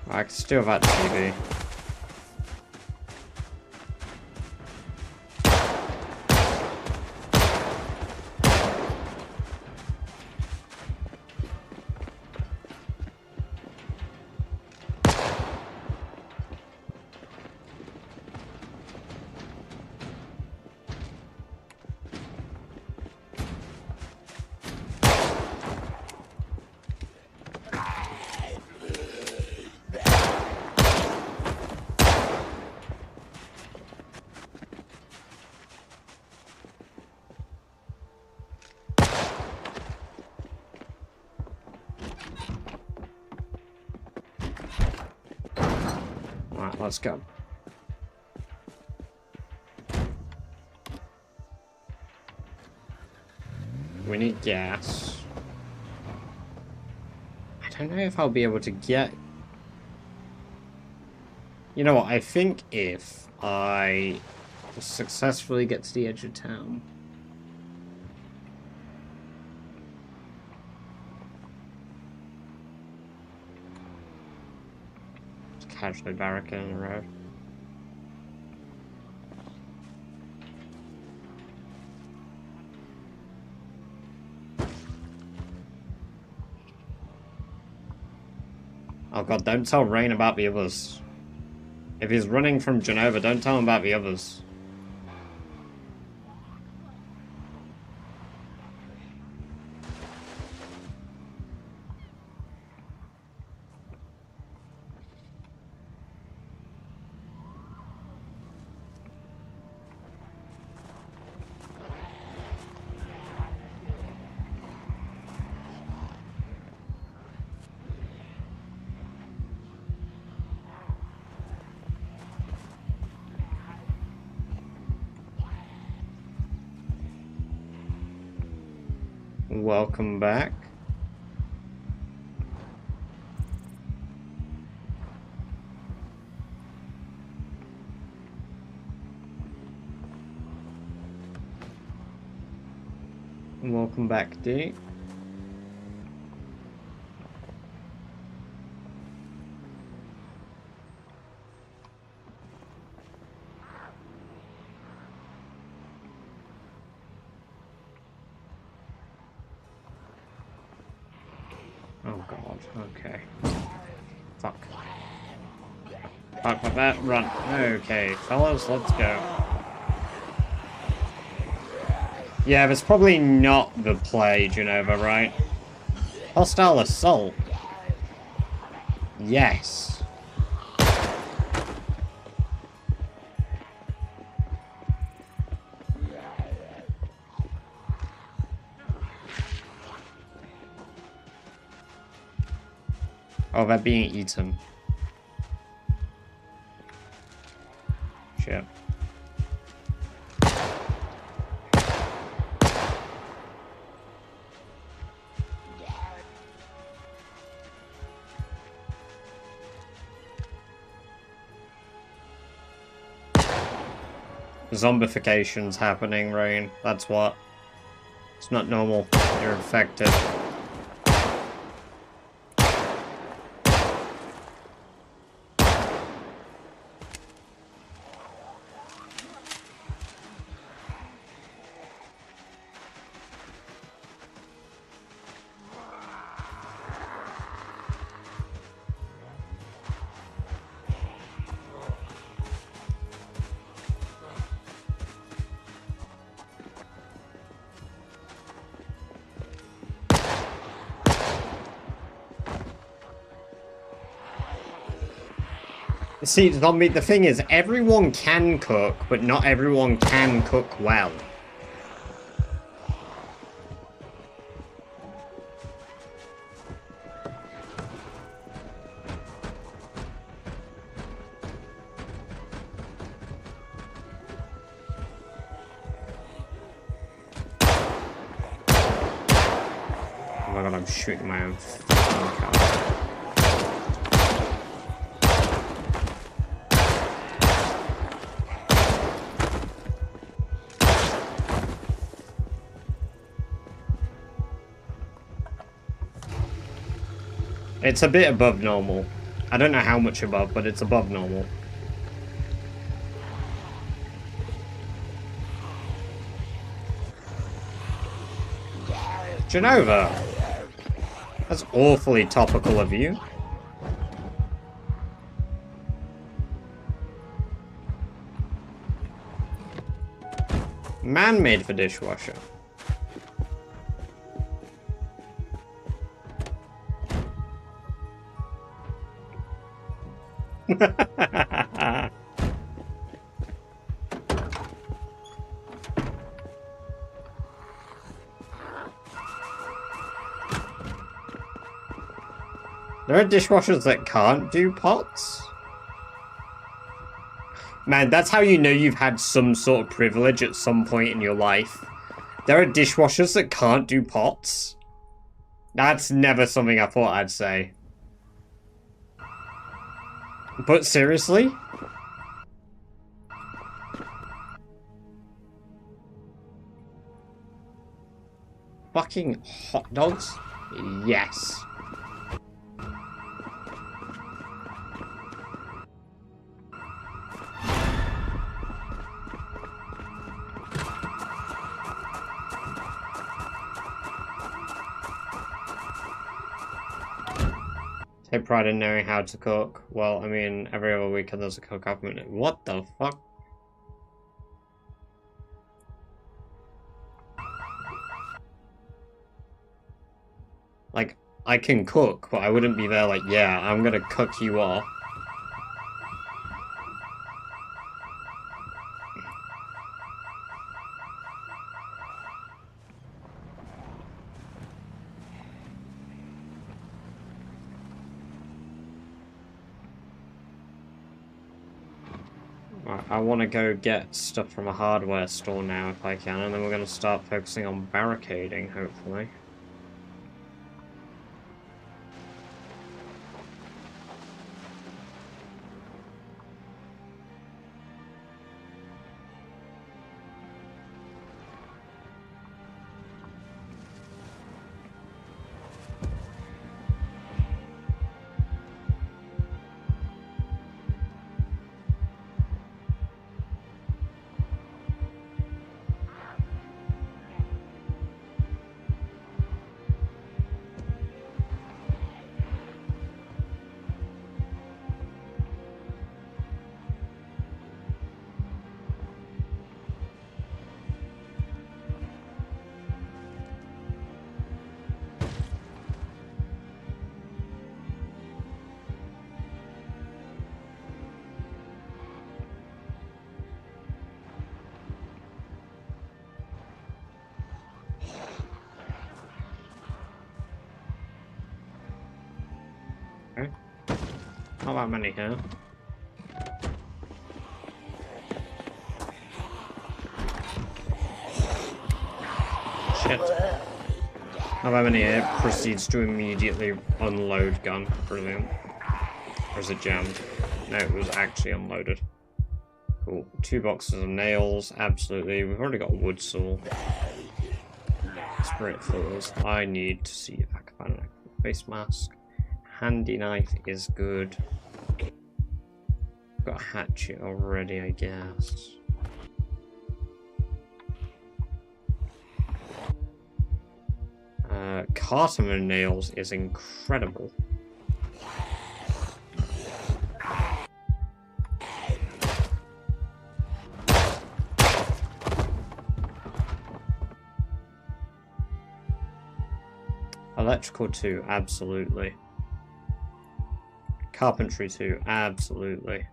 I can still have that TV. Let's go. We need gas. I don't know if I'll be able to get... You know what, I think if I successfully get to the edge of town... Casually barricading the road. Oh god, don't tell Rain about the others. If he's running from Genova, don't tell him about the others. Welcome back. Welcome back, D. Oh god, okay. Fuck. Fuck that, run. Okay, fellas, let's go. Yeah, that's probably not the play, Genova, right? Hostile assault. Yes. Oh, they're being eaten. Shit. Zombification's happening, Rain. That's what. It's not normal. You're infected. See, Zombie, the thing is, everyone can cook, but not everyone can cook well. Oh my god, I'm shooting my own fucking car. It's a bit above normal. I don't know how much above, but it's above normal. Genova! That's awfully topical of you. Man-made for dishwasher. There are dishwashers that can't do pots? Man, that's how you know you've had some sort of privilege at some point in your life. There are dishwashers that can't do pots? That's never something I thought I'd say. But seriously? Fucking hot dogs? Yes. Take pride in knowing how to cook. Well, I mean, every other weekend there's a cook-off minute. What the fuck? Like, I can cook, but I wouldn't be there like, yeah, I'm gonna cook you off. I want to go get stuff from a hardware store now if I can, and then we're going to start focusing on barricading, hopefully. Not that many here. Shit. Not that many here. Proceeds to immediately unload gun. Brilliant. Or is it jammed? No, it was actually unloaded. Cool. 2 boxes of nails. Absolutely. We've already got a wood saw. Spirit filters. I need to see if I can find a face mask. Handy knife is good. Got a hatchet already, I guess. Cardamom nails is incredible. Electrical 2, absolutely. Carpentry 2, absolutely.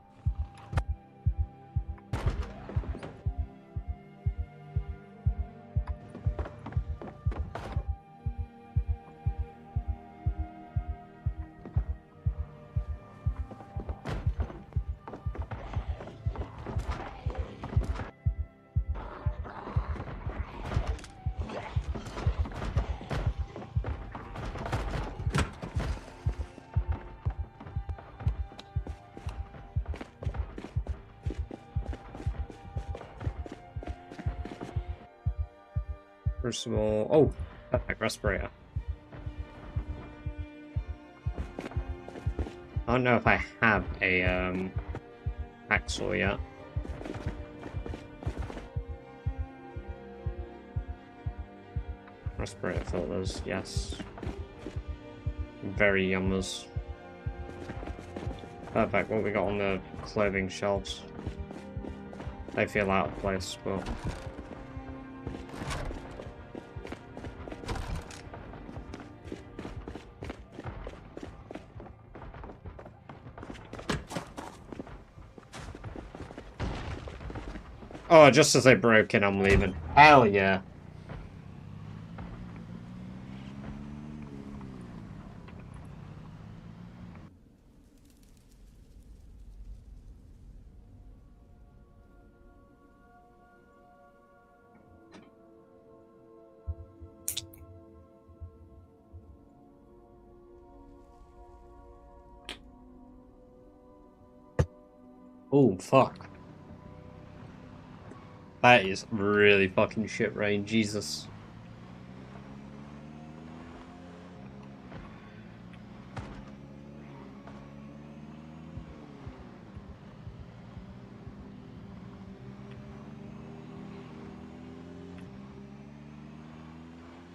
Crucible. Oh, perfect respirator. I don't know if I have a hacksaw yet. Respirator filters, yes. Very yummers. Perfect. What we got on the clothing shelves? They feel out of place, but. Oh, just as they broke in, I'm leaving. Hell yeah. Oh, fuck. That is really fucking shit rain, Jesus.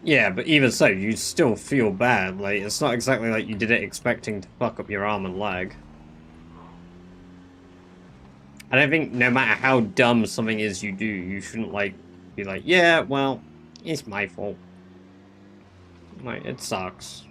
Yeah, but even so, you still feel bad. Like, it's not exactly like you did it expecting to fuck up your arm and leg. I don't think no matter how dumb something is you do, you shouldn't, like, be like, yeah, well, it's my fault. Like, it sucks.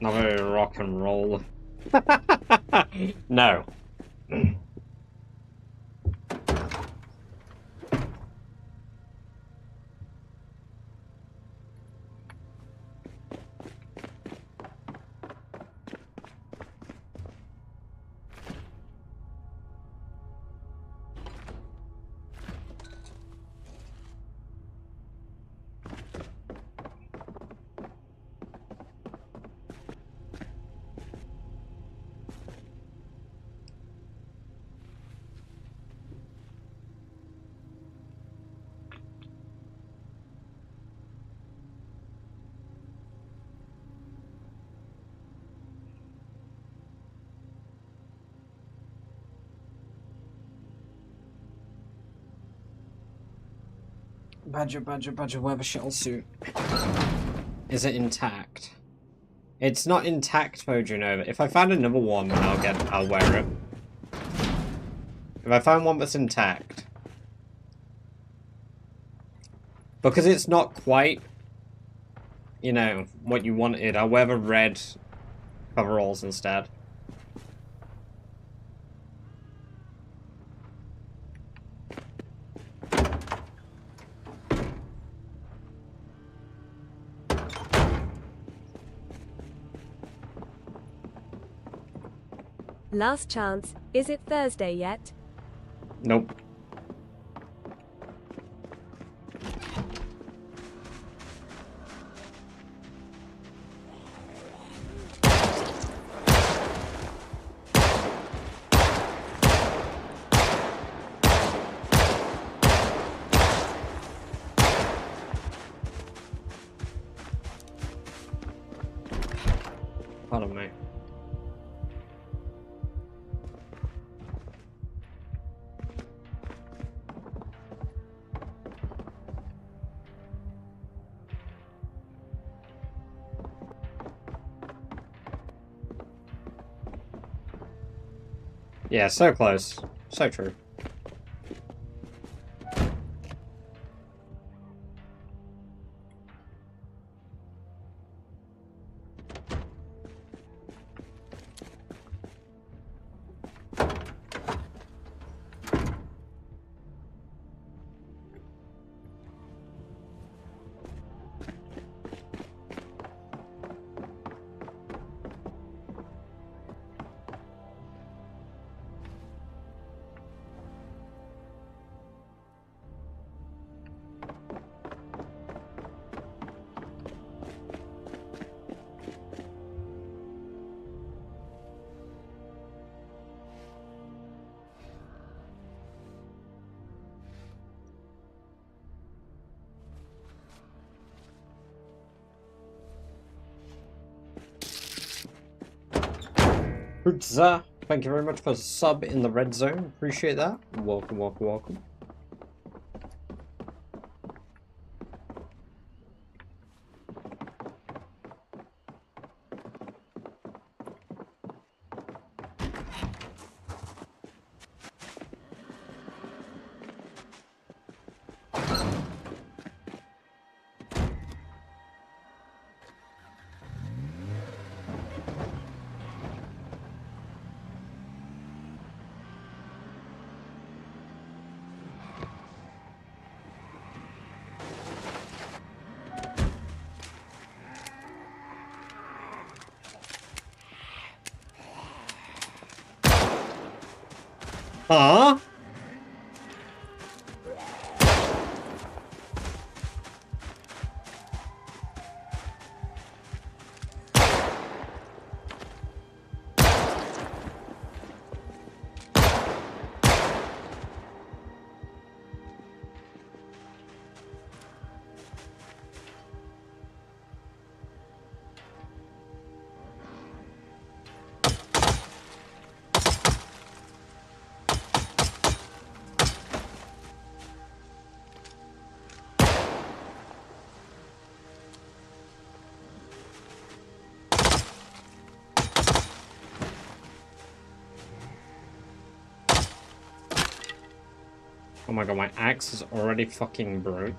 Not very rock and roll. No. Badger, badger, badger, wear the shell suit. Is it intact? It's not intact though, Genova. If I find another one, then I'll wear it. If I find one that's intact. Because it's not quite, you know, what you wanted, I'll wear the red coveralls instead. Last chance, is it Thursday yet? Nope. Pardon me. Yeah, so close. So true. Hootza! Thank you very much for the sub in the red zone. Appreciate that. Welcome, welcome, welcome. Huh? Oh my god, my axe is already fucking broke.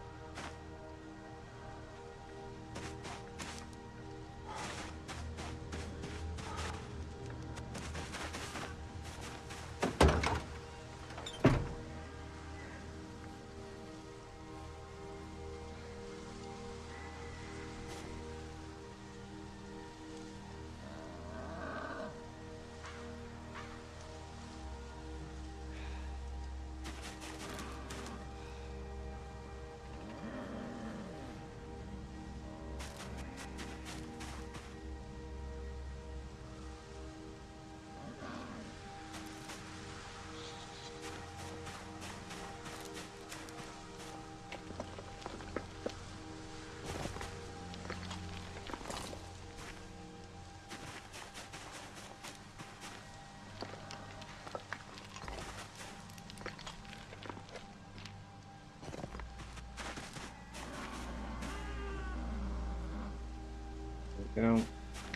go.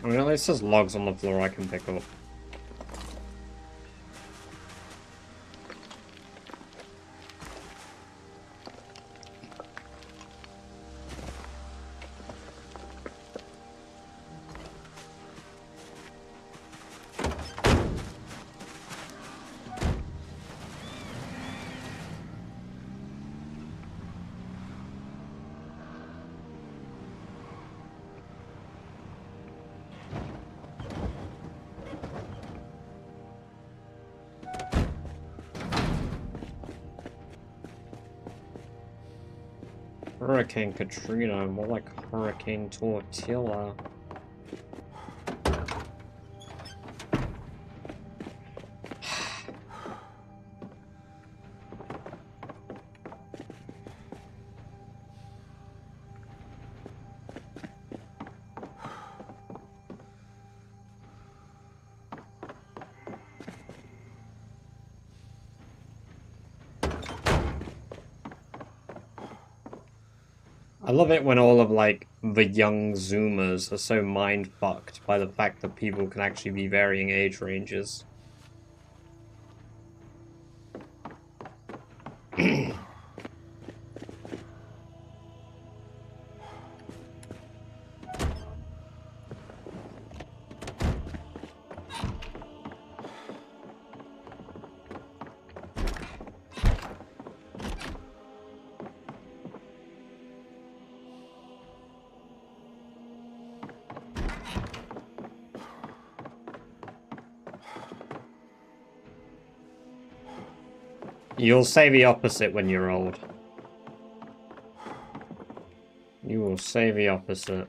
I mean, at least there's logs on the floor I can pick up. Hurricane Katrina, more like Hurricane Tortilla. I love it when all of, like, the young Zoomers are so mind-fucked by the fact that people can actually be varying age ranges. You'll say the opposite when you're old. You will say the opposite.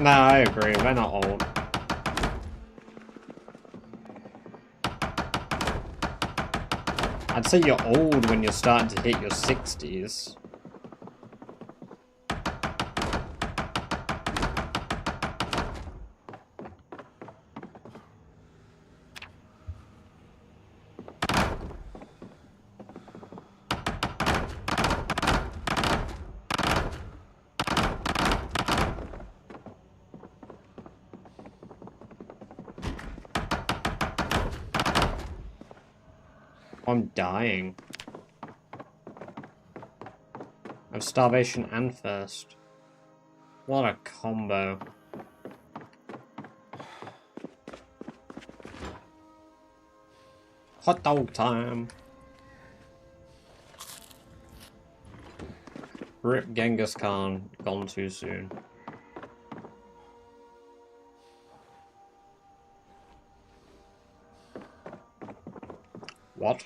No, I agree. They're not old. I'd say you're old when you're starting to hit your 60s. I'm dying. Of starvation and thirst. What a combo. Hot dog time. Rip Genghis Khan, gone too soon. What?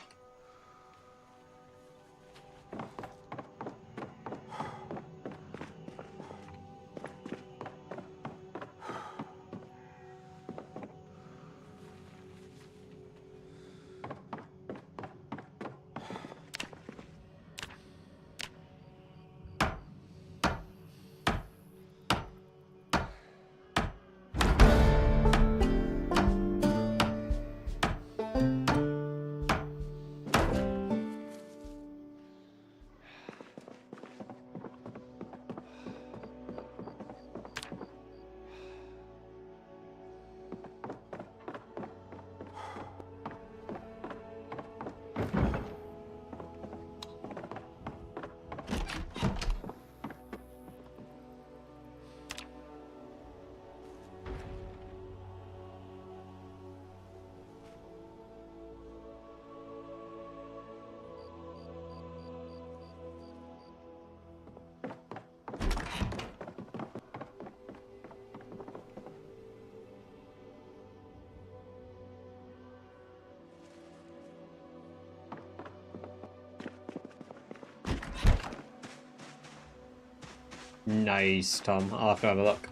Nice, Tom. I'll have to have a look.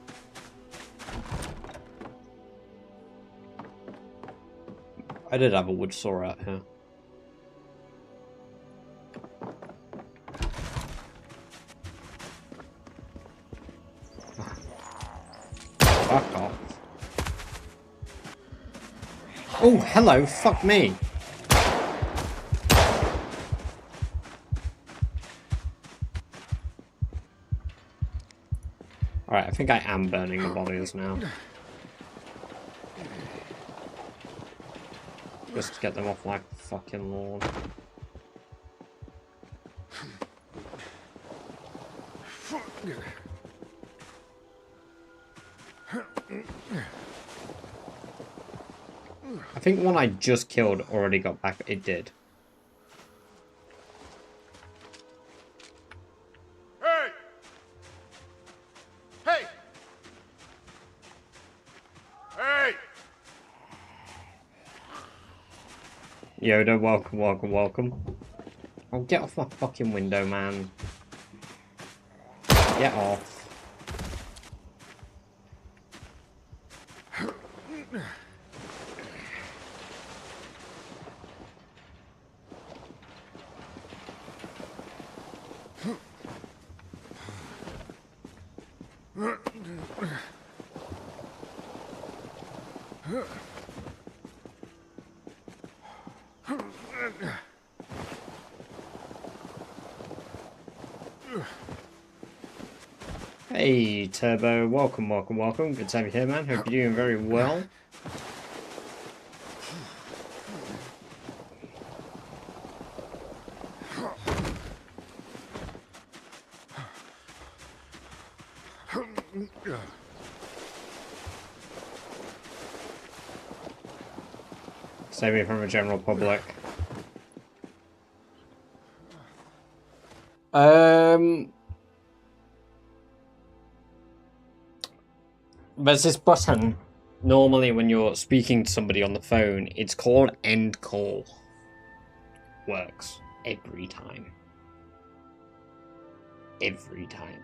I did have a wood saw out here. Fuck off. Oh, hello, fuck me. Alright, I think I am burning the bodies now. Just to get them off my fucking lawn. I think one I just killed already got back. It did. Hey! Hey! Hey! Yoda, welcome, welcome, welcome. Oh, get off my fucking window, man. Get off. Hey, Turbo, welcome, welcome, welcome. Good to have you here, man. Hope you're doing very well. Save me from the general public. There's this button. Normally when you're speaking to somebody on the phone, it's called end call. Works every time. Every time.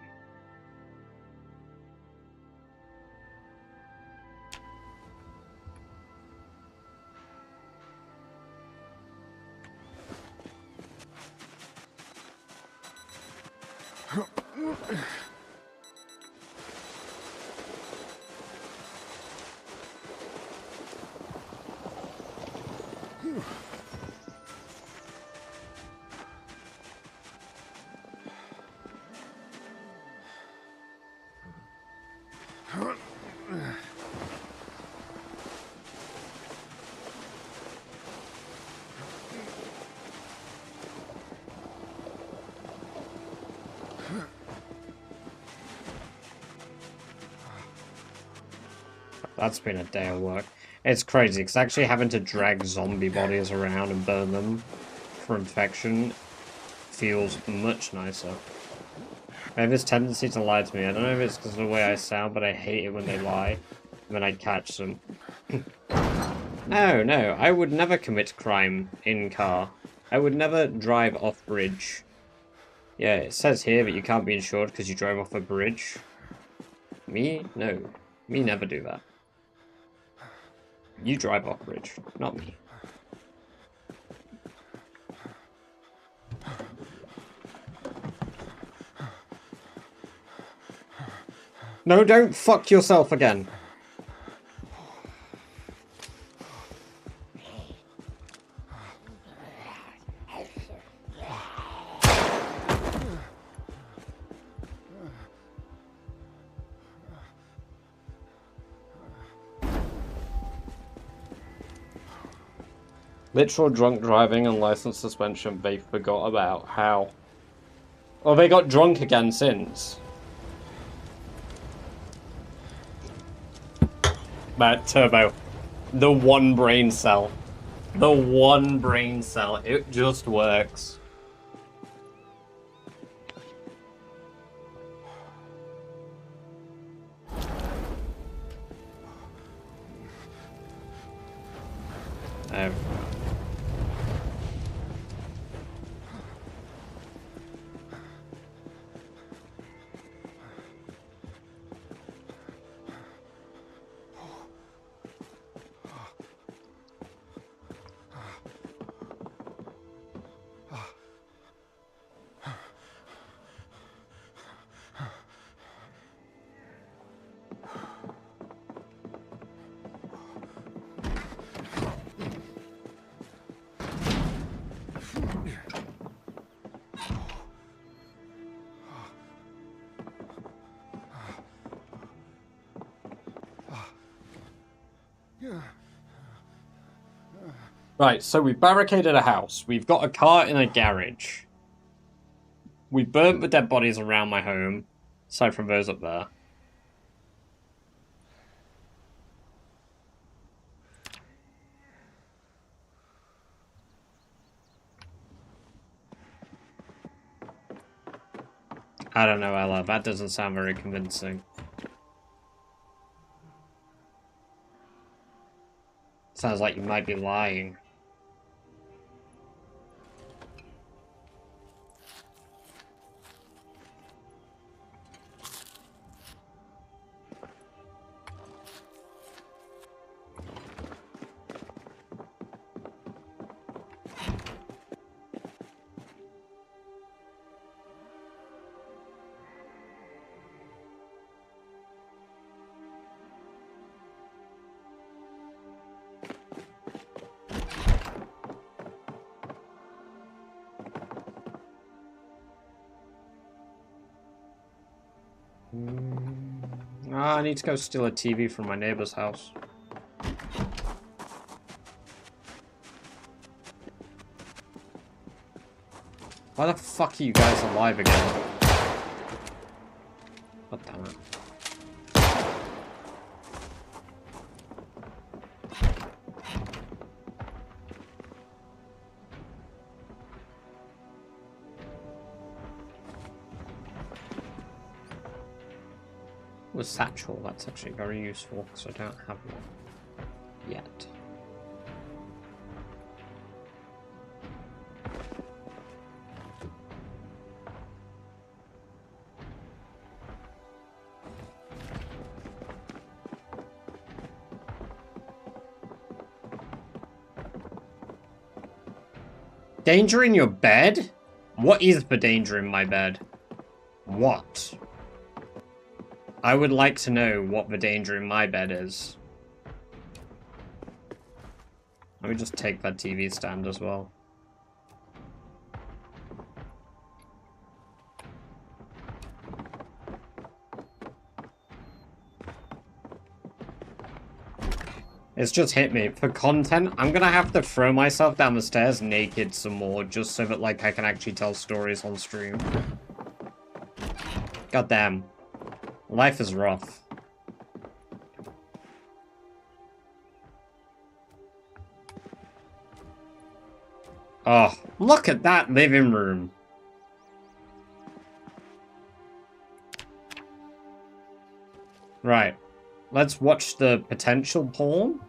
That's been a day of work. It's crazy, because actually having to drag zombie bodies around and burn them for infection feels much nicer. I have this tendency to lie to me. I don't know if it's because of the way I sound, but I hate it when they lie. And then I catch them. No, I would never commit crime in car. I would never drive off bridge. Yeah, it says here that you can't be insured because you drove off a bridge. Me? No. Me never do that. You drive off bridge, not me. No, don't fuck yourself again. Literal drunk driving and license suspension they forgot about. How? Well, they got drunk again since. But Turbo, the one brain cell. The one brain cell. It just works. Oh. Right, so we've barricaded a house. We've got a car in a garage. We burnt the dead bodies around my home, aside from those up there. I don't know, Ella. That doesn't sound very convincing. Sounds like you might be lying. I need to go steal a TV from my neighbor's house. Why the fuck are you guys alive again? God damn it. With satchel, that's actually very useful because I don't have one yet. Danger in your bed? What is the danger in my bed? What? I would like to know what the danger in my bed is. Let me just take that TV stand as well. It's just hit me. For content, I'm gonna have to throw myself down the stairs naked some more, just so that, like, I can actually tell stories on stream. God damn. Life is rough. Oh, look at that living room. Right. Let's watch the potential porn.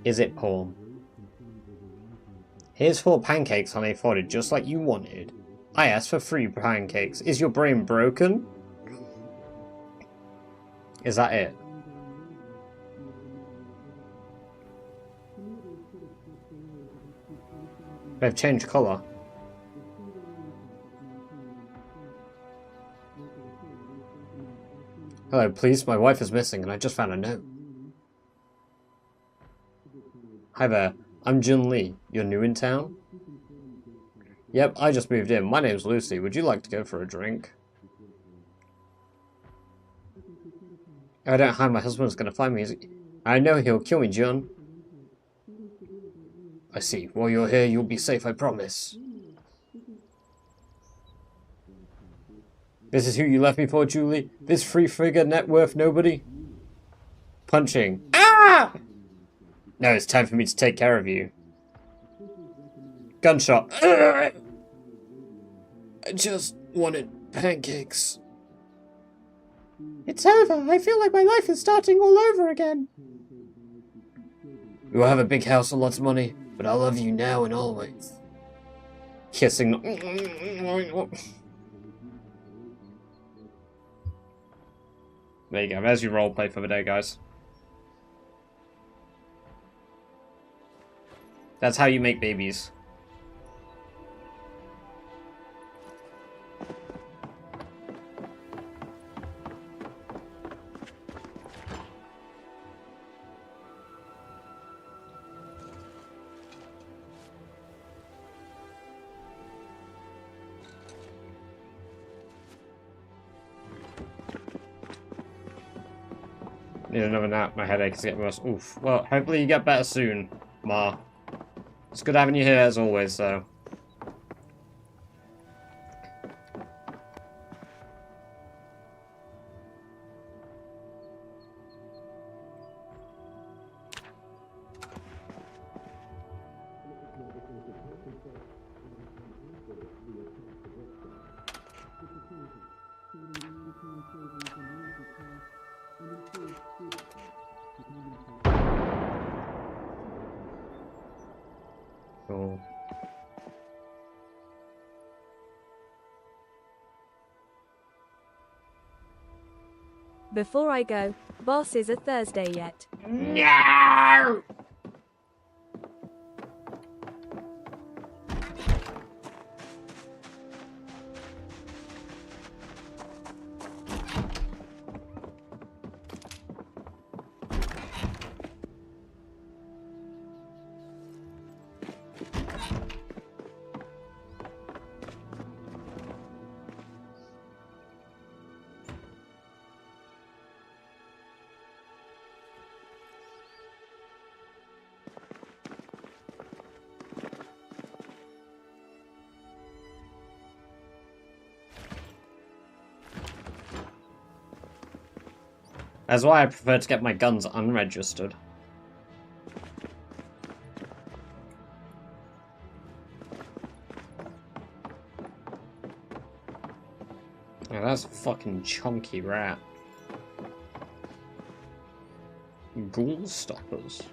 Is it porn? Here's 4 pancakes, honey, folded just like you wanted. I asked for 3 pancakes. Is your brain broken? Is that it? They've changed colour. Hello, please. My wife is missing and I just found a note. Hi there. I'm Jun Lee. You're new in town? Yep, I just moved in. My name's Lucy. Would you like to go for a drink? I don't hide. My husband's gonna find me. I know he'll kill me, Jun. I see. While you're here, you'll be safe, I promise. This is who you left me for, Julie? This free-figure net worth nobody? Punching. Ah! No, it's time for me to take care of you. Gunshot. I just wanted pancakes. It's over. I feel like my life is starting all over again. You'll have a big house and lots of money, but I love you now and always. Kissing. There you go. There's your roleplay for the day, guys. That's how you make babies. Need another nap. My headache is getting worse. Oof. Well, hopefully you get better soon, Ma. It's good having you here as always, though. Cool. Before I go, boss, is a Thursday yet? No! That's why I prefer to get my guns unregistered. Oh, that's a fucking chunky rat. Ghoul stoppers.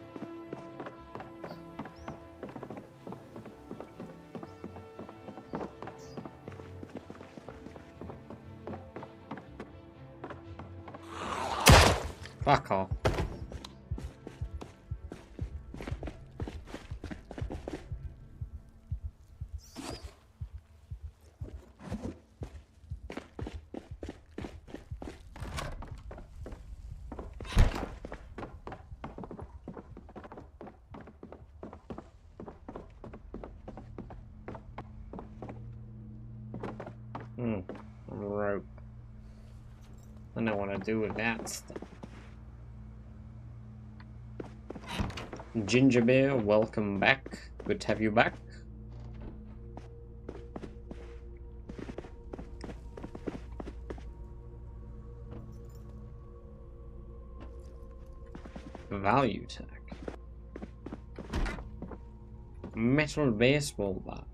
Fuck off. Rope. I don't know what to do with that stuff. Ginger Beer, welcome back. Good to have you back. Value tech. Metal baseball bat.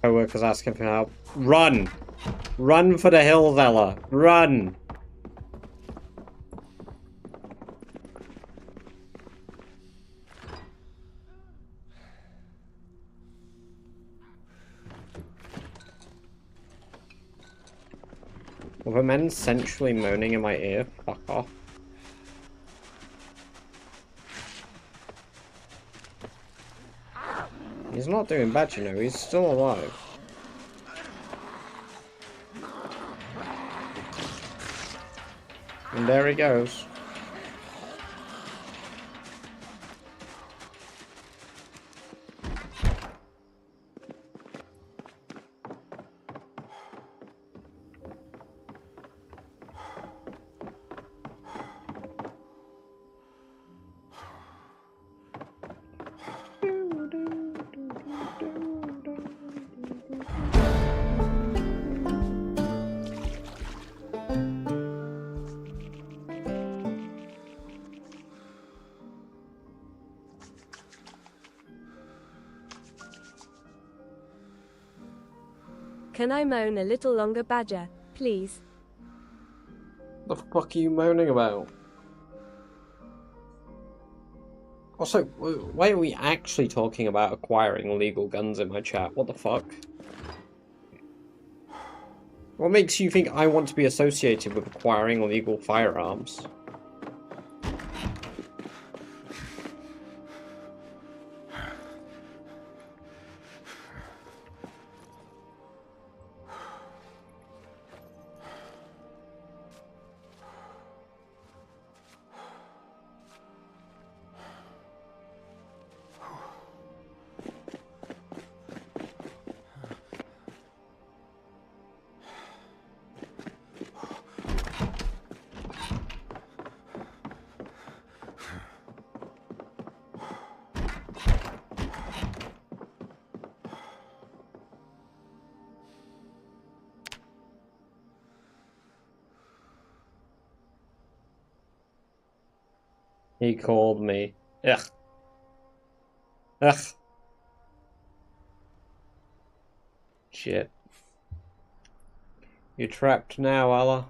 Co-workers asking for help. Run! Run for the hills, Ella! Run! Were the men sensually moaning in my ear? Fuck off. He's not doing bad, you know. He's still alive. And there he goes. Can I moan a little longer, Badger, please? The fuck are you moaning about? Also, why are we actually talking about acquiring illegal guns in my chat? What the fuck? What makes you think I want to be associated with acquiring illegal firearms? He called me. Ugh. Ugh. Shit. You're trapped now, Allah.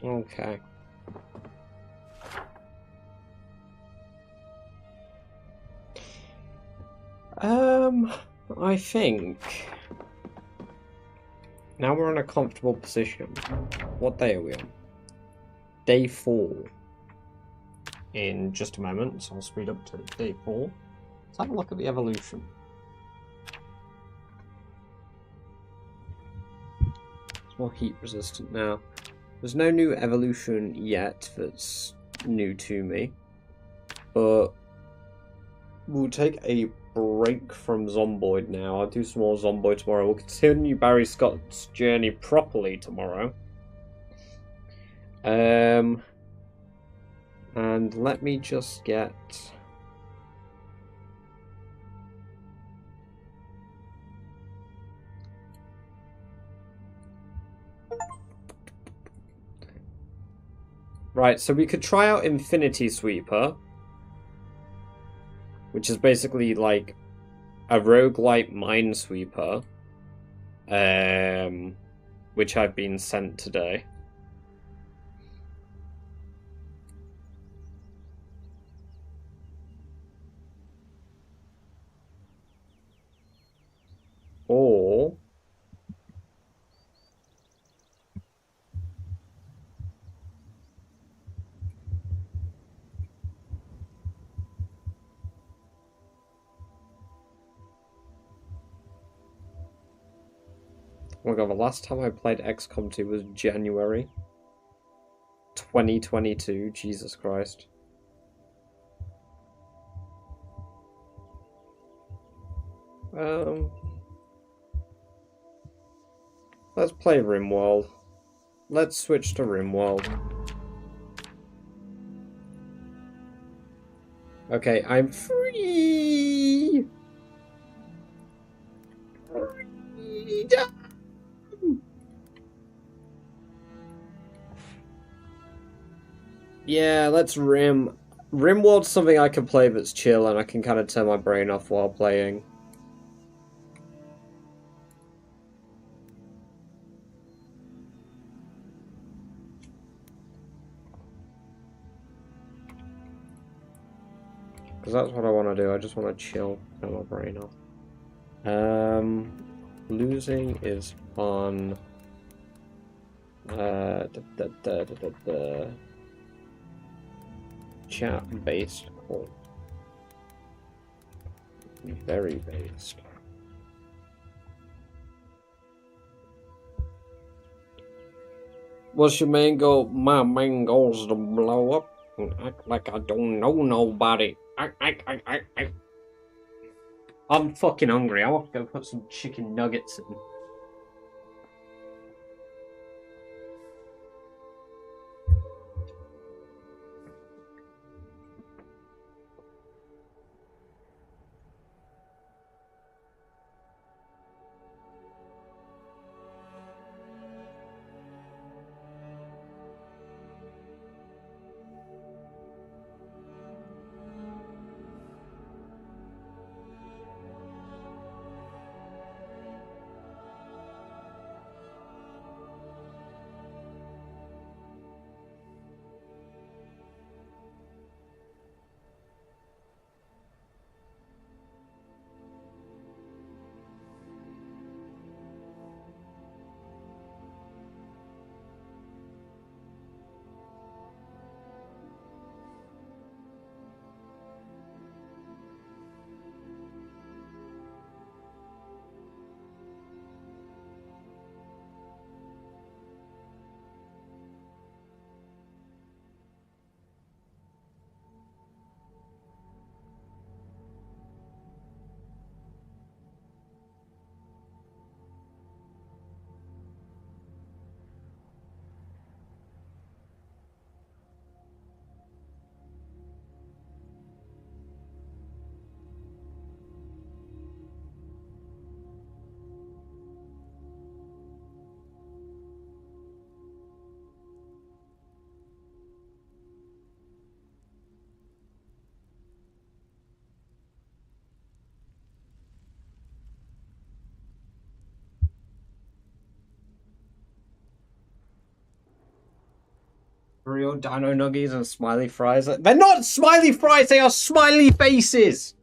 Okay. I think now we're in a comfortable position. What day are we on? Day 4. In just a moment, so I'll speed up to day 4. Let's have a look at the evolution. It's more heat resistant now. There's no new evolution yet that's new to me, but we'll take a break from Zomboid now. I'll do some more Zomboid tomorrow. We'll continue Barry Scott's journey properly tomorrow. And let me just get... Right, so we could try out Infinity Sweeper, which is basically like a roguelite Minesweeper, which I've been sent today. Or oh my god, the last time I played XCOM 2 was January 2022. Jesus Christ. Let's play RimWorld. Let's switch to RimWorld. Okay, I'm free! Freedom! Yeah, let's Rim. RimWorld's something I can play that's chill and I can kind of turn my brain off while playing. Because that's what I want to do. I just want to chill, turn my brain off. Losing is fun. chat based. Oh. Very based. What's your main goal? My main goal is to blow up and act like I don't know nobody. I'm fucking hungry. I want to go put some chicken nuggets in. Real dino nuggies and smiley fries. They're not smiley fries, they are smiley faces!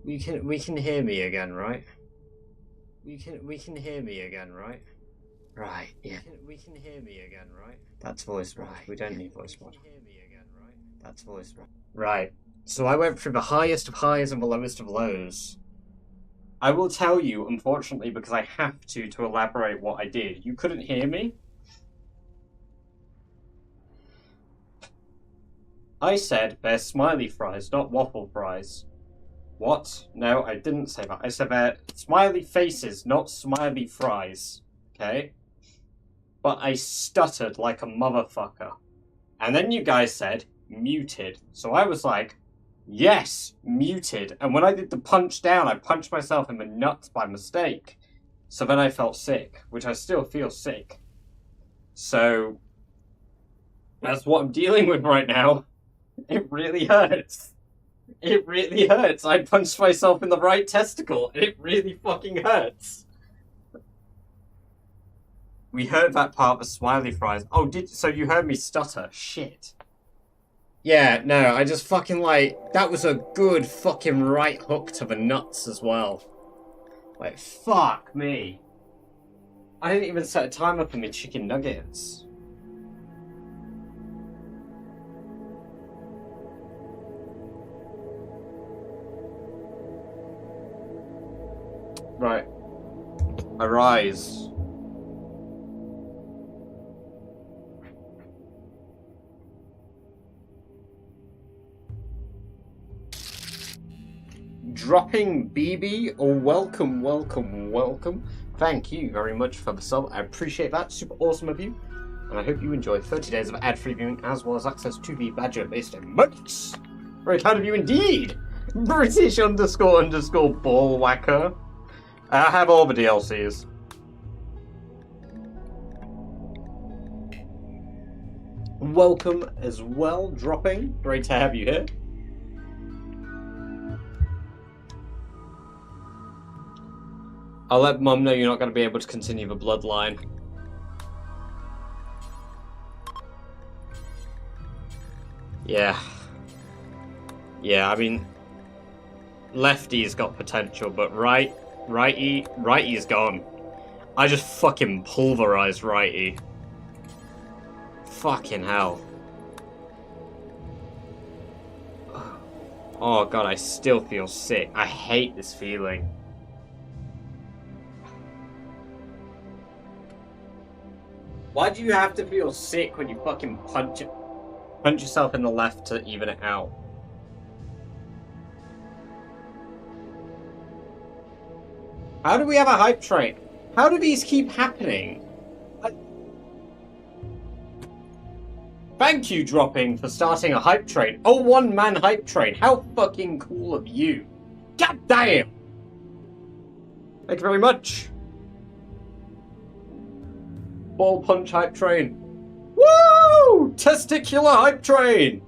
We can hear me again, right? We can hear me again, right? Right, yeah. We can hear me again, right? That's voice mod. Right. We don't need voice mod. Hear me again, right? That's voice mod. Right. So I went through the highest of highs and the lowest of lows. I will tell you, unfortunately, because I have to elaborate what I did. You couldn't hear me? I said they're smiley fries, not waffle fries. What? No, I didn't say that. I said they're smiley faces, not smiley fries. Okay? But I stuttered like a motherfucker. And then you guys said, muted. So I was like, yes, muted. And when I did the punch down, I punched myself in the nuts by mistake. So then I felt sick, which I still feel sick. So that's what I'm dealing with right now. It really hurts. It really hurts. I punched myself in the right testicle. It really fucking hurts. We heard that part of the smiley fries. Oh, so you heard me stutter? Shit. Yeah, no, I just fucking like, that was a good fucking right hook to the nuts as well. Like, fuck me. I didn't even set a timer for my chicken nuggets. Right. Arise. Dropping BB, oh, welcome, welcome, welcome. Thank you very much for the sub. I appreciate that. Super awesome of you. And I hope you enjoyed 30 days of ad-free viewing as well as access to the Badger-based emotes. Very kind of you indeed. British __ ball whacker. I have all the DLCs. Welcome as well, dropping. Great to have you here. I'll let Mum know you're not going to be able to continue the bloodline. Yeah. Yeah, I mean, Lefty's got potential, but Righty's gone. I just fucking pulverized Righty. Fucking hell. Oh god, I still feel sick. I hate this feeling. Why do you have to feel sick when you fucking punch yourself in the left to even it out? How do we have a hype train? How do these keep happening? Thank you, Dropping, for starting a hype train. A one-man hype train. How fucking cool of you. God damn! Thank you very much. Ball punch hype train. Woo! Testicular hype train!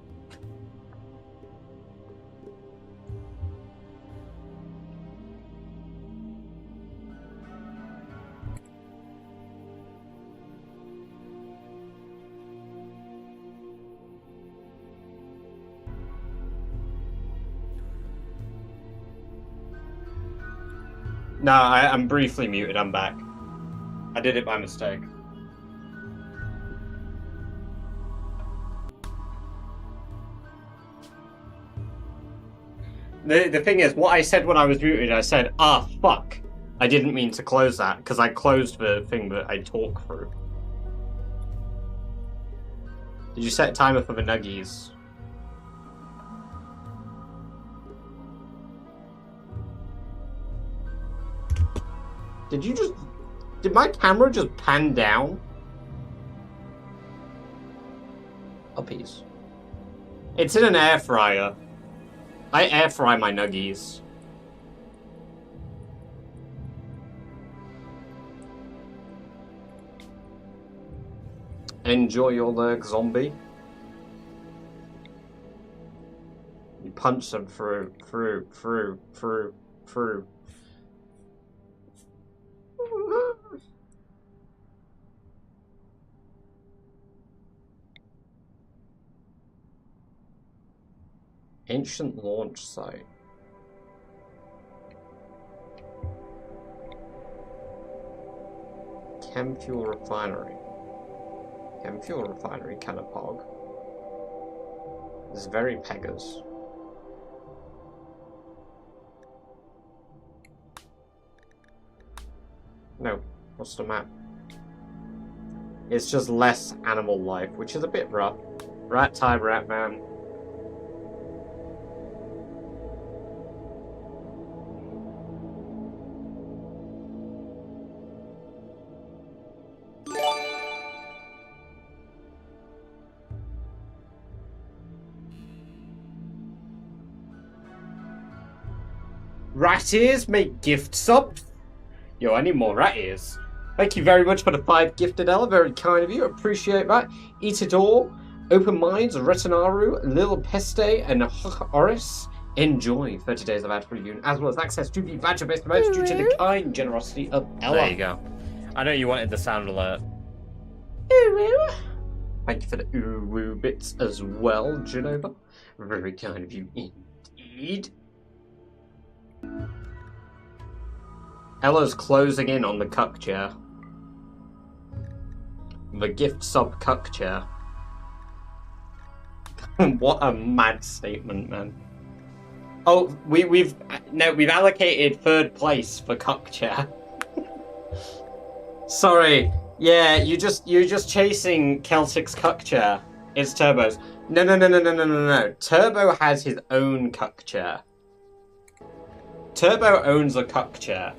No, I'm briefly muted. I'm back. I did it by mistake. The thing is, what I said when I was muted, I said, ah, fuck. I didn't mean to close that, because I closed the thing that I talk through. Did you set a timer for the nuggies? Did my camera just pan down? Uppies. It's in an air fryer. I air fry my nuggies. Enjoy your leg, zombie. You punch them through. Ancient launch site. Chem fuel refinery. Chem fuel refinery, Canapog. This is very Pegas. No, what's the map? It's just less animal life, which is a bit rough. Rat time, rat man. Rat ears make gift subs? Yo, I need more rat ears. Thank you very much for the 5 gifted, Ella. Very kind of you. Appreciate that. Itador, Open Minds, Retinaru, Lil Peste, and Horace. Enjoy 30 days of ad-free viewing, as well as access to the Badger-based emotes due to the kind generosity of Ella. There you go. I know you wanted the sound alert. Thank you for the Uru bits as well, Genova. Very kind of you indeed. Ella's closing in on the cuck chair. The gift sub cuck chair. What a mad statement, man. Oh, we've allocated third place for cuck chair. Sorry. Yeah, you're just chasing Celtic's cuck chair. It's Turbo's. No. Turbo has his own cuck chair. Turbo owns a cuck chair.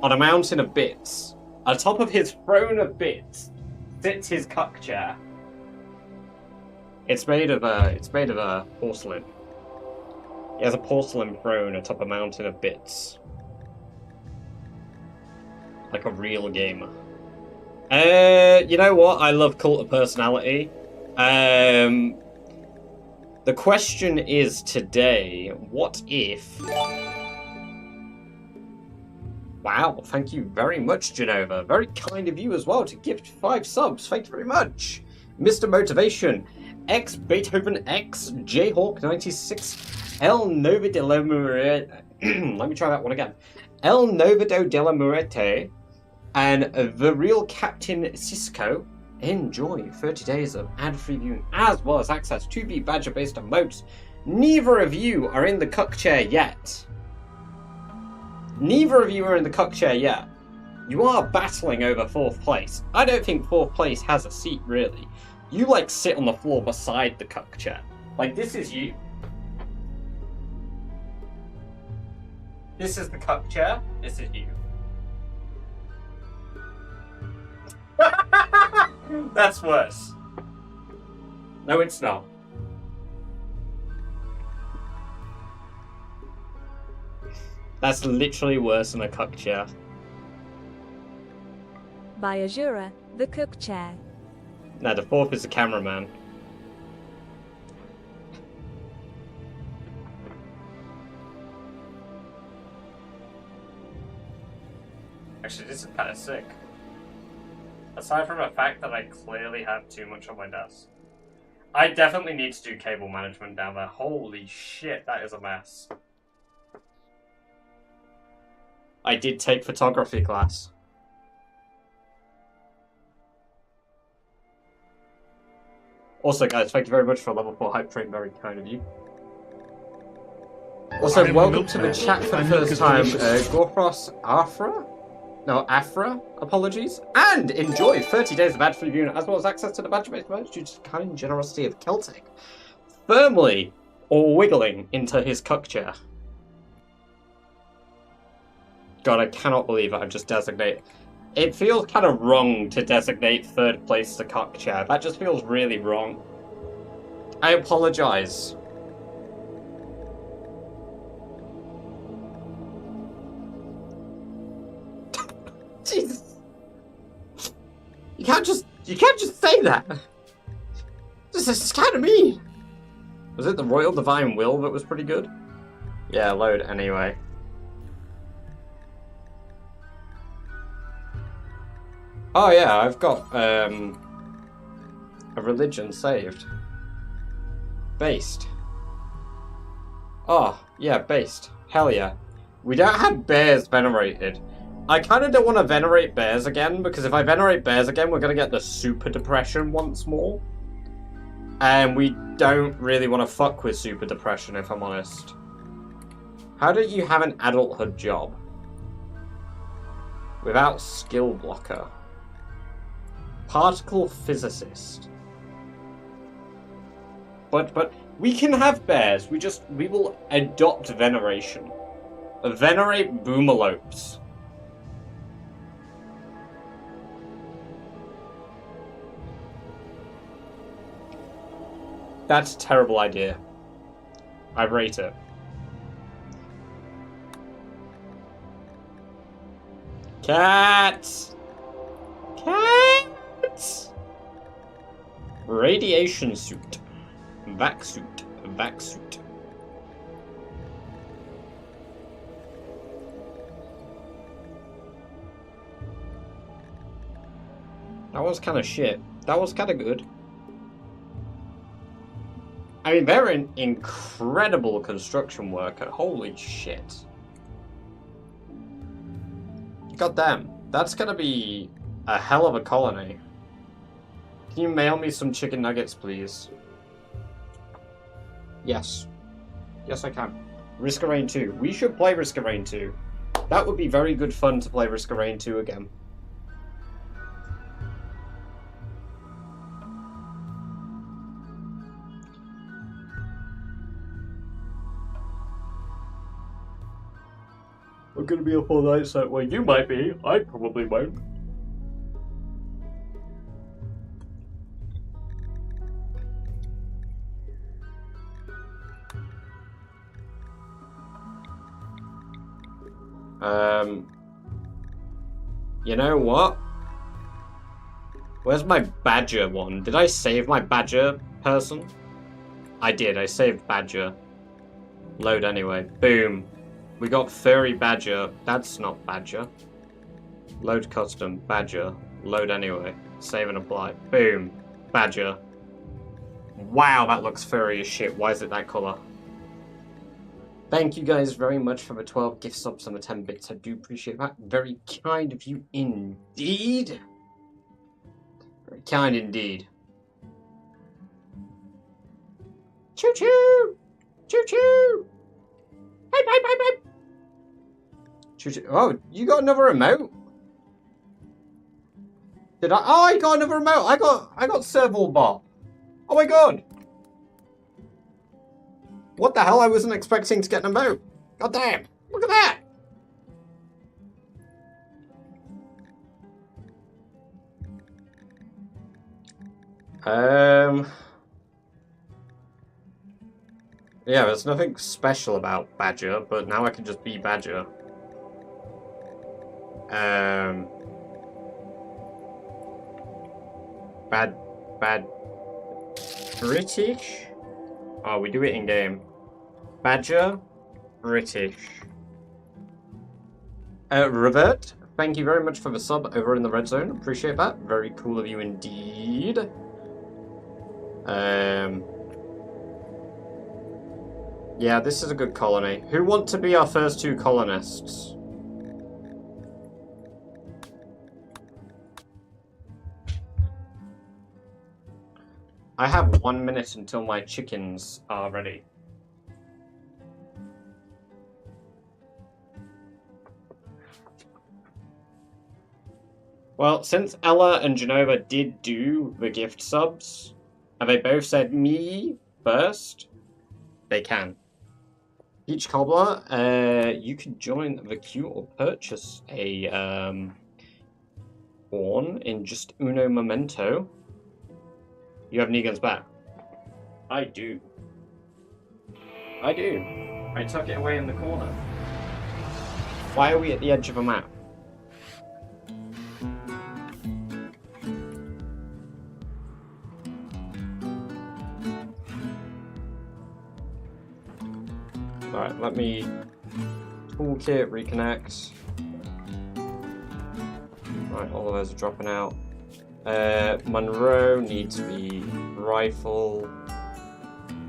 On a mountain of bits. Atop of his throne of bits sits his cuck chair. It's made of porcelain. He has a porcelain throne atop a mountain of bits. Like a real gamer. You know what? I love Cult of Personality. The question is today, what if... Wow, thank you very much, Genova. Very kind of you as well to gift 5 subs. Thank you very much. Mr. Motivation, X Beethoven X, Jayhawk 96, El Novo de la Murete. Let me try that one again. El Novido de la Murete, and the real Captain Cisco. Enjoy 30 days of ad-free viewing as well as access to the badger-based emotes. Neither of you are in the cuck chair yet. Neither of you are in the cuck chair yet. You are battling over 4th place. I don't think 4th place has a seat, really. You, like, sit on the floor beside the cuck chair. Like, this is you. This is the cuck chair. This is you. That's worse. No, it's not. That's literally worse than a cuck chair. By Azura, the cook chair. No, the 4th is the cameraman. Actually, this is kind of sick. Aside from the fact that I clearly have too much on my desk. I definitely need to do cable management down there. Holy shit, that is a mess. I did take photography class. Also, guys, thank you very much for level 4 hype train. Very kind of you. Also, welcome to the chat for the first time, Gorfros Afra? No, Afra, apologies. And enjoy 30 days of ad-free viewing, as well as access to the badge-based merch due to the kind generosity of Celtic. Firmly or wiggling into his cuck chair. God, I cannot believe I've just designated. It feels kind of wrong to designate 3rd place to cuck chair. That just feels really wrong. I apologize. Jesus. You can't just say that. This is kind of mean. Was it the Royal Divine Will that was pretty good? Yeah, load anyway. Oh yeah, I've got a religion saved. Based. Oh, yeah, based. Hell yeah. We don't have bears venerated. I kind of don't want to venerate bears again, because if I venerate bears again, we're going to get the super depression once more. And we don't really want to fuck with super depression, if I'm honest. How do you have an adulthood job? Without skill blocker. Particle physicist. But we can have bears. We will adopt veneration. Venerate boomalopes. That's a terrible idea. I rate it. Cats! Cats! Radiation suit. Vac suit. Vac suit. That was kind of shit. That was kind of good. I mean, they're an incredible construction worker. Holy shit. God damn. That's gonna be a hell of a colony. Can you mail me some chicken nuggets, please? Yes. Yes, I can. Risk of Rain 2. We should play Risk of Rain 2. That would be very good fun to play Risk of Rain 2 again. I'm gonna be up all night, so well, you might be. I probably won't. You know what? Where's my badger one? Did I save my badger person? I did, I saved badger. Load anyway. Boom. We got furry badger. That's not badger. Load custom. Badger. Load anyway. Save and apply. Boom. Badger. Wow, that looks furry as shit. Why is it that color? Thank you guys very much for the 12 gift subs and the 10 bits. I do appreciate that. Very kind of you indeed. Very kind indeed. Choo choo! Choo choo! Bye bye bye bye! Choo choo. Oh, you got another remote? Did I? Oh, I got another remote! I got Serval Bot. Oh my god! What the hell? I wasn't expecting to get an emote. God damn! Look at that! Yeah, there's nothing special about Badger, but now I can just be Badger. Bad British? Oh, we do it in game. Badger, British. Robert, thank you very much for the sub over in the red zone. Appreciate that. Very cool of you indeed. Yeah, this is a good colony. Who want to be our first 2 colonists? I have 1 minute until my chickens are ready. Well, since Ella and Genova did do the gift subs, and they both said me first, they can. Peach Cobbler, you can join the queue or purchase a pawn in just uno momento. You have Negan's back. I do. I do. I tuck it away in the corner. Why are we at the edge of a map? Alright, let me toolkit, reconnect. Right, all of those are dropping out. Monroe needs the rifle.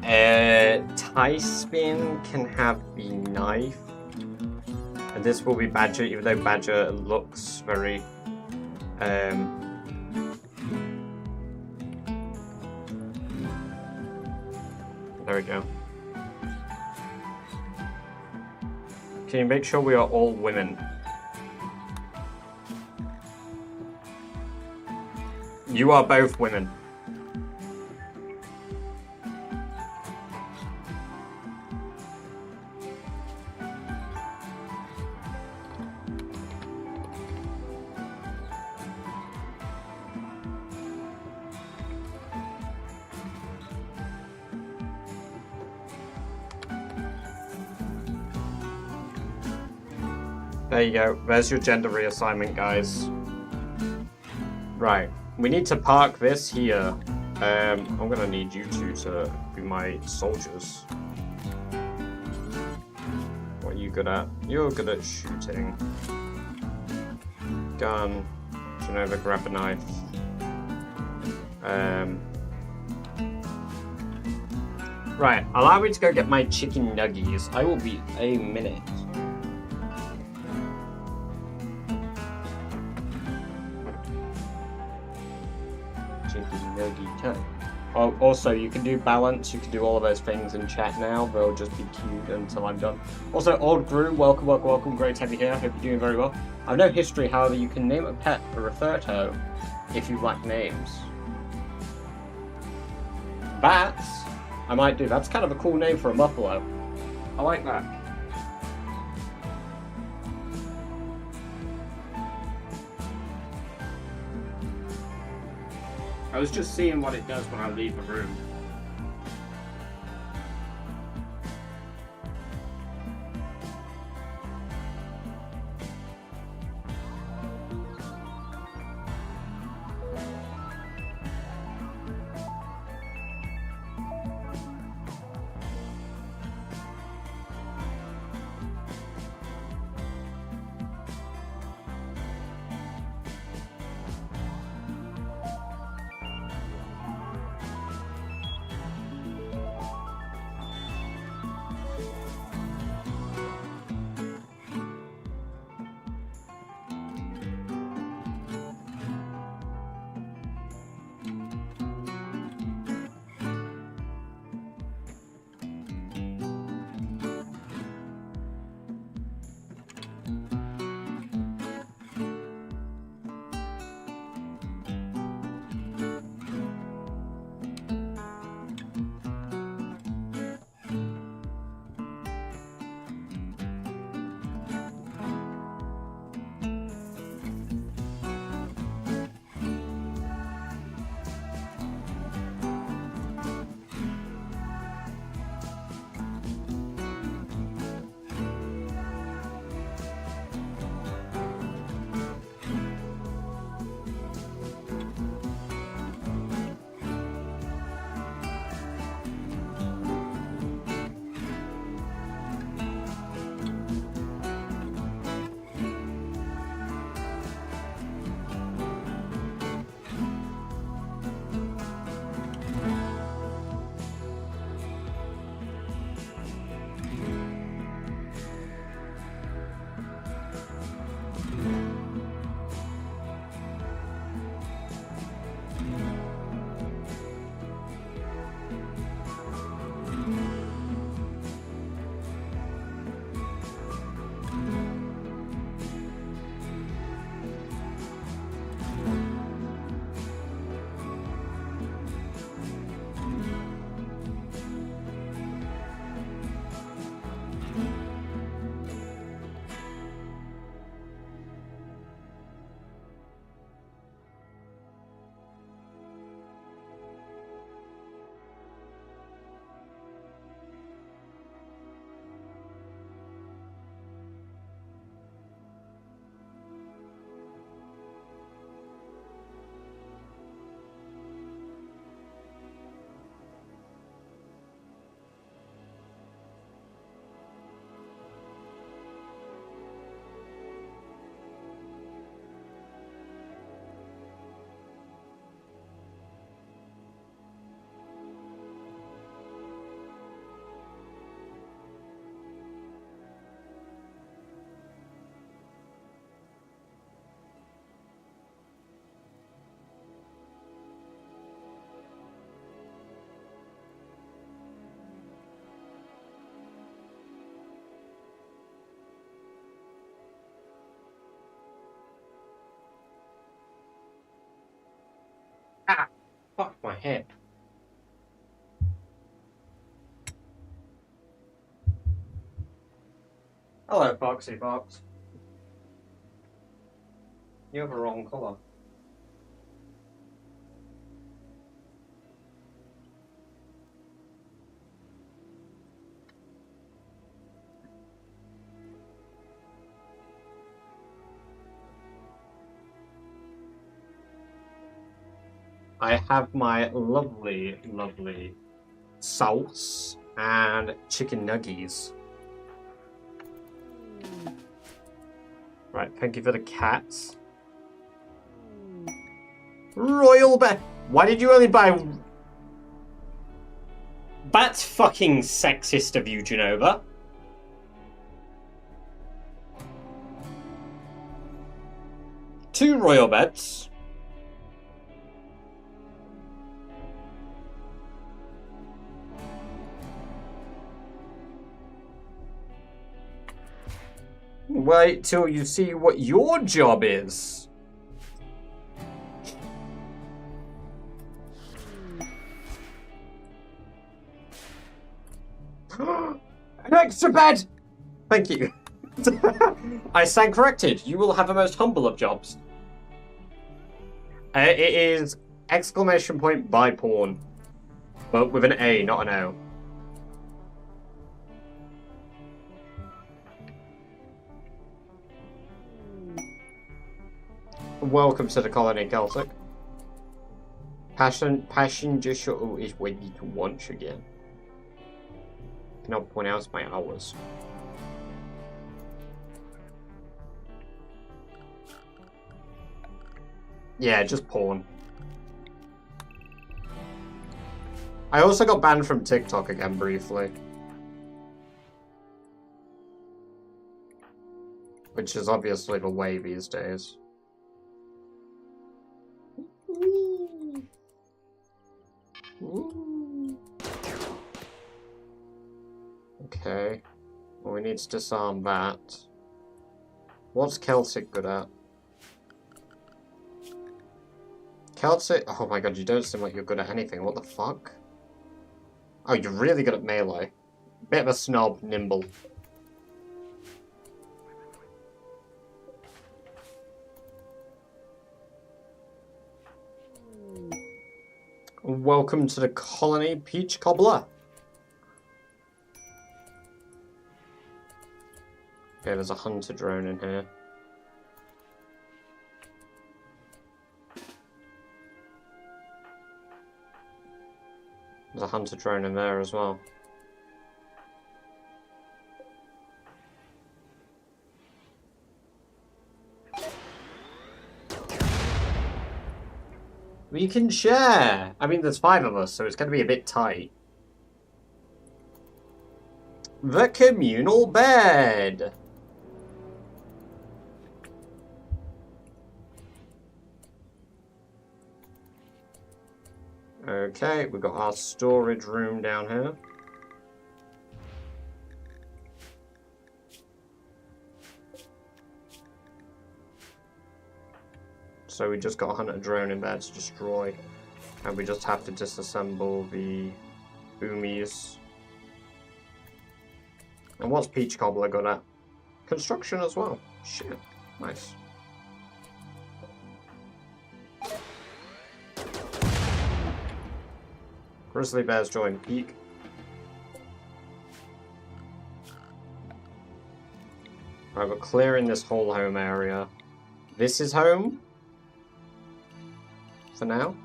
Tie Spin can have the knife. And this will be Badger, even though Badger looks very... There we go. Can you make sure we are all women? You are both women. There you go. There's your gender reassignment, guys. Right. We need to park this here. I'm gonna need you two to be my soldiers. What are you good at? You're good at shooting. Gun. Genova, grab a knife. Right, allow me to go get my chicken nuggies. I will be a minute. Chicken nuggy time. Oh, also, you can do balance, you can do all of those things in chat now. They'll just be queued until I'm done. Also, Old Gru, welcome, welcome, welcome. Great to have you here. I hope you're doing very well. I've no history, however, you can name a pet or refer to if you like names. Bats? I might do. That's kind of a cool name for a buffalo. I like that. I was just seeing what it does when I leave the room. Ah, fuck my head. Hello, Foxy Fox. You have a wrong colour. I have my lovely, lovely sauce and chicken nuggies. Right, thank you for the cats. Royal Why did you only buy... That's fucking sexist of you, Genova. Two royal beds. Wait till you see what your job is. An extra bed! Thank you. I stand corrected. You will have a most humble of jobs. It is exclamation point by porn. But with an A, not an O. Welcome to the colony, Celtic. Passenger shuttle is ready to launch again. Cannot pronounce my hours. Yeah, just porn. I also got banned from TikTok again briefly. Which is obviously the way these days. Okay. Well, we need to disarm that. What's Celtic good at? Celtic? Oh my god, you don't seem like you're good at anything. What the fuck? Oh, you're really good at melee. Bit of a snob, nimble. Welcome to the colony, Peach Cobbler. Okay, there's a hunter drone in here. There's a hunter drone in there as well. We can share! I mean, there's 5 of us, so it's going to be a bit tight. The communal bed! Okay, we've got our storage room down here. So we just got a hunter drone in there to destroy. And we just have to disassemble the boomies. And what's Peach Cobbler good at? Construction as well. Shit. Nice. Grizzly bears join peak. Right, we're clearing this whole home area. This is home. For now.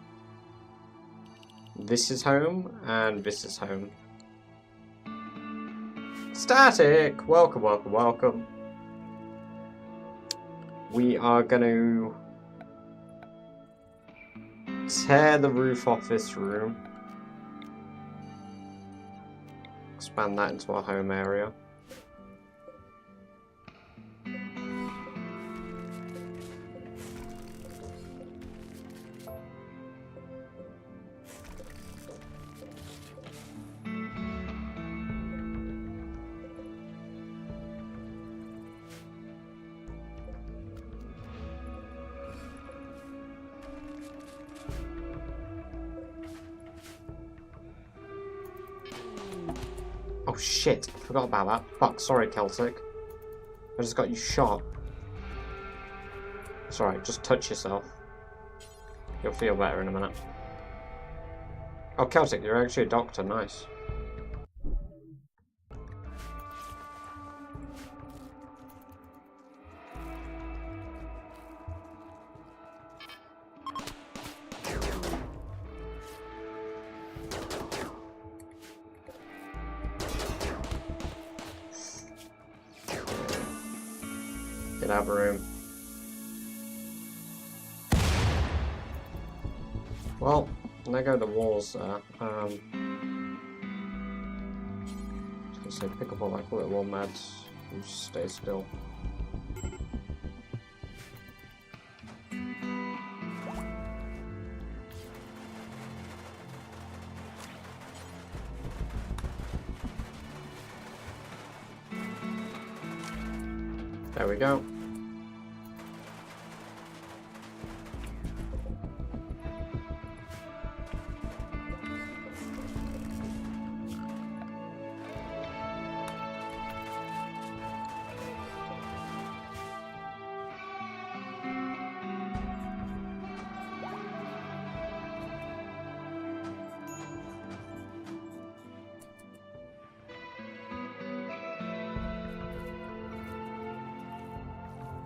This is home, and this is home. Static! Welcome, welcome, welcome. We are going to tear the roof off this room. Expand that into our home area. Oh shit, I forgot about that. Fuck, sorry Celtic. I just got you shot. It's alright, just touch yourself. You'll feel better in a minute. Oh Celtic, you're actually a doctor, nice. Get out of the room. Well, there go the walls there. Just gonna say pick up all that little meds and stay still. There we go.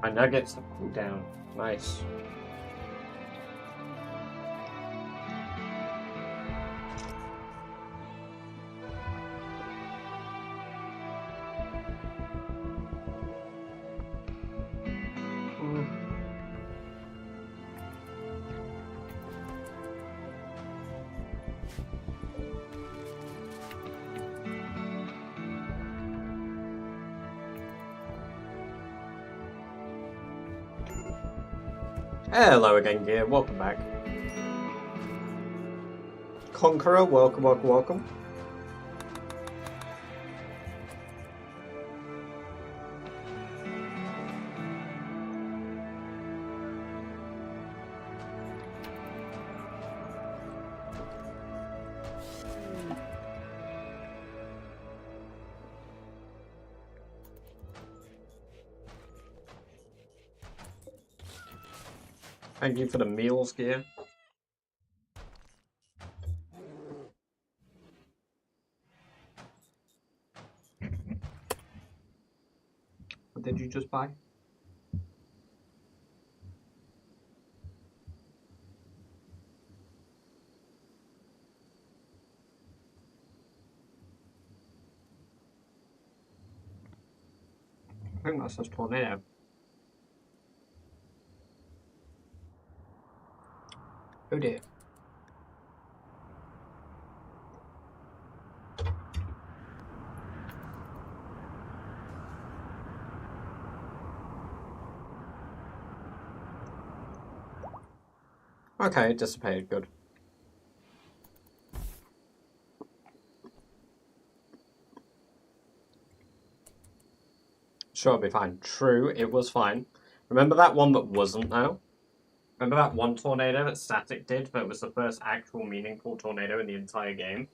My nuggets have cooled down. Nice. Hello again, Gear. Welcome back. Conqueror, welcome, welcome, welcome. Thank you for the meals, Gear. What did you just buy? I think that says tornado. Oh dear. Okay, it dissipated, good. Sure, it'll be fine. True, it was fine. Remember that one that wasn't, though? Remember that one tornado that Static did, but it was the first actual meaningful tornado in the entire game?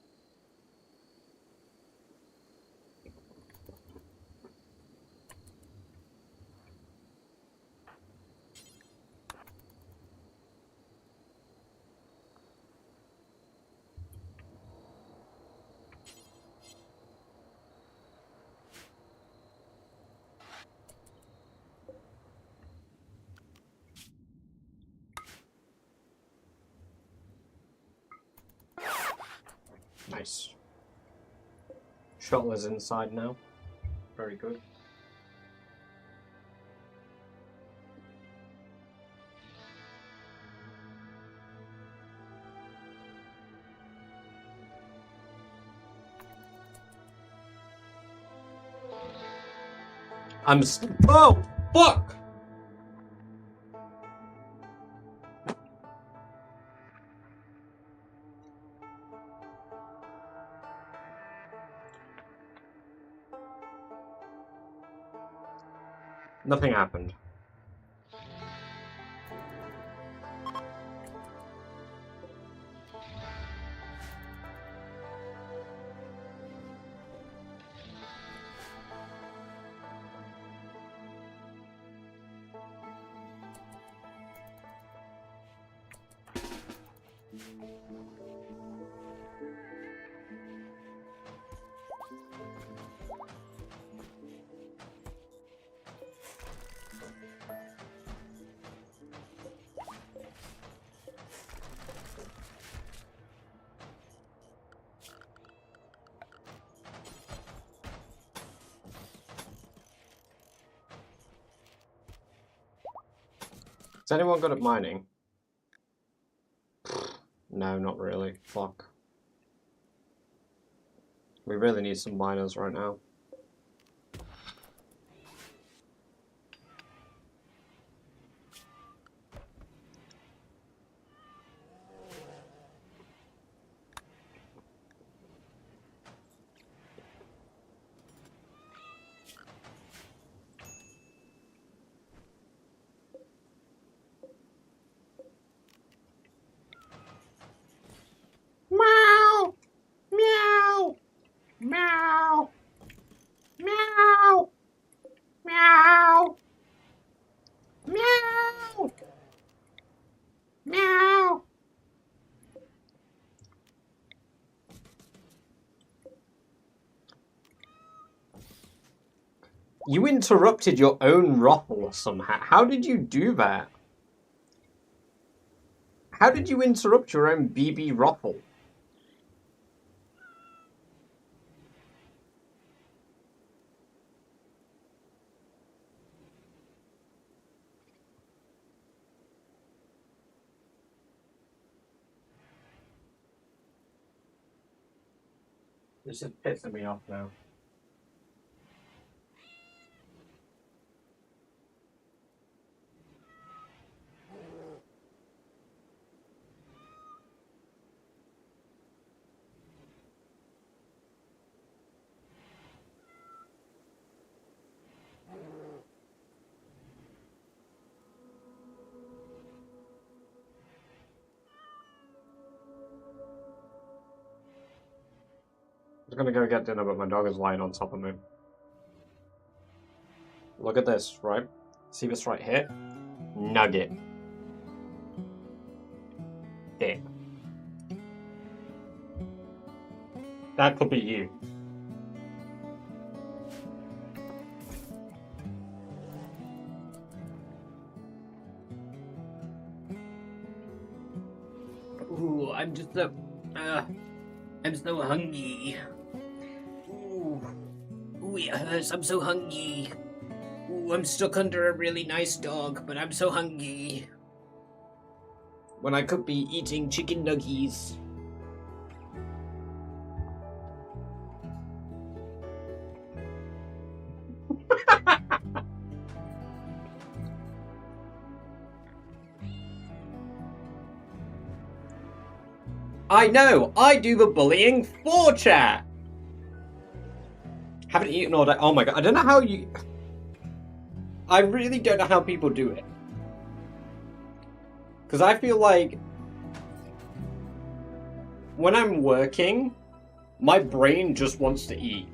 Nice. Shuttle is inside now. Very good. Oh! Fuck! Nothing happened. Is anyone good at mining? No, not really. Fuck. We really need some miners right now. Meow! Meow! Meow! Meow! Meow! Meow! Meow! You interrupted your own ruffle somehow. How did you do that? How did you interrupt your own BB ruffle? This is pissing me off now. I'm gonna go get dinner, but my dog is lying on top of me. Look at this, right? See this right here? Nugget. There. That could be you. Ooh, I'm just so, I'm so hungry. Ooh, it hurts. I'm so hungry. Ooh, I'm stuck under a really nice dog, but I'm so hungry. When I could be eating chicken nuggies. I know! I do the bullying for chat! Haven't eaten all day. Oh my god, I don't know how you... I really don't know how people do it. Because I feel like... when I'm working, my brain just wants to eat.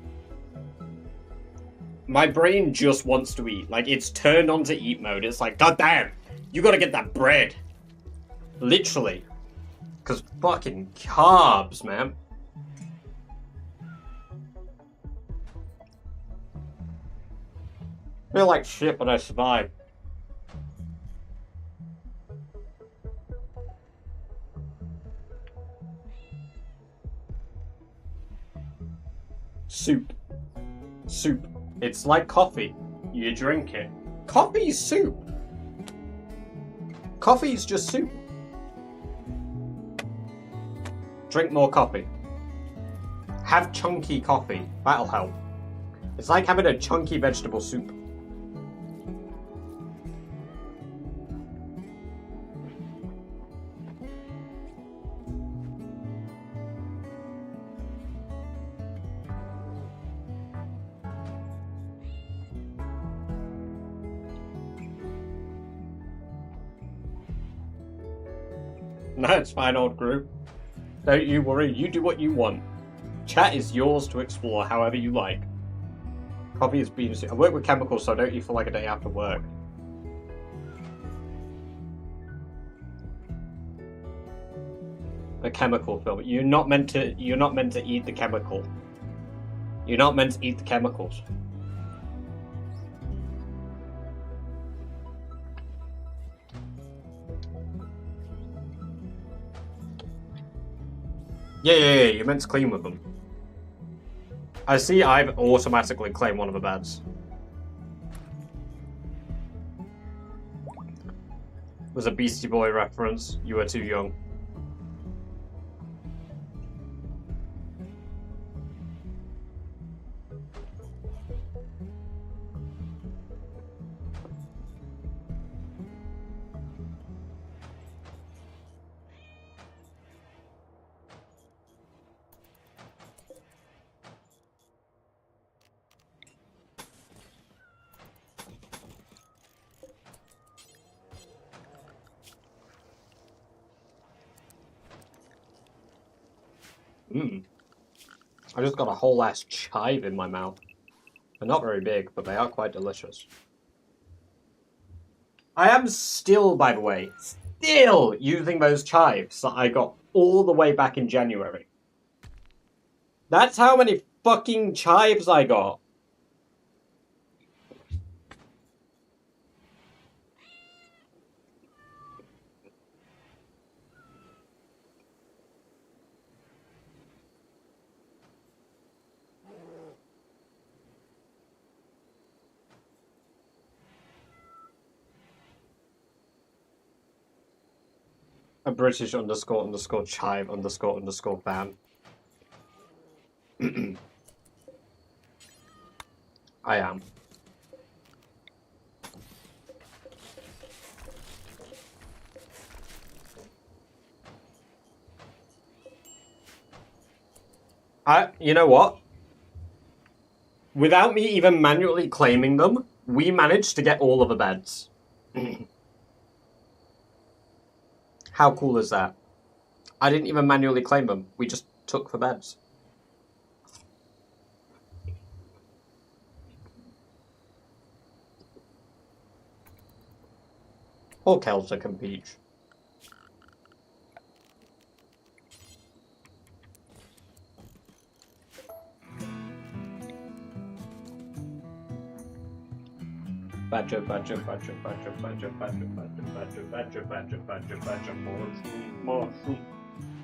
My brain just wants to eat. Like, it's turned on to eat mode. It's like, god damn! You gotta get that bread! Literally. Because fucking carbs, man. I feel like shit, but I survive. Soup. Soup. It's like coffee. You drink it. Coffee's soup. Coffee's just soup. Drink more coffee. Have chunky coffee. That'll help. It's like having a chunky vegetable soup. No, it's fine, old group. Don't you worry, you do what you want. Chat is yours to explore however you like. Coffee is bean soup. I work with chemicals, so I don't eat for like a day after work. A chemical film. You're not meant to eat the chemical. You're not meant to eat the chemicals. Yeah, you're meant to clean with them. I see I've automatically claimed one of the beds. Was a Beastie Boy reference. You were too young. Mmm. I just got a whole ass chive in my mouth. They're not very big, but they are quite delicious. I am still, by the way, still using those chives that I got all the way back in January. That's how many fucking chives I got. A British underscore underscore chive underscore underscore ban. I am. You know what? Without me even manually claiming them, we managed to get all of the beds. How cool is that? I didn't even manually claim them. We just took the beds. Poor Celtic and Peach. Badger, badger, badger, badger, badger, badger, badger, badger, badger, badger, badger, badger, mushroom, mushroom.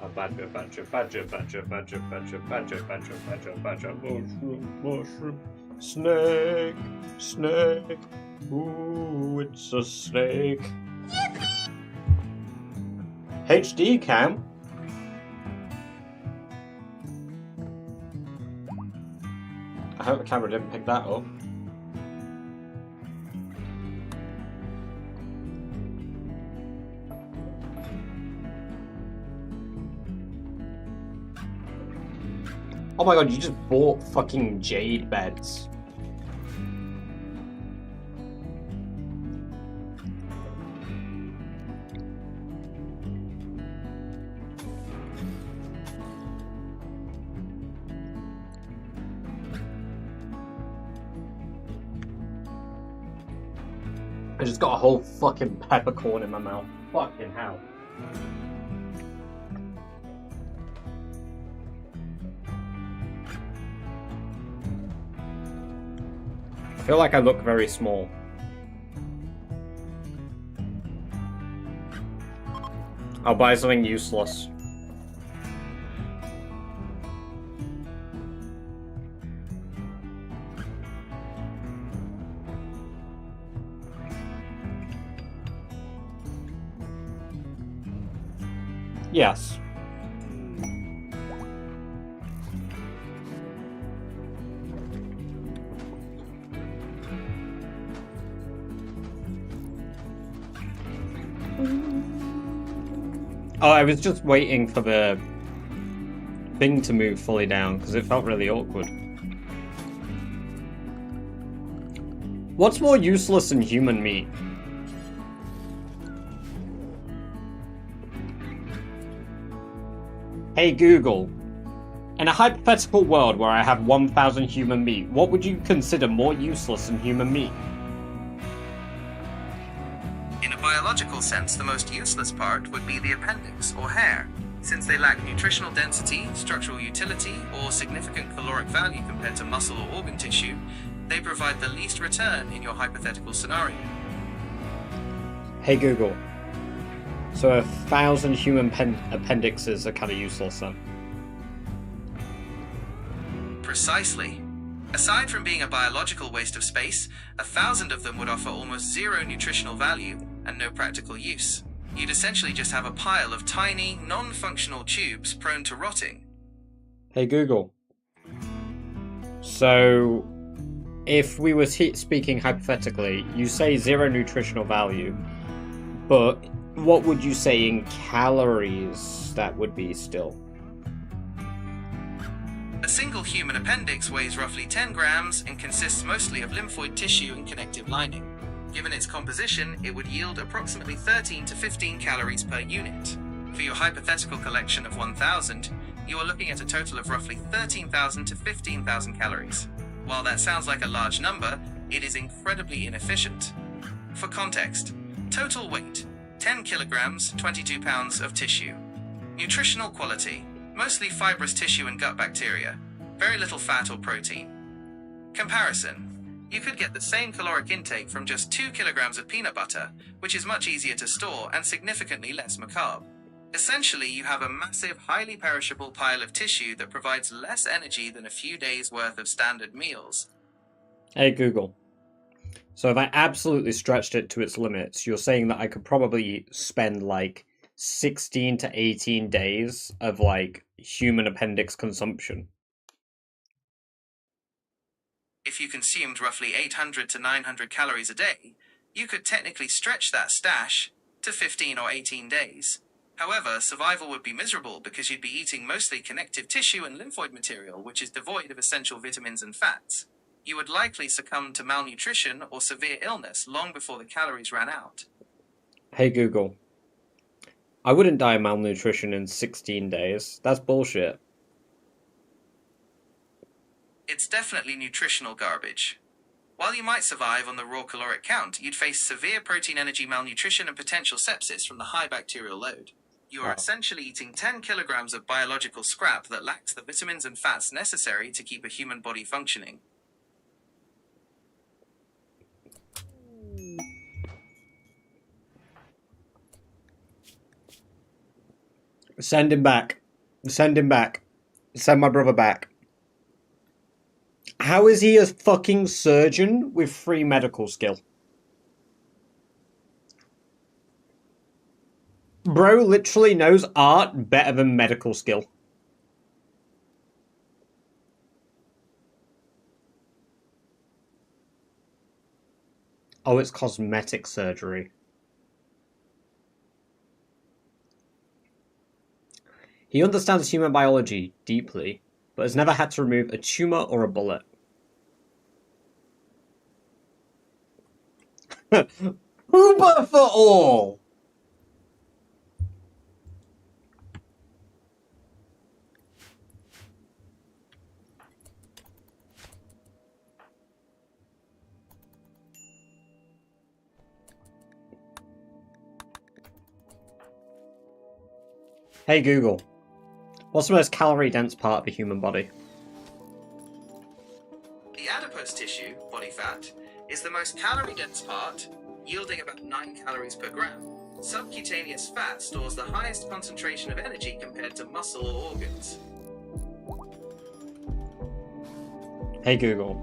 A badger, badger, badger, badger, badger, badger, badger, badger, badger, badger, mushroom, mushroom. Snake, snake. Ooh, it's a snake. HD cam. I hope the camera didn't pick that up. Oh my god, you just bought fucking jade beds. I just got a whole fucking peppercorn in my mouth. Fucking hell. I feel like I look very small. I'll buy something useless. Yes. Oh, I was just waiting for the thing to move fully down because it felt really awkward. What's more useless than human meat? Hey Google, in a hypothetical world where I have 1,000 human meat, what would you consider more useless than human meat? In a biological sense, the most useless part would be the appendix, or hair, since they lack nutritional density, structural utility, or significant caloric value compared to muscle or organ tissue. They provide the least return in your hypothetical scenario. Hey Google, so 1,000 human appendixes are kind of useless then? Precisely. Aside from being a biological waste of space, 1,000 of them would offer almost zero nutritional value and no practical use. You'd essentially just have a pile of tiny, non-functional tubes prone to rotting. Hey Google, so if we were speaking hypothetically, you say zero nutritional value, but what would you say in calories that would be still? A single human appendix weighs roughly 10 grams and consists mostly of lymphoid tissue and connective lining. Given its composition, it would yield approximately 13 to 15 calories per unit. For your hypothetical collection of 1,000, you are looking at a total of roughly 13,000 to 15,000 calories. While that sounds like a large number, it is incredibly inefficient. For context, total weight, 10 kilograms, 22 pounds of tissue. Nutritional quality, mostly fibrous tissue and gut bacteria, very little fat or protein. Comparison, you could get the same caloric intake from just 2 kilograms of peanut butter, which is much easier to store and significantly less macabre. Essentially, you have a massive, highly perishable pile of tissue that provides less energy than a few days' worth of standard meals. Hey Google. So if I absolutely stretched it to its limits, you're saying that I could probably spend like 16 to 18 days of like human appendix consumption. If you consumed roughly 800 to 900 calories a day, you could technically stretch that stash to 15 or 18 days. However, survival would be miserable because you'd be eating mostly connective tissue and lymphoid material, which is devoid of essential vitamins and fats. You would likely succumb to malnutrition or severe illness long before the calories ran out. Hey Google. I wouldn't die of malnutrition in 16 days. That's bullshit. It's definitely nutritional garbage. While you might survive on the raw caloric count, you'd face severe protein energy malnutrition and potential sepsis from the high bacterial load. You are essentially eating 10 kilograms of biological scrap that lacks the vitamins and fats necessary to keep a human body functioning. Send him back. Send him back. Send my brother back. How is he a fucking surgeon with free medical skill? Bro literally knows art better than medical skill. Oh, it's cosmetic surgery. He understands human biology deeply, but has never had to remove a tumor or a bullet. Uber for all! Hey Google, what's the most calorie-dense part of the human body? The adipose tissue, body fat, is the most calorie-dense part, yielding about 9 calories per gram. Subcutaneous fat stores the highest concentration of energy compared to muscle or organs. Hey Google,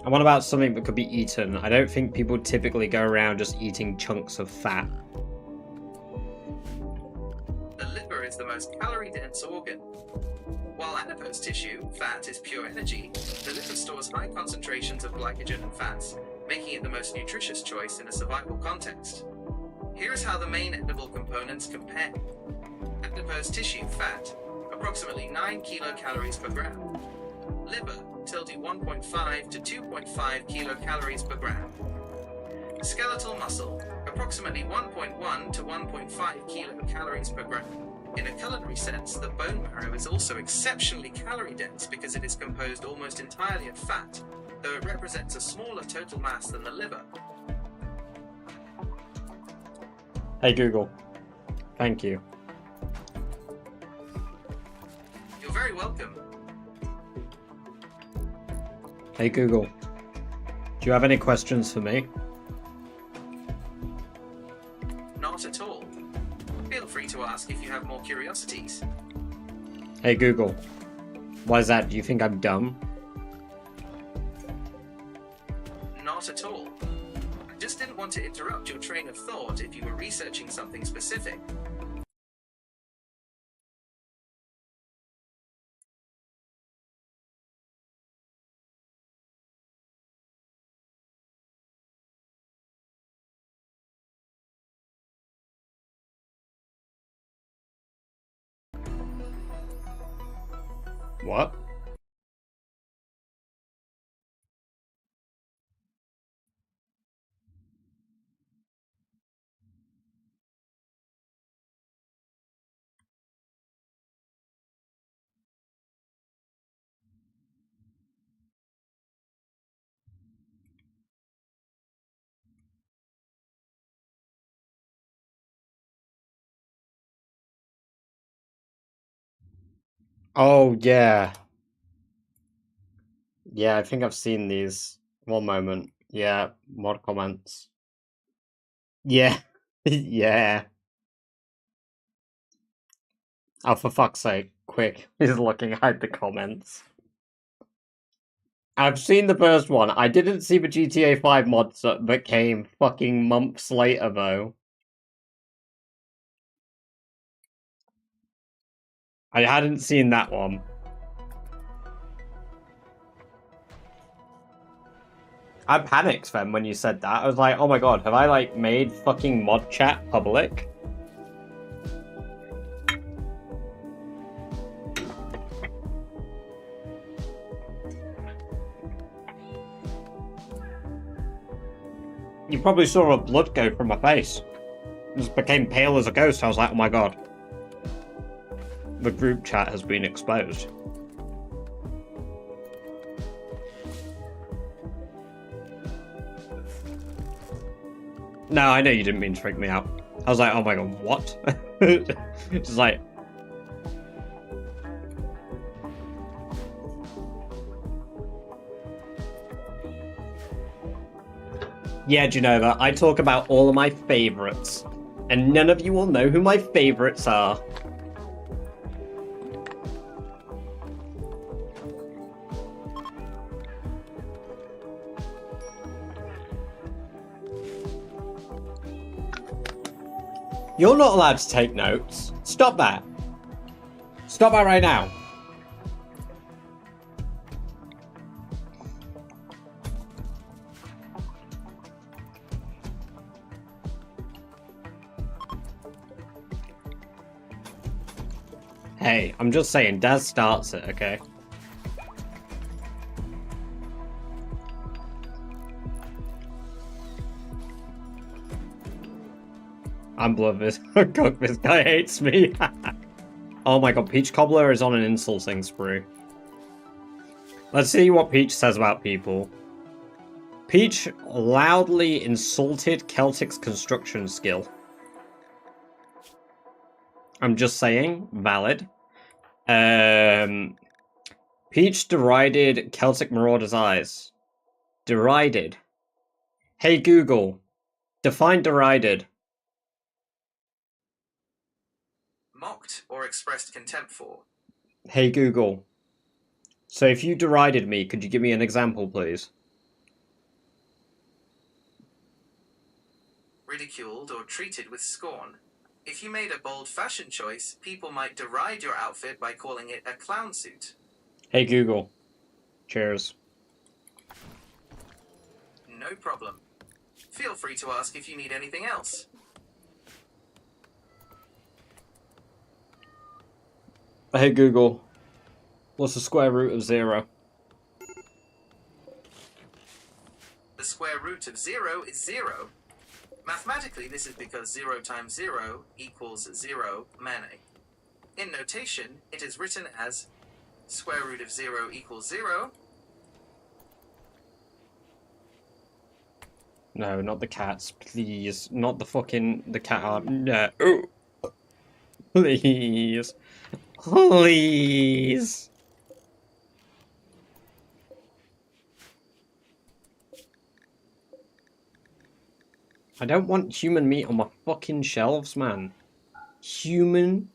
and what about something that could be eaten? I don't think people typically go around just eating chunks of fat. The liver is the most calorie-dense organ. While adipose tissue, fat, is pure energy, the liver stores high concentrations of glycogen and fats, making it the most nutritious choice in a survival context. Here is how the main edible components compare. Adipose tissue, fat, approximately 9 kilocalories per gram. Liver, tilde 1.5 to 2.5 kilocalories per gram. Skeletal muscle, approximately 1.1 to 1.5 kilocalories per gram. In a culinary sense, the bone marrow is also exceptionally calorie-dense because it is composed almost entirely of fat, though it represents a smaller total mass than the liver. Hey Google, thank you. You're very welcome. Hey Google, do you have any questions for me? Not at all. Feel free to ask if you have more curiosities. Hey Google, why is that? Do you think I'm dumb? Not at all. I just didn't want to interrupt your train of thought if you were researching something specific. What? Oh, yeah. Yeah, I think I've seen these. One moment. Yeah, mod comments. Yeah. Yeah. Oh, for fuck's sake. Quick. He's looking at the comments. I've seen the first one. I didn't see the GTA 5 mods that came fucking months later, though. I hadn't seen that one. I panicked then when you said that. I was like, oh my god, have I like made fucking mod chat public? You probably saw a blood go from my face. It just became pale as a ghost. I was like, oh my god. The group chat has been exposed. No, I know you didn't mean to freak me out. I was like, oh my god, what? Just like... Yeah, Genova, I talk about all of my favorites. And none of you will know who my favorites are. You're not allowed to take notes. Stop that. Stop that right now. Hey, I'm just saying, Daz starts it, okay? I'm Bloodvis. God, this guy hates me. Oh my god, Peach Cobbler is on an insulting spree. Let's see what Peach says about people. Peach loudly insulted Celtic's construction skill. I'm just saying, valid. Peach derided Celtic Marauder's eyes. Derided. Hey Google, define derided. Mocked or expressed contempt for. Hey Google. So if you derided me, could you give me an example, please? Ridiculed or treated with scorn. If you made a bold fashion choice, people might deride your outfit by calling it a clown suit. Hey Google. Cheers. No problem. Feel free to ask if you need anything else. Hey Google. What's the square root of 0? The square root of 0 is 0. Mathematically, this is because 0 times 0 equals 0 mane. In notation, it is written as square root of 0 equals 0. No, not the cats, please. Not the fucking... the cat arm. No. Please. Please. I don't want human meat on my fucking shelves, man. Human...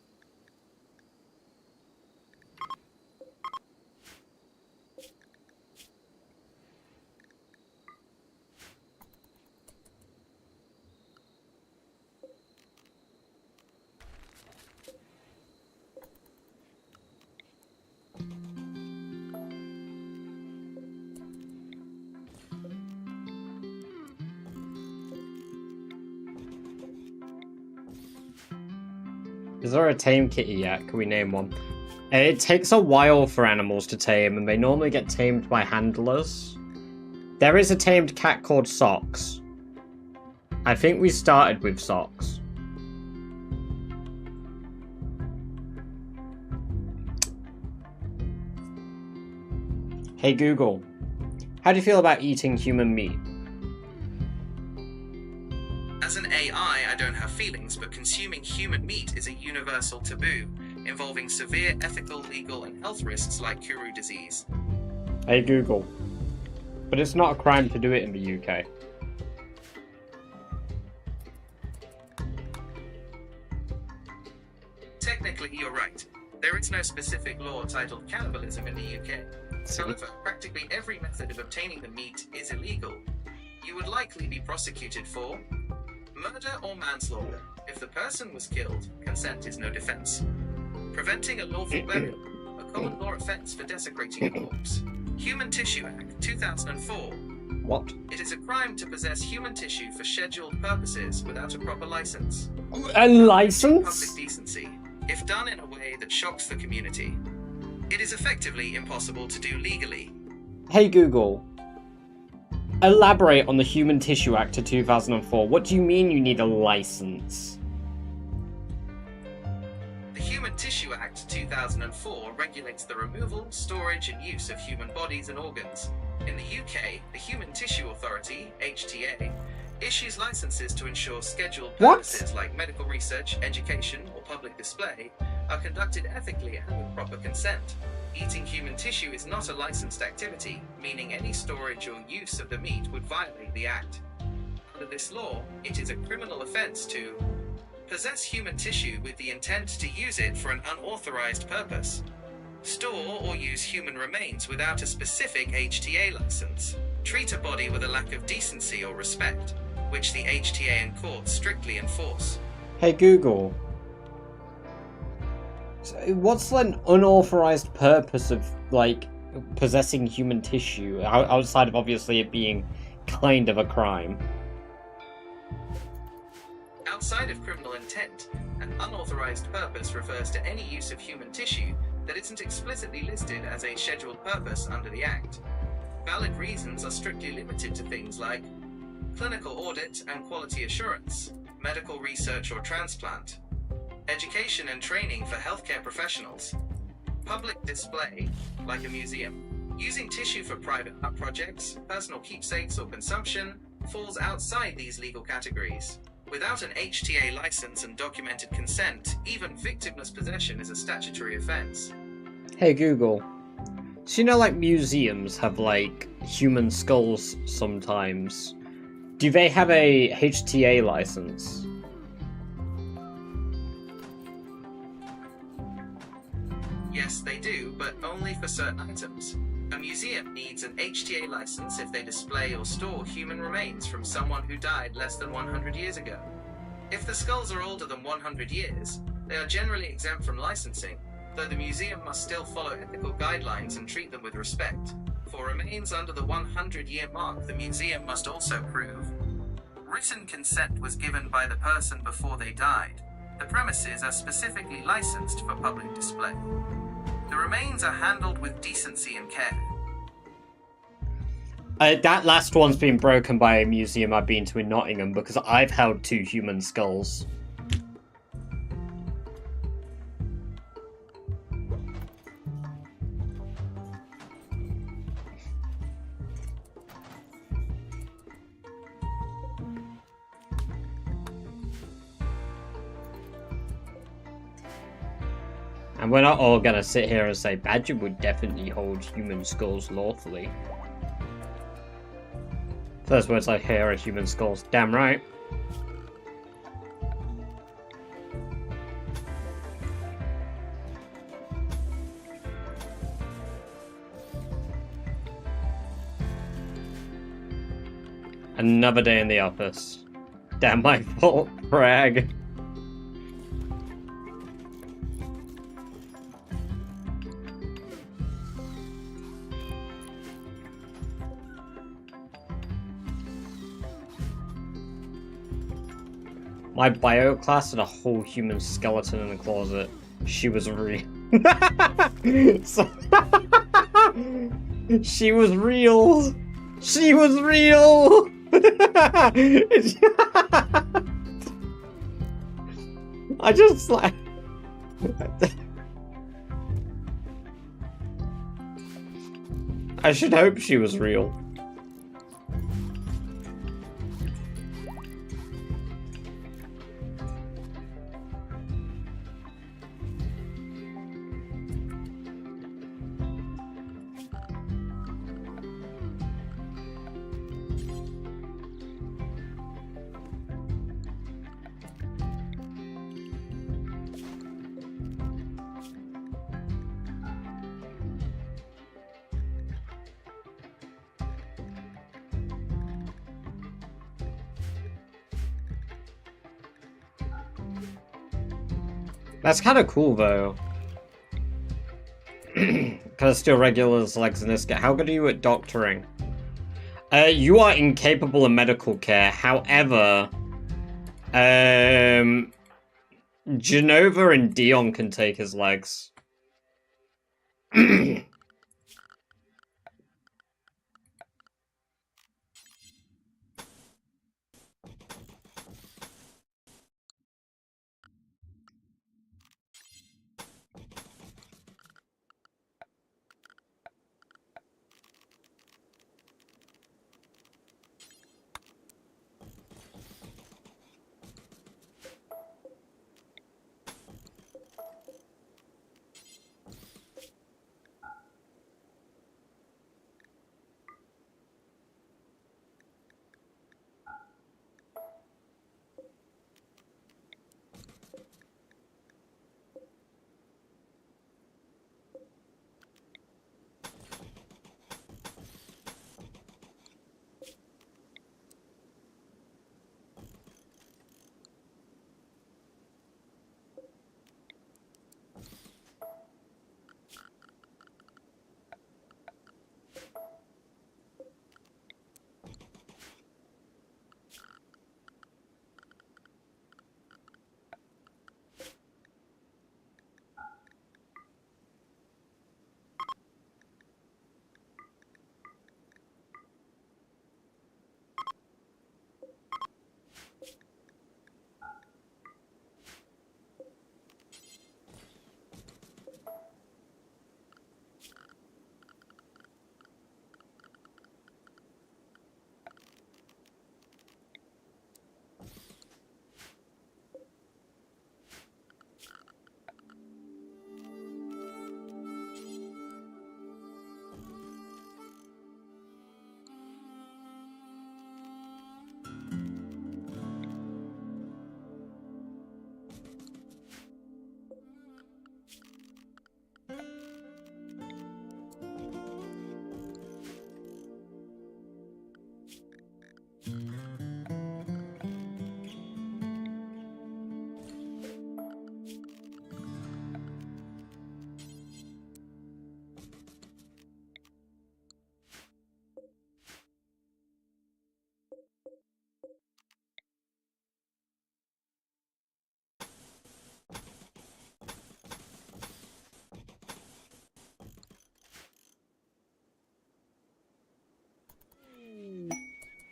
Is there a tame kitty yet? Can we name one? It takes a while for animals to tame, and they normally get tamed by handlers. There is a tamed cat called Socks. I think we started with Socks. Hey Google, how do you feel about eating human meat? As an AI, I don't have feelings, but consuming human meat is a universal taboo. involving severe ethical, legal, and health risks like Kuru disease. Hey Google. But it's not a crime to do it in the UK. Technically, you're right. There is no specific law titled cannibalism in the UK. However, practically every method of obtaining the meat is illegal. You would likely be prosecuted for murder or manslaughter. If the person was killed, consent is no defense. Preventing a lawful burial, a common law offense for desecrating a corpse. Human Tissue Act, 2004. What? It is a crime to possess human tissue for scheduled purposes without a proper license. A license? Public decency, if done in a way that shocks the community. It is effectively impossible to do legally. Hey Google. Elaborate on the Human Tissue Act of 2004. What do you mean you need a license? The Human Tissue Act 2004 regulates the removal, storage, and use of human bodies and organs. In the UK, the Human Tissue Authority, HTA, issues licenses to ensure scheduled purposes like medical research, education, or public display are conducted ethically and with proper consent. Eating human tissue is not a licensed activity, meaning any storage or use of the meat would violate the act. Under this law, it is a criminal offence to possess human tissue with the intent to use it for an unauthorized purpose, store or use human remains without a specific HTA license, treat a body with a lack of decency or respect, which the HTA and courts strictly enforce. Hey Google. So what's an unauthorized purpose of, like, possessing human tissue, outside of obviously it being kind of a crime? Outside of criminal intent, an unauthorized purpose refers to any use of human tissue that isn't explicitly listed as a scheduled purpose under the Act. Valid reasons are strictly limited to things like clinical audit and quality assurance, medical research or transplant, education and training for healthcare professionals, public display, like a museum. Using tissue for private art projects, personal keepsakes or consumption falls outside these legal categories. Without an HTA license and documented consent, even victimless possession is a statutory offence. Hey Google. So you know, like, museums have, like, human skulls sometimes. Do they have a HTA license? Yes, they do, but only for certain items. A museum needs an HTA license if they display or store human remains from someone who died less than 100 years ago. If the skulls are older than 100 years, they are generally exempt from licensing, though the museum must still follow ethical guidelines and treat them with respect. For remains under the 100-year mark, the museum must also prove written consent was given by the person before they died. The premises are specifically licensed for public display. The remains are handled with decency and care. That last one's been broken by a museum I've been to in Nottingham, because I've held 2 human skulls. And we're not all gonna sit here and say Badger would definitely hold human skulls lawfully. First words I hear are human skulls. Damn right. Another day in the office. Damn my fault, brag. My bio class had a whole human skeleton in the closet. She was real. She was real. She was real. I just like. I should hope she was real. That's kind of cool, though. Kind of steal regulars' legs in this game. How good are you at doctoring? You are incapable of medical care. However, Genova and Dion can take his legs.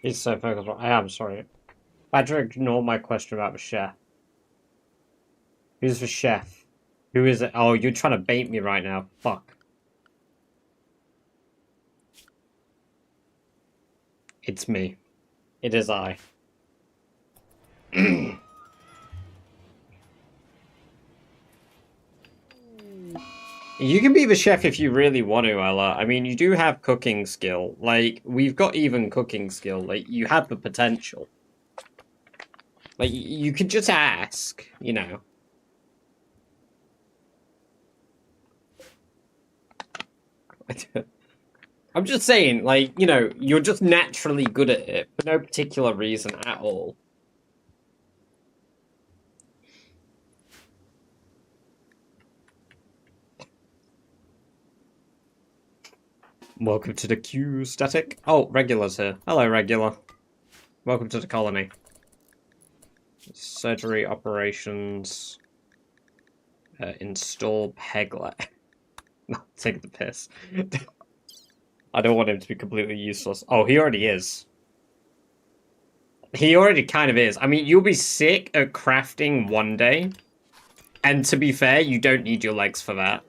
He's so focused on. I am sorry. I had to ignore my question about the chef. Who's the chef? Who is it? Oh, you're trying to bait me right now. Fuck. It's me. It is I. You can be the chef if you really want to, Ella. I mean, you do have cooking skill. Like, we've got even cooking skill. Like, you have the potential. Like, you could just ask, you know. I'm just saying, like, you know, you're just naturally good at it for no particular reason at all. Welcome to the Q static. Oh, Regular's here. Hello, Regular. Welcome to the colony. Surgery operations. Install Peglet. Not take the piss. I don't want him to be completely useless. Oh, he already is. He already kind of is. I mean, you'll be sick at crafting one day. And to be fair, you don't need your legs for that.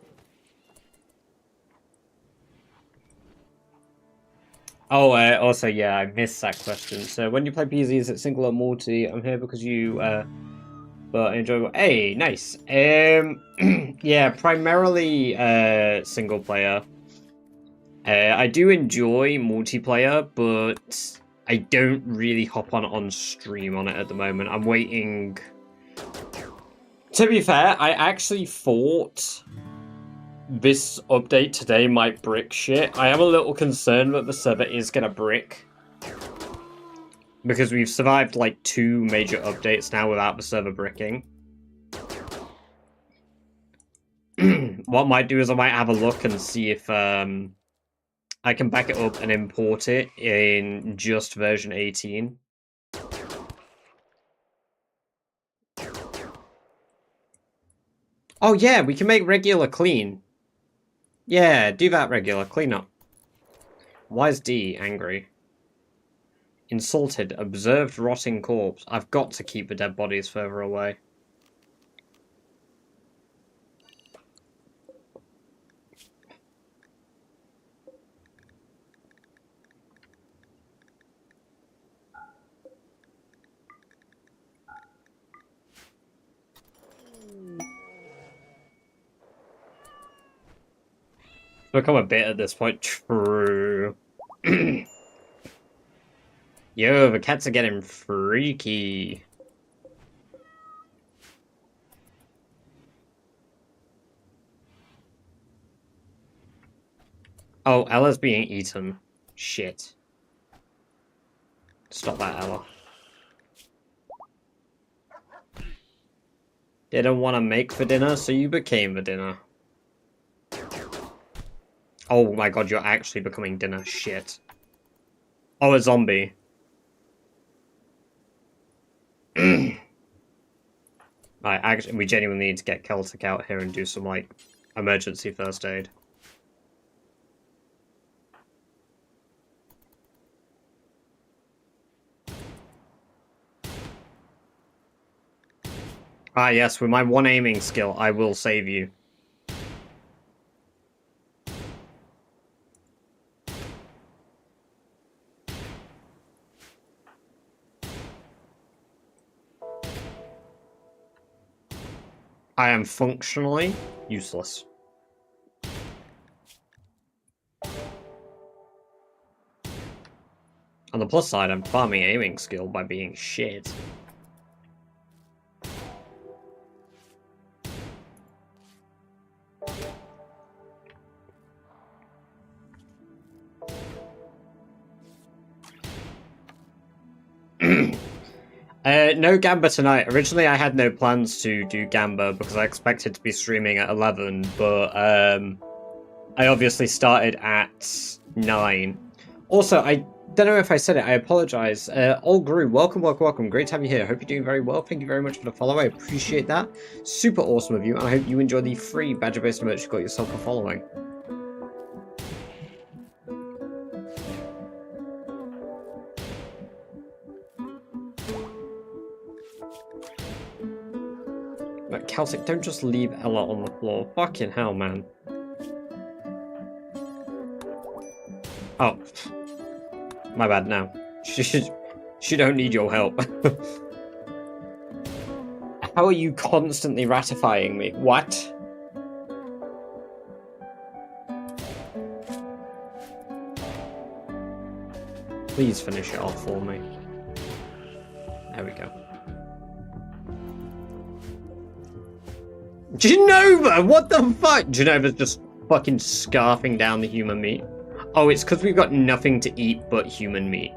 Oh, also, yeah, I missed that question. So, when you play PZ, is it single or multi? I'm here because you, but I enjoy... Hey, nice. Yeah, primarily, single player. I do enjoy multiplayer, but I don't really hop on stream on it at the moment. I'm waiting... To be fair, I actually thought... this update today might brick shit. I am a little concerned that the server is gonna brick. Because we've survived like 2 major updates now without the server bricking. What I might do is I might have a look and see if I can back it up and import it in just version 18. Oh yeah, we can make regular clean. Yeah, do that regular, clean up. Why is D angry? Insulted, observed rotting corpse. I've got to keep the dead bodies further away. Become a bit at this point. True. Yo, the cats are getting freaky. Oh, Ella's being eaten. Shit. Stop that, Ella. Didn't want to make for dinner, so you became the dinner. Oh my god, you're actually becoming dinner. Shit. Oh, a zombie. Right, actually, we genuinely need to get Celtic out here and do some, like, emergency first aid. Ah, yes, with my one aiming skill, I will save you. I am functionally useless. On the plus side, I'm farming aiming skill by being shit. No Gamba tonight. Originally, I had no plans to do Gamba because I expected to be streaming at 11, but I obviously started at 9. Also, I don't know if I said it. I apologize. All Grew, welcome, welcome, welcome. Great to have you here. Hope you're doing very well. Thank you very much for the follow. I appreciate that. Super awesome of you, and I hope you enjoy the free Badger-based merch you got yourself for following. But Celtic, don't just leave Ella on the floor. Fucking hell, man. Oh. My bad now. She don't need your help. How are you constantly ratifying me? What? Please finish it off for me. There we go. Genova! What the fuck? Genova's just fucking scarfing down the human meat. Oh, it's because we've got nothing to eat but human meat.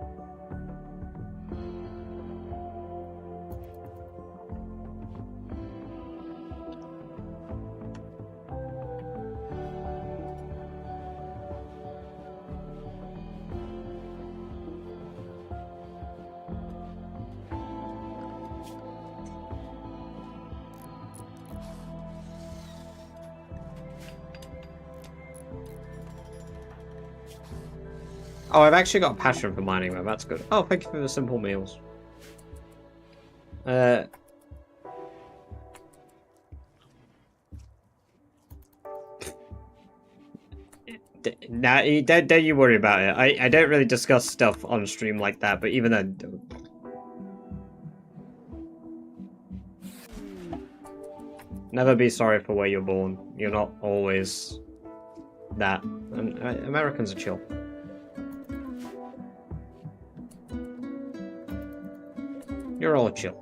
Oh, I've actually got a passion for mining, though. That's good. Oh, thank you for the simple meals. Nah, don't you worry about it. I don't really discuss stuff on stream like that, but even then... Never be sorry for where you're born. You're not always that. And Americans are chill. You're all chill.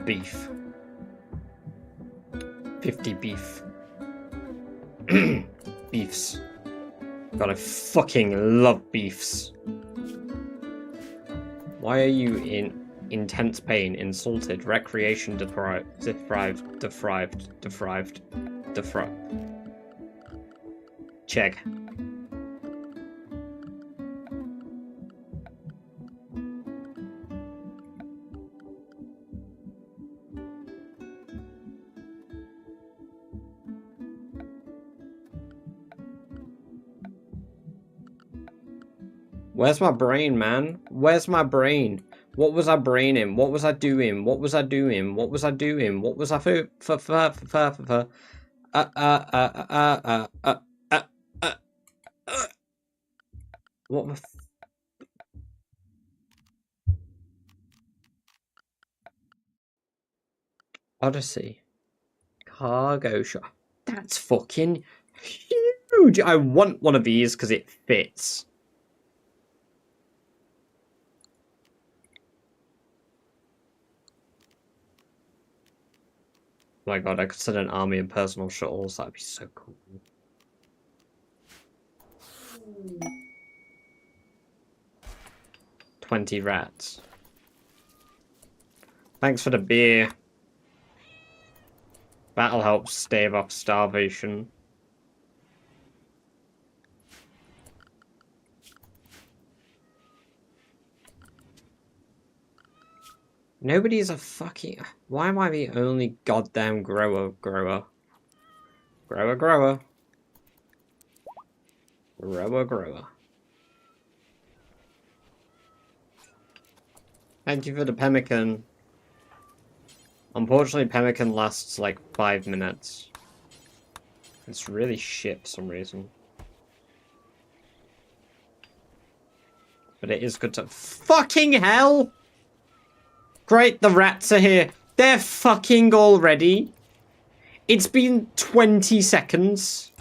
Beef. 50 beef. Beefs. God, I fucking love beefs. Why are you in intense pain, insulted, recreation deprived. Check. Where's my brain, man? Where's my brain? What was I braining? What was I doing? What was I doing? What was I doing? What was I for? What the Odyssey. Cargo shop. That's fucking huge. I want one of these because it fits. Oh my god, I could send an army of personal shuttles. That'd be so cool. $20 rats. Thanks for the beer. That'll help stave off starvation. Nobody's a fucking... Why am I the only goddamn grower? Grower. Thank you for the pemmican. Unfortunately, pemmican lasts like 5 minutes. It's really shit for some reason. But it is good to... Fucking hell! Great, the rats are here. They're fucking already. It's been 20 seconds.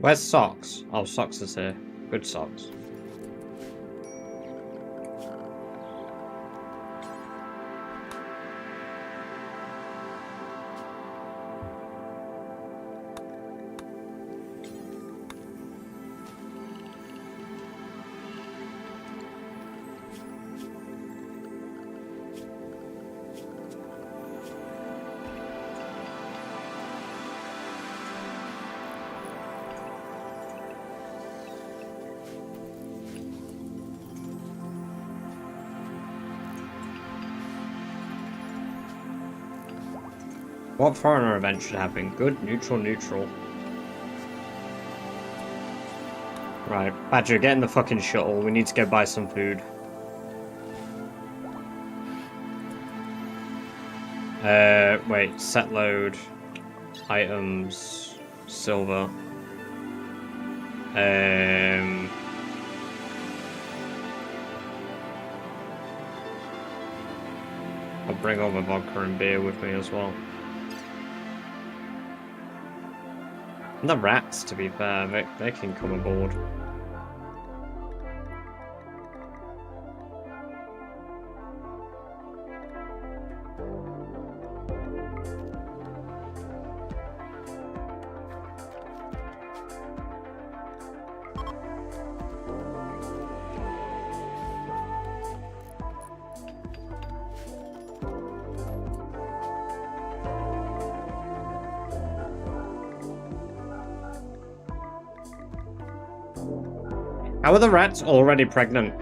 Where's Socks? Oh, Socks is here. Good Socks. What foreigner event should happen? Good, neutral, neutral. Right, Badger, get in the fucking shuttle. We need to go buy some food. Wait, set load. Items. Silver. I'll bring over vodka and beer with me as well. And the rats, to be fair, they can come aboard. How are the rats already pregnant?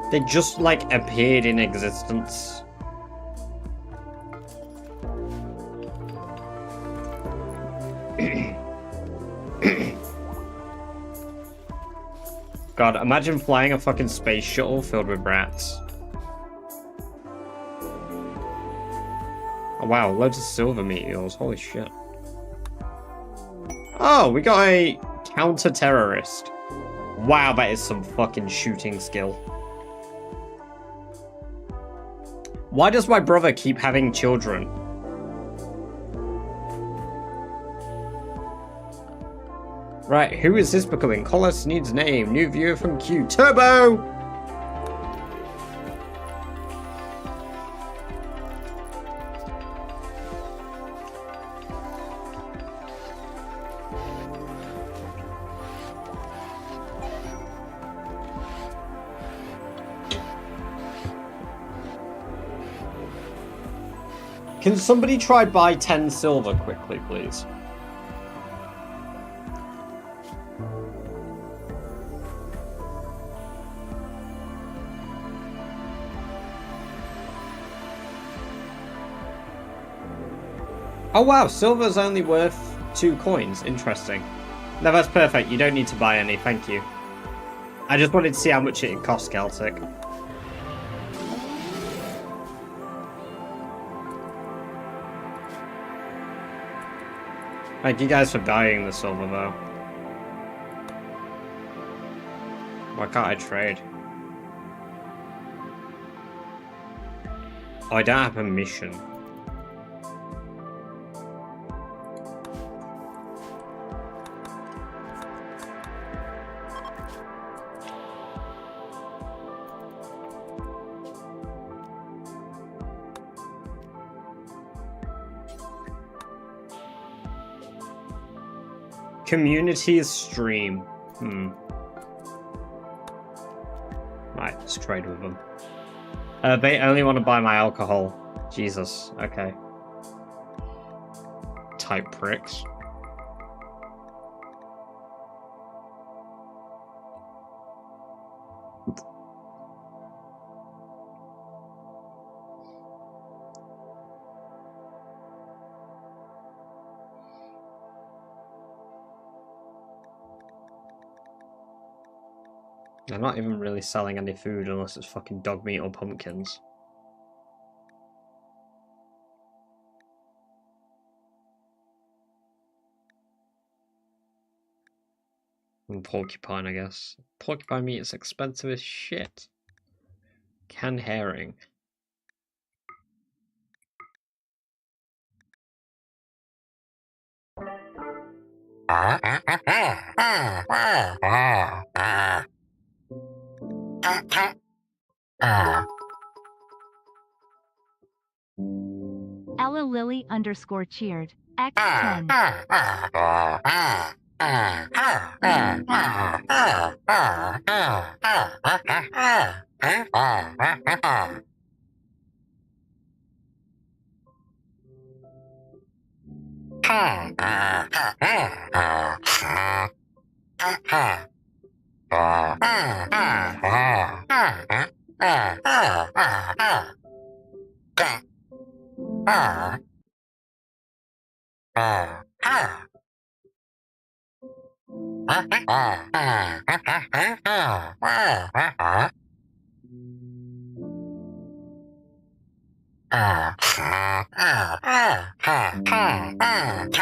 They just, like, appeared in existence. God, imagine flying a fucking space shuttle filled with rats. Oh, wow, loads of silver meteors. Holy shit. Oh, we got a counter-terrorist. Wow, that is some fucking shooting skill. Why does my brother keep having children? Right, who is this becoming? Collis needs name. New viewer from Q. Turbo! Can somebody try buy 10 silver quickly, please? Oh wow, silver's only worth 2 coins. Interesting. No, that's perfect. You don't need to buy any, thank you. I just wanted to see how much it costs, Celtic. Thank you guys for buying the silver, though. Why can't I trade? Oh, I don't have a mission. Community stream. Right, let's trade with them. They only want to buy my alcohol. Jesus, okay. Type pricks. They're not even really selling any food unless it's fucking dog meat or pumpkins. And porcupine, I guess. Porcupine meat is expensive as shit. Canned herring. Ella Lily _ cheered. X10.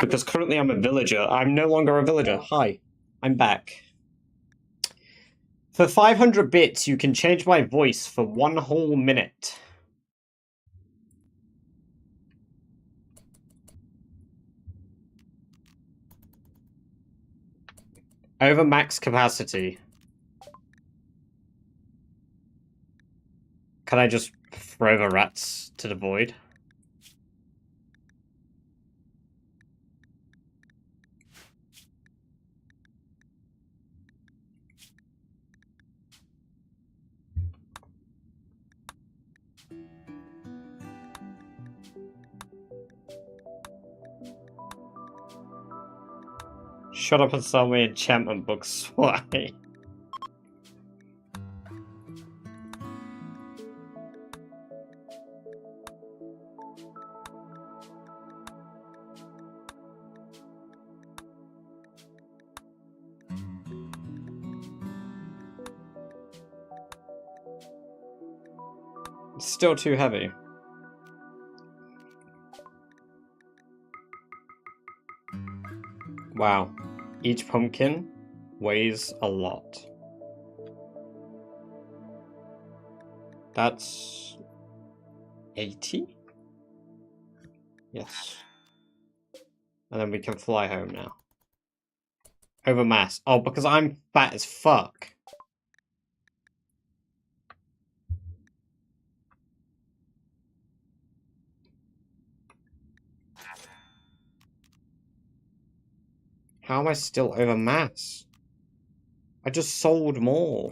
Because currently I'm a villager. I'm no longer a villager. Hi, I'm back. For 500 bits, you can change my voice for 1 whole minute. Over max capacity. Can I just throw the rats to the void? Shut up and sell me enchantment books. Why? It's still too heavy. Wow. Each pumpkin weighs a lot. That's 80? Yes. And then we can fly home now. Over mass. Oh, because I'm fat as fuck. How am I still over mass? I just sold more.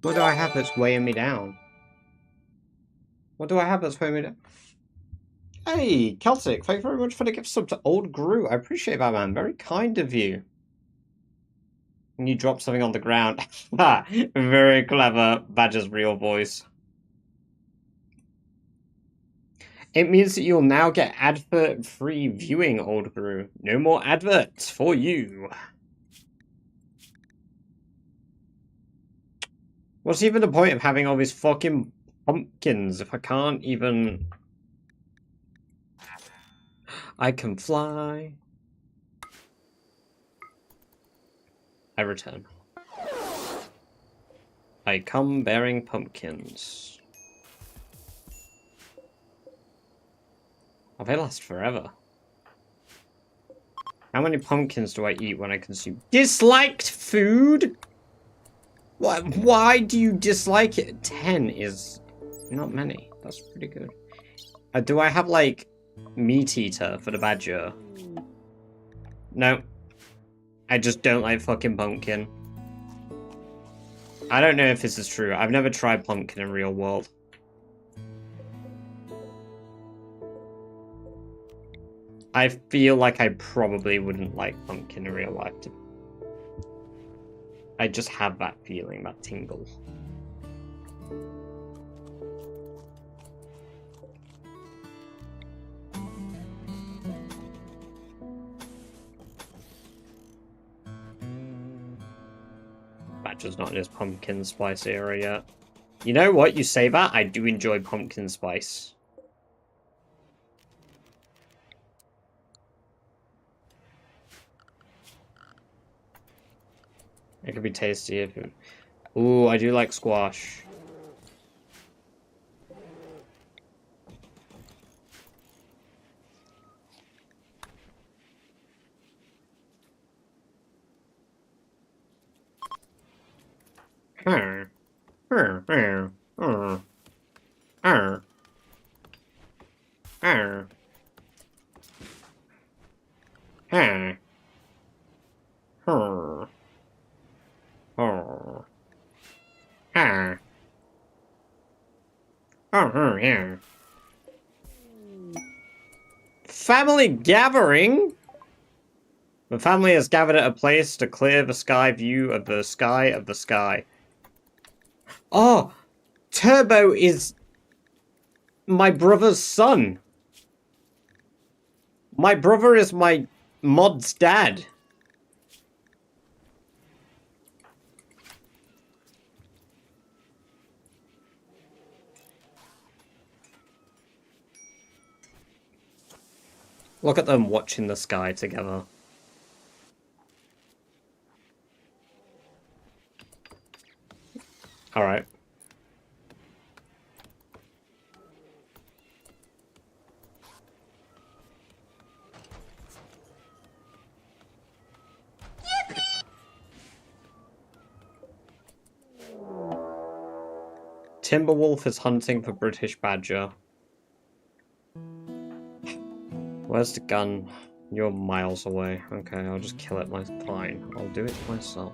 What do I have that's weighing me down? What do I have that's weighing me down? Hey, Celtic, thank you very much for the gift sub to Old Gru. I appreciate that, man. Very kind of you. And you drop something on the ground. Very clever. Badger's real voice. It means that you'll now get advert-free viewing, Old Gru. No more adverts for you. What's even the point of having all these fucking pumpkins if I can't even... I can fly. I return. I come bearing pumpkins. Oh, they last forever. How many pumpkins do I eat when I consume disliked food? Why do you dislike it? 10 is not many. That's pretty good. Do I have, like, meat eater for the badger? No. I just don't like fucking pumpkin. I don't know if this is true. I've never tried pumpkin in real world. I feel like I probably wouldn't like pumpkin in real life. I just have that feeling, that tingle. Badger's not in his pumpkin spice area yet. You know what? You say that? I do enjoy pumpkin spice. It could be tasty if it... Ooh, I do like squash. Family gathering? The family has gathered at a place to clear the sky view of the sky of the sky. Oh! Turbo is my brother's son. My brother is my mod's dad. Look at them watching the sky together. Alright. Timberwolf is hunting for British badger. Where's the gun? You're miles away. Okay, I'll just kill it fine. I'll do it myself.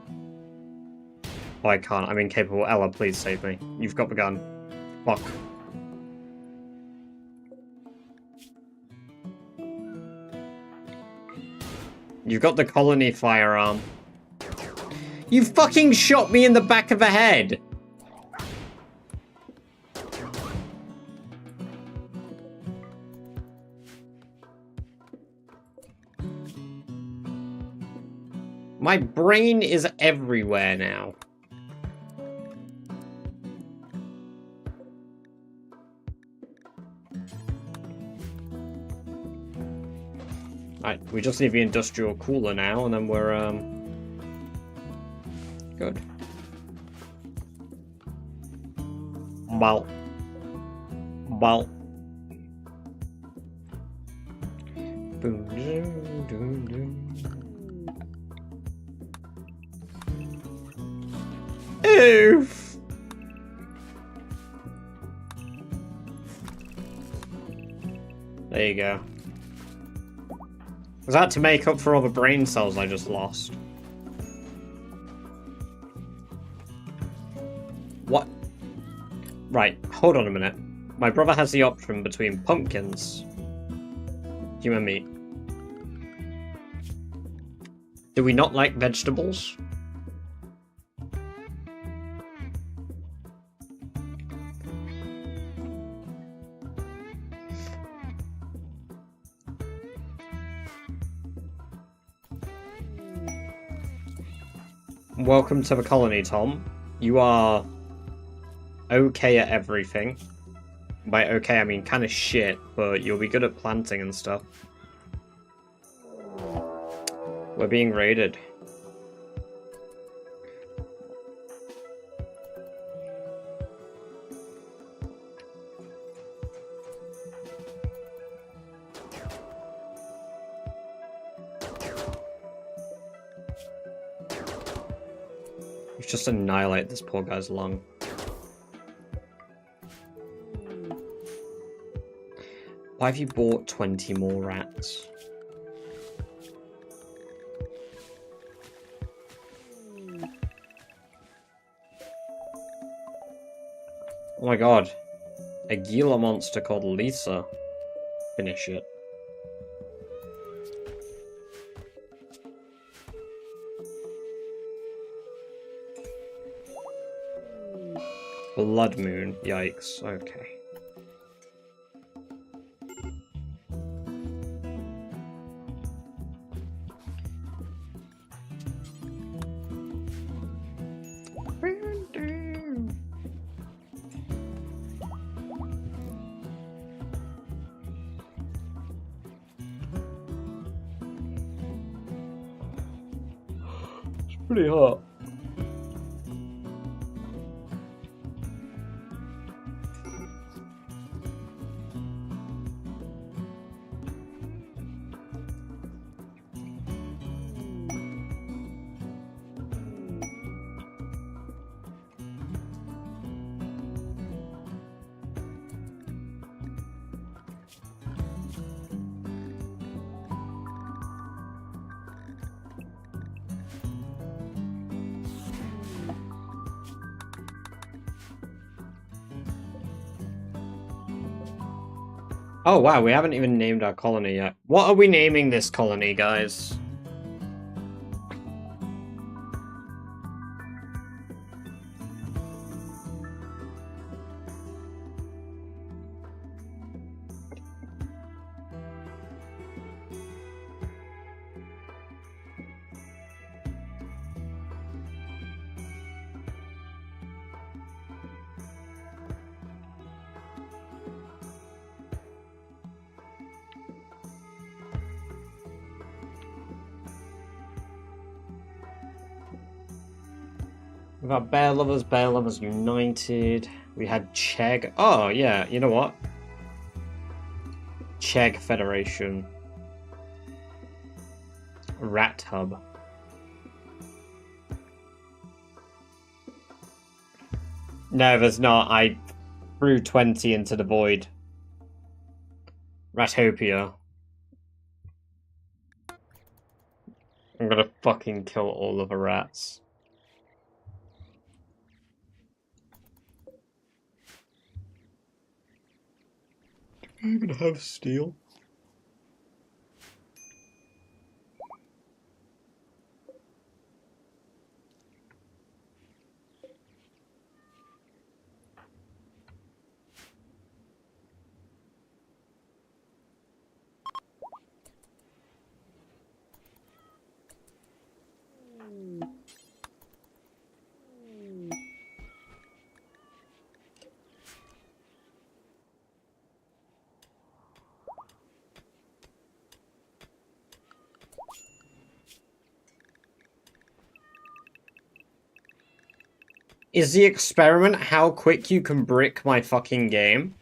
Oh, I can't. I'm incapable. Ella, please save me. You've got the gun. Fuck. You've got the colony firearm. You fucking shot me in the back of the head! My brain is everywhere now. Right, we just need the industrial cooler now, and then we're, good. Well. Well. Boom, doom, doom, doom. Oof. There you go. Was that to make up for all the brain cells I just lost? What? Right, hold on a minute. My brother has the option between pumpkins, human meat. Do we not like vegetables? Welcome to the colony, Tom. You are okay at everything. By okay, I mean kind of shit, but you'll be good at planting and stuff. We're being raided. Let's just annihilate this poor guy's lung. Why have you bought 20 more rats? Oh my god. A Gila monster called Lisa. Finish it. Blood Moon. Yikes. Okay. Pretty hot. Oh wow, we haven't even named our colony yet. What are we naming this colony, guys? We've got Bear Lovers United. We had Chegg. Oh, yeah, you know what? Chegg Federation. Rat Hub. No, there's not. I threw 20 into the void. Ratopia. I'm gonna fucking kill all of the rats. Do I even have steel? Is the experiment how quick you can brick my fucking game?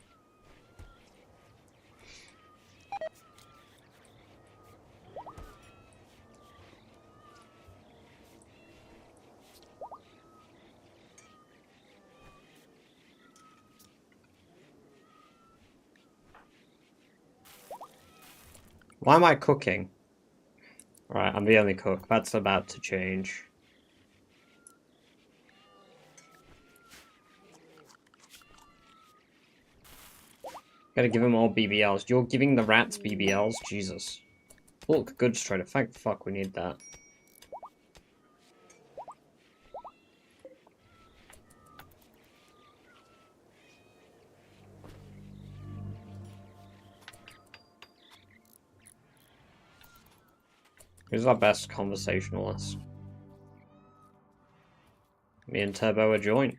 Why am I cooking? Right, I'm the only cook. That's about to change. Gotta give them all BBLs. You're giving the rats BBLs? Jesus. Look, goods trader. Thank fuck we need that. Who's our best conversationalist? Me and Turbo are joint.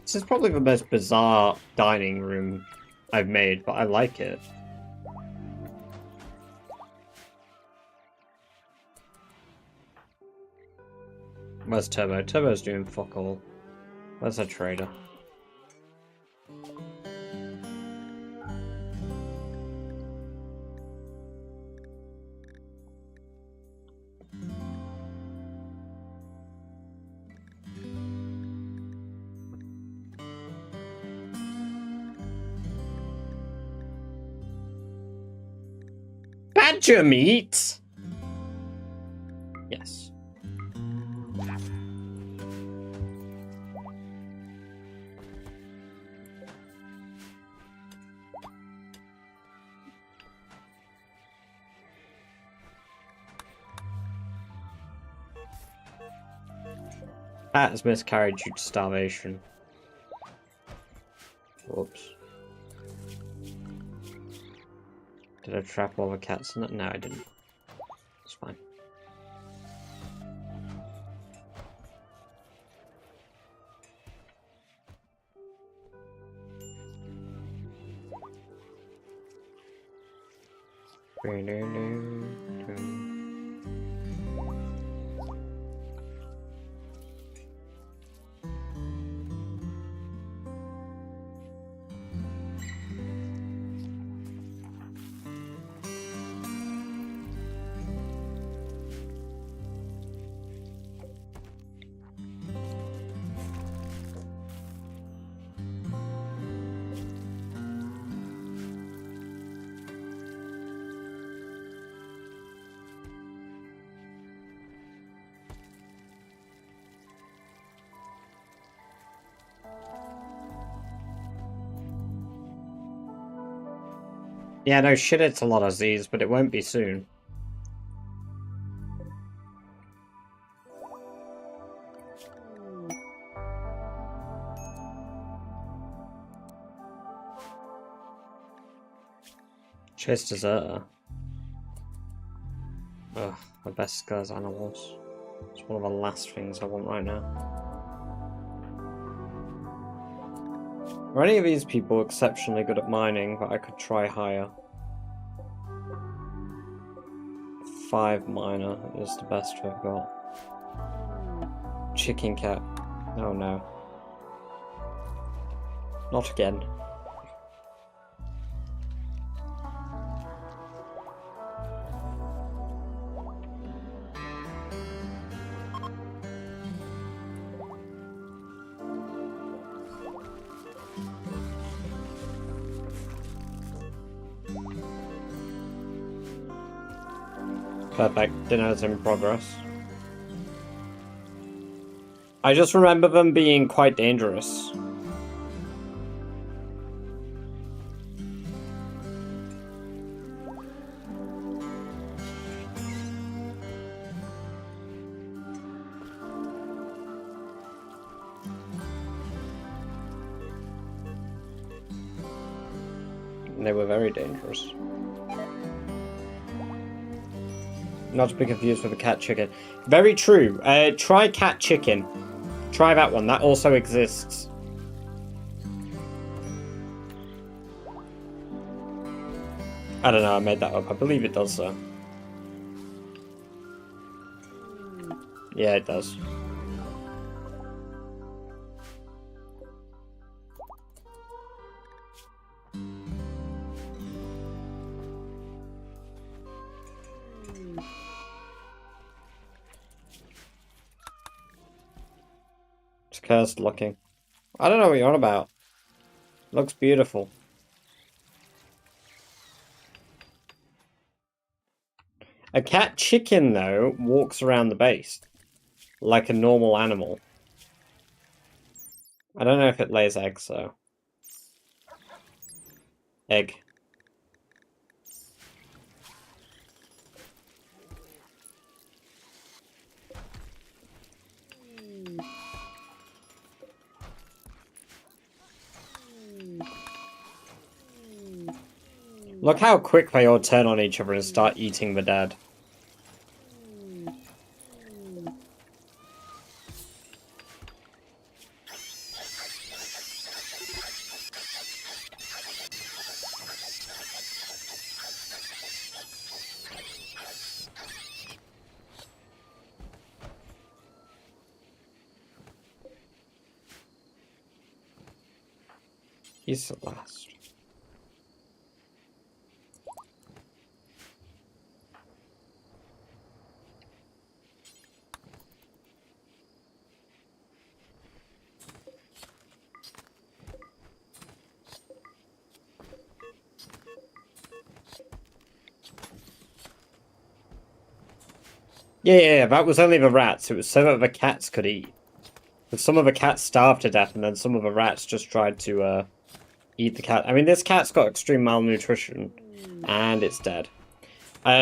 This is probably the most bizarre dining room I've made, but I like it. Where's Turbo? Turbo's doing fuck all. Where's a trader? Badger meat? Yes. Pat has miscarried due to starvation. Whoops. Did I trap all the cats in it? No, I didn't. It's fine. Yeah, no shit, it's a lot of Z's, but it won't be soon. Chase deserter. Ugh, the best skills animals. It's one of the last things I want right now. Are any of these people exceptionally good at mining that I could try higher? 5 miner is the best we've got. Chicken cat. Oh no. Not again. Perfect. Dinner's in progress. I just remember them being quite dangerous. They were very dangerous. Not to be confused with a cat chicken. Very true. Try cat chicken. Try that one. That also exists. I don't know. I made that up. I believe it does, though. Yeah, it does. It's cursed looking. I don't know what you're on about. Looks beautiful. A cat chicken, though, walks around the base like a normal animal. I don't know if it lays eggs, though. Egg. Look how quick they all turn on each other and start eating the dead. He's the last. Yeah, that was only the rats. It was so that the cats could eat. But some of the cats starved to death, and then some of the rats just tried to eat the cat. I mean, this cat's got extreme malnutrition, and it's dead. But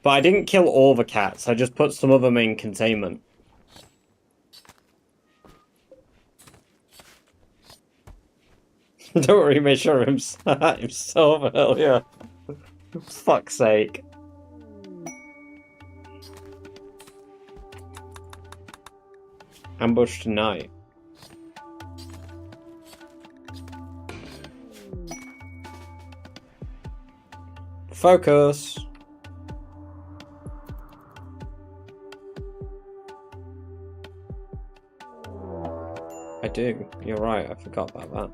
I didn't kill all the cats. I just put some of them in containment. Don't worry, made sure himself earlier. Fuck's sake. Ambush tonight. Focus. I do. You're right. I forgot about that.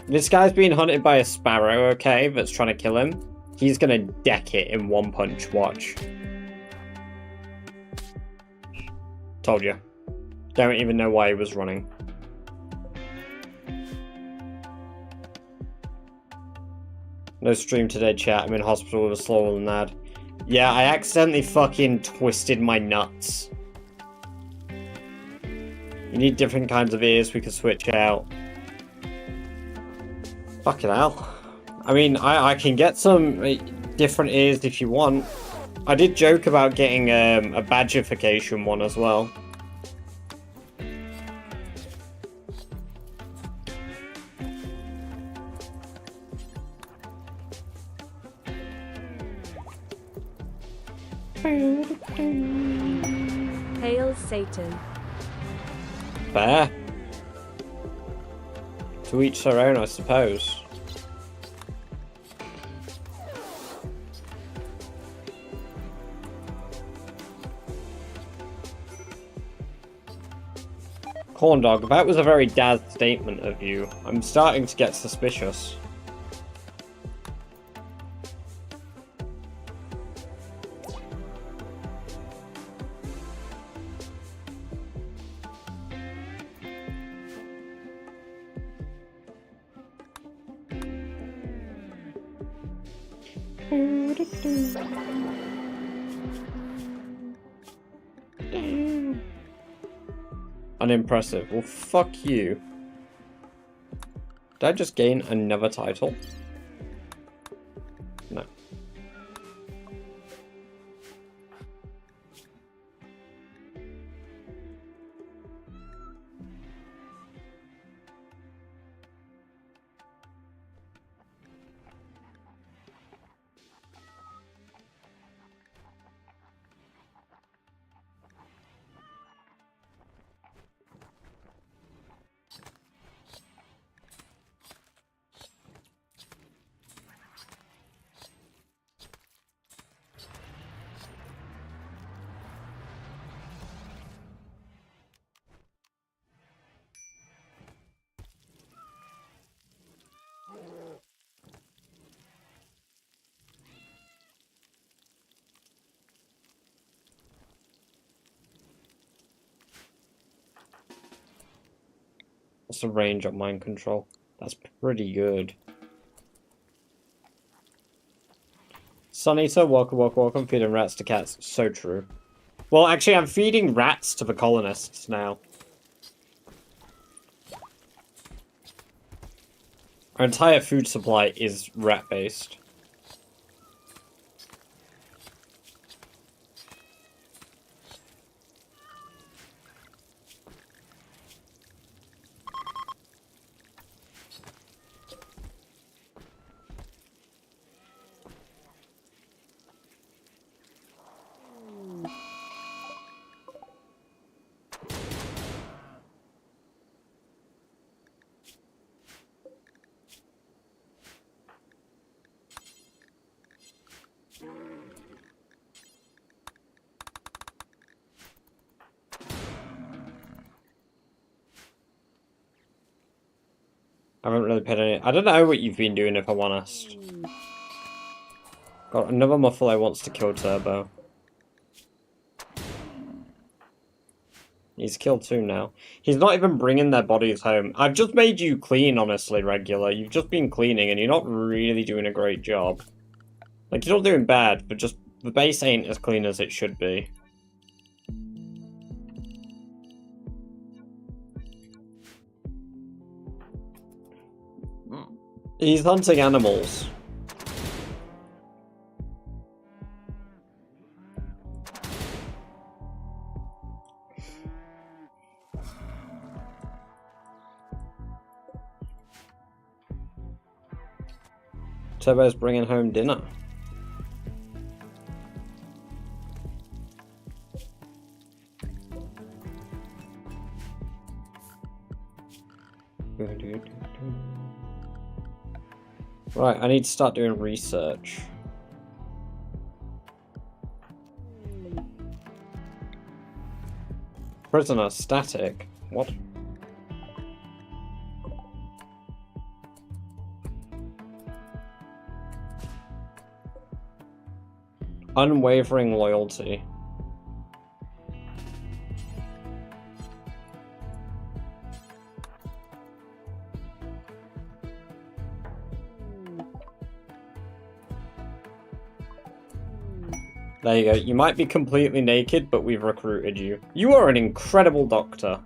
This guy's being hunted by a sparrow, okay, that's trying to kill him. He's gonna deck it in one punch. Watch. Told you. Don't even know why he was running. No stream today, chat. I'm in hospital with a swollen nad. Yeah, I accidentally fucking twisted my nuts. You need different kinds of ears we could switch out. Fucking hell. I mean, I can get some different ears if you want. I did joke about getting a badgification one as well. Hail Satan. Fair. To each their own, I suppose. Corndog, that was a very Daz statement of you. I'm starting to get suspicious. Unimpressive. Well, fuck you. Did I just gain another title? No. What's the range on mind control? That's pretty good. Suneater, welcome, welcome, welcome. Feeding rats to cats. So true. Well, actually, I'm feeding rats to the colonists now. Our entire food supply is rat-based. I haven't really paid any. I don't know what you've been doing, if I'm honest. Got another muffalo wants to kill Turbo. He's killed two now. He's not even bringing their bodies home. I've just made you clean, honestly, regular. You've just been cleaning, and you're not really doing a great job. Like, you're not doing bad, but just the base ain't as clean as it should be. He's hunting animals. Turbo's bringing home dinner. Right, I need to start doing research. Prisoner static. What? Unwavering loyalty. There you go. You might be completely naked, but we've recruited you. You are an incredible doctor.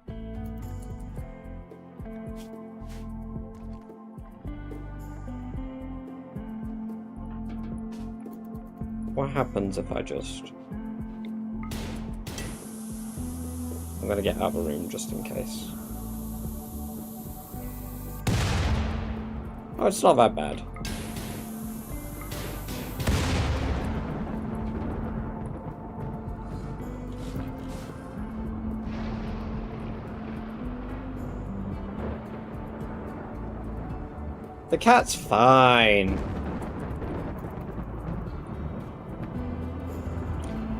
What happens if I just... I'm gonna get out of the room just in case. Oh, it's not that bad. The cat's fine.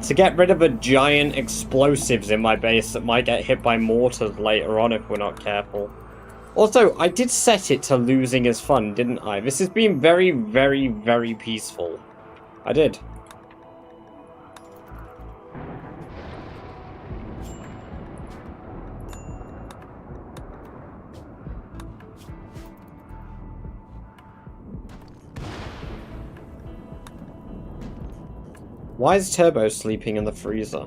To get rid of the giant explosives in my base that might get hit by mortars later on if we're not careful. Also, I did set it to losing is fun, didn't I? This has been very, very, very peaceful. I did. Why is Turbo sleeping in the freezer?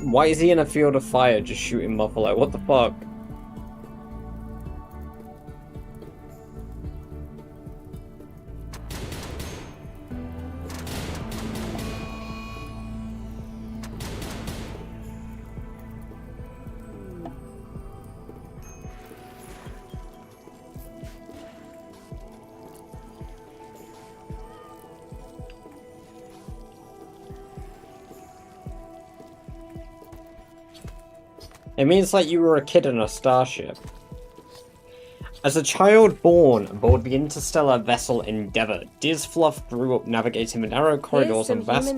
Why is he in a field of fire just shooting Muffalo? What the fuck? It means like you were a kid in a starship. As a child born aboard the interstellar vessel Endeavour, Dizfluff grew up navigating the narrow corridors and vast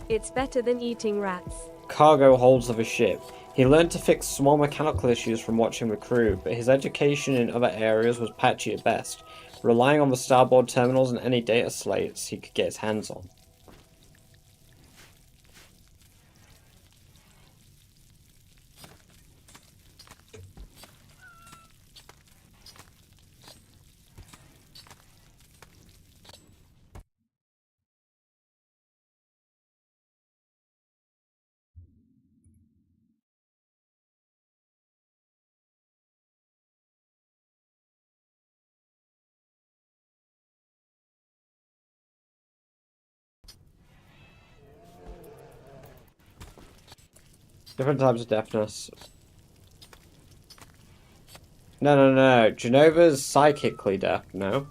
It's better than eating rats. cargo holds of a ship. He learned to fix small mechanical issues from watching the crew, but his education in other areas was patchy at best, relying on the starboard terminals and any data slates he could get his hands on. Different types of deafness. No. Genova's psychically deaf, no?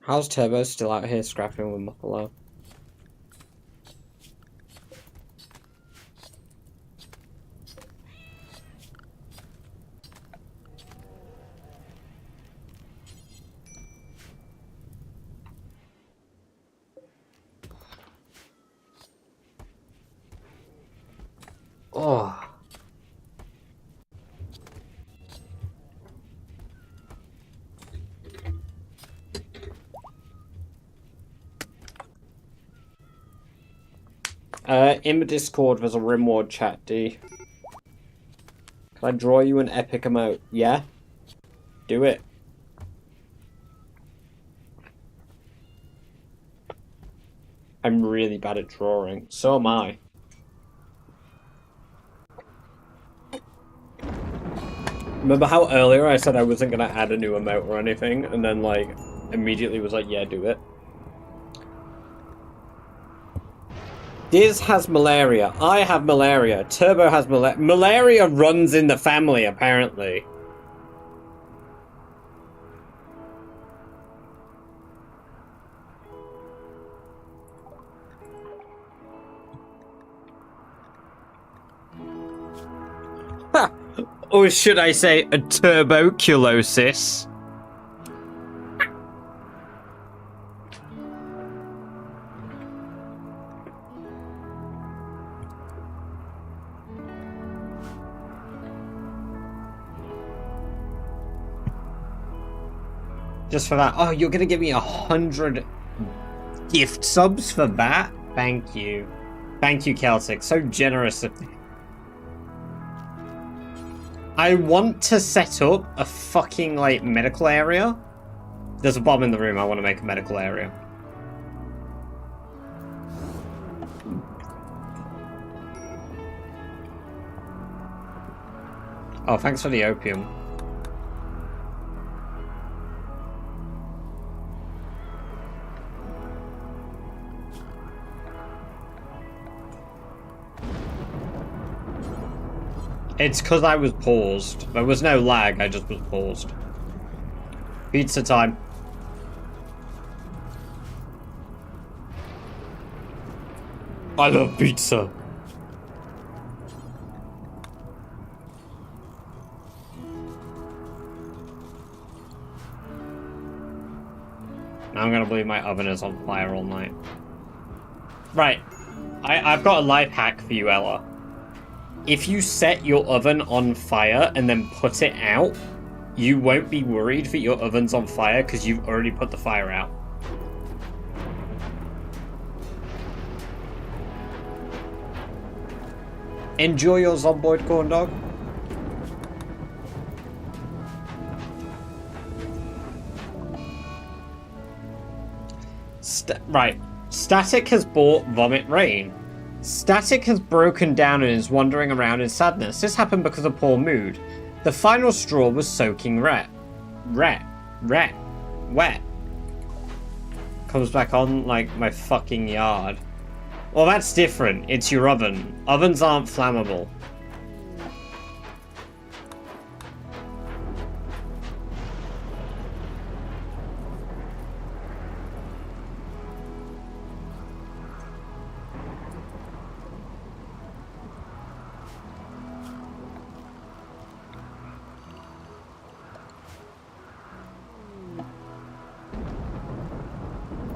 How's Turbo still out here scrapping with Muffalo? Oh. In the Discord, there's a Rimward chat, D. Can I draw you an epic emote? Yeah? Do it. I'm really bad at drawing. So am I. Remember how earlier I said I wasn't gonna add a new emote or anything, and then, like, immediately was like, yeah, do it. Diz has malaria. I have malaria. Turbo has malaria. Malaria runs in the family, apparently. Ha! Or should I say a tuberculosis? Just for that. Oh, you're gonna give me 100 gift subs for that? Thank you. Thank you, Celtic. So generous of me. I want to set up a fucking, like, medical area. There's a bomb in the room. I want to make a medical area. Oh, thanks for the opium. It's because I was paused. There was no lag, I just was paused. Pizza time. I love pizza. Now I'm gonna believe my oven is on fire all night. Right. I've got a life hack for you, Ella. If you set your oven on fire and then put it out, you won't be worried that your oven's on fire because you've already put the fire out. Enjoy your zomboid corn dog. Right. Static has bought Vomit Rain. Static has broken down and is wandering around in sadness. This happened because of poor mood. The final straw was soaking wet. Comes back on like my fucking yard. Well, that's different. It's your oven. Ovens aren't flammable.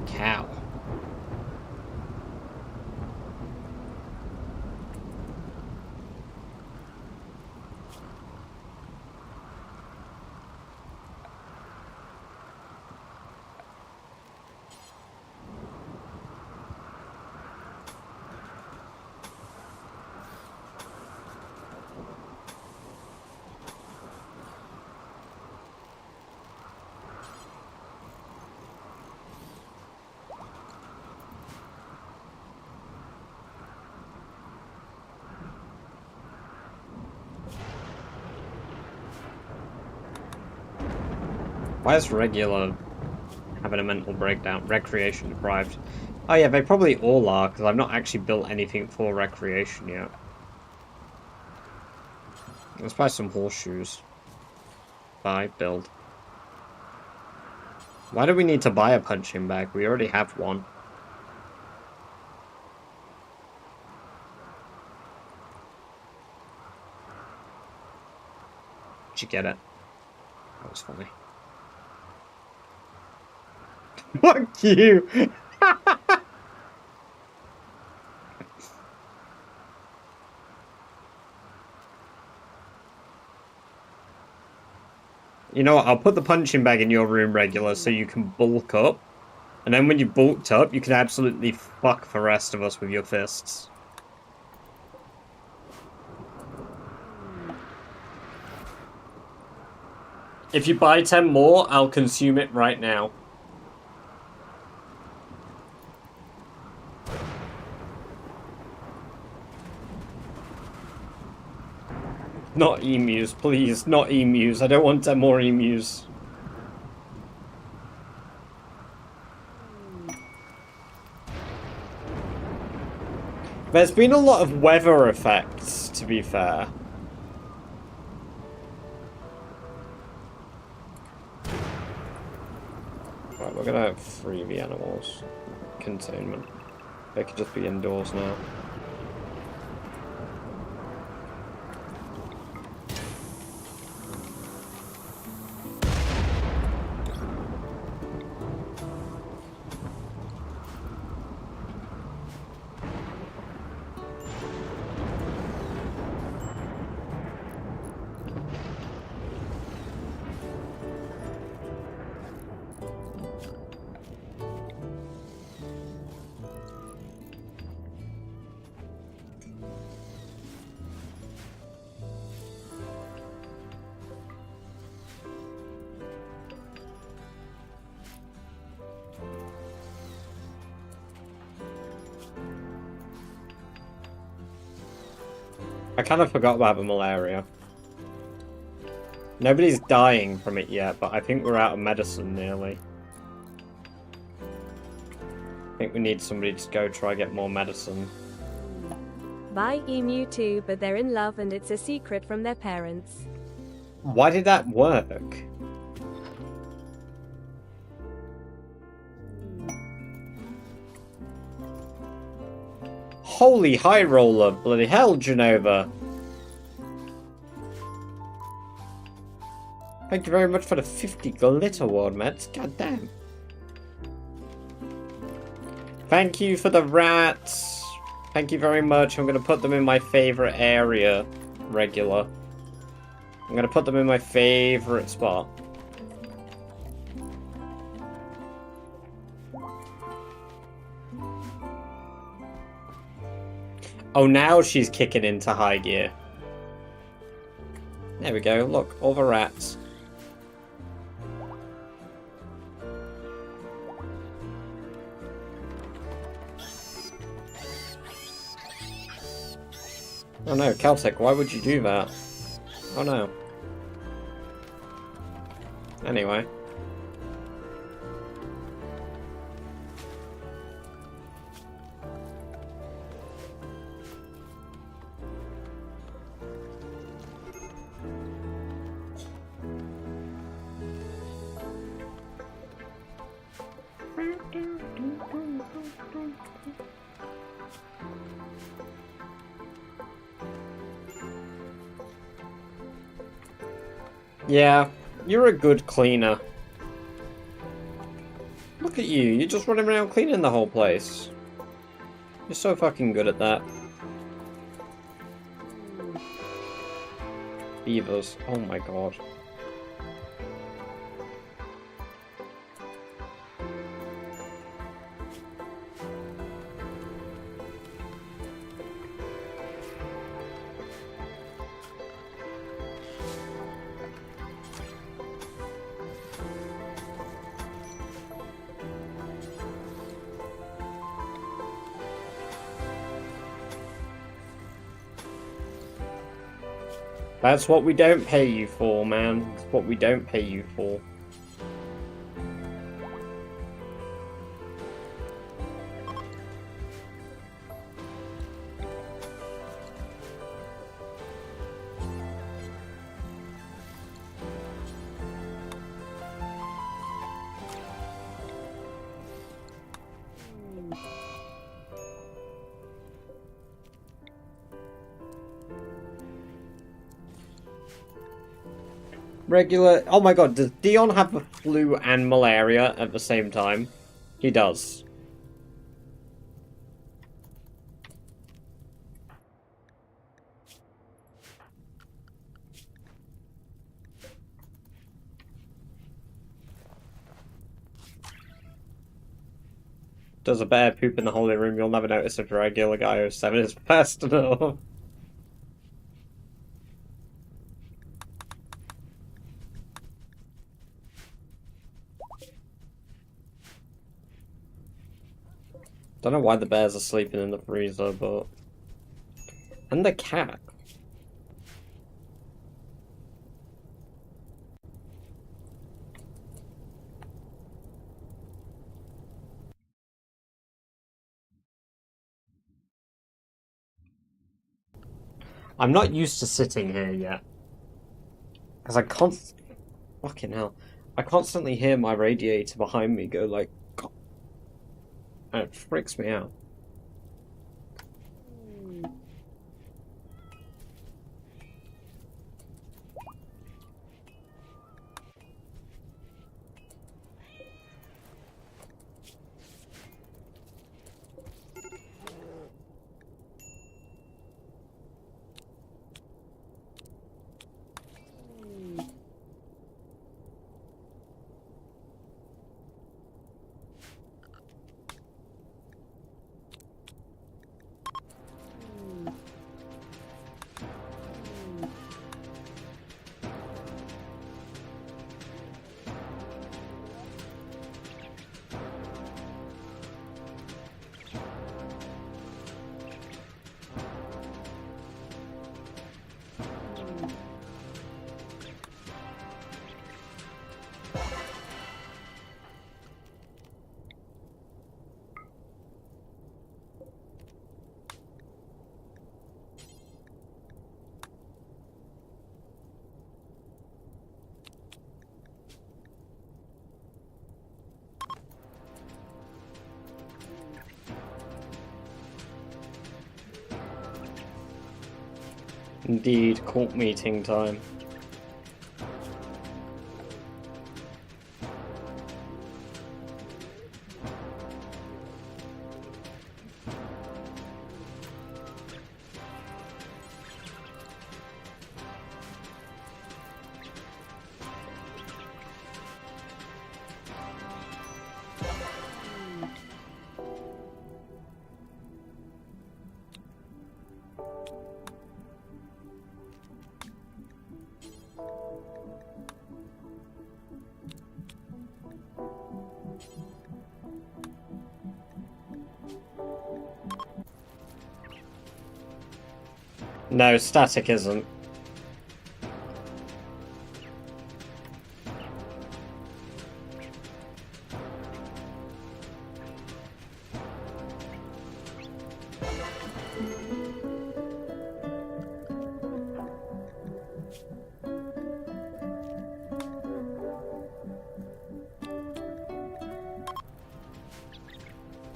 Cow. Why is regular having a mental breakdown? Recreation deprived. Oh yeah, they probably all are, because I've not actually built anything for recreation yet. Let's buy some horseshoes. Buy, build. Why do we need to buy a punching bag? We already have one. Did you get it? That was funny. Fuck you! You know what, I'll put the punching bag in your room regular so you can bulk up. And then when you've bulked up, you can absolutely fuck the rest of us with your fists. If you buy 10 more, I'll consume it right now. Not emus, please. Not emus. I don't want 10 more emus. There's been a lot of weather effects, to be fair. Right, we're gonna free the animals. Containment. They could just be indoors now. I kind of forgot about the malaria. Nobody's dying from it yet, but I think we're out of medicine nearly. I think we need somebody to go try get more medicine. Buy emu too, but they're in love and it's a secret from their parents. Why did that work? Holy high roller, bloody hell, Genova. Thank you very much for the 50 glitter ward, Mets. God damn. Thank you for the rats. Thank you very much. I'm going to put them in my favorite area, regular. I'm going to put them in my favorite spot. Oh, now she's kicking into high gear. There we go. Look, all the rats. Oh no, Celtic, why would you do that? Oh no. Anyway. Yeah, you're a good cleaner. Look at you, you're just running around cleaning the whole place. You're so fucking good at that. Beavers, oh my god. That's what we don't pay you for, man. That's what we don't pay you for. Regular... Oh my god, does Dion have the flu and malaria at the same time? He does. Does a bear poop in the holy room, you'll never notice if a regular guy who's 7 is fast enough. Don't know why the bears are sleeping in the freezer, but... And the cat. I'm not used to sitting here yet. Because fucking hell. I constantly hear my radiator behind me go like... And it freaks me out. Indeed, court meeting time. No, static isn't.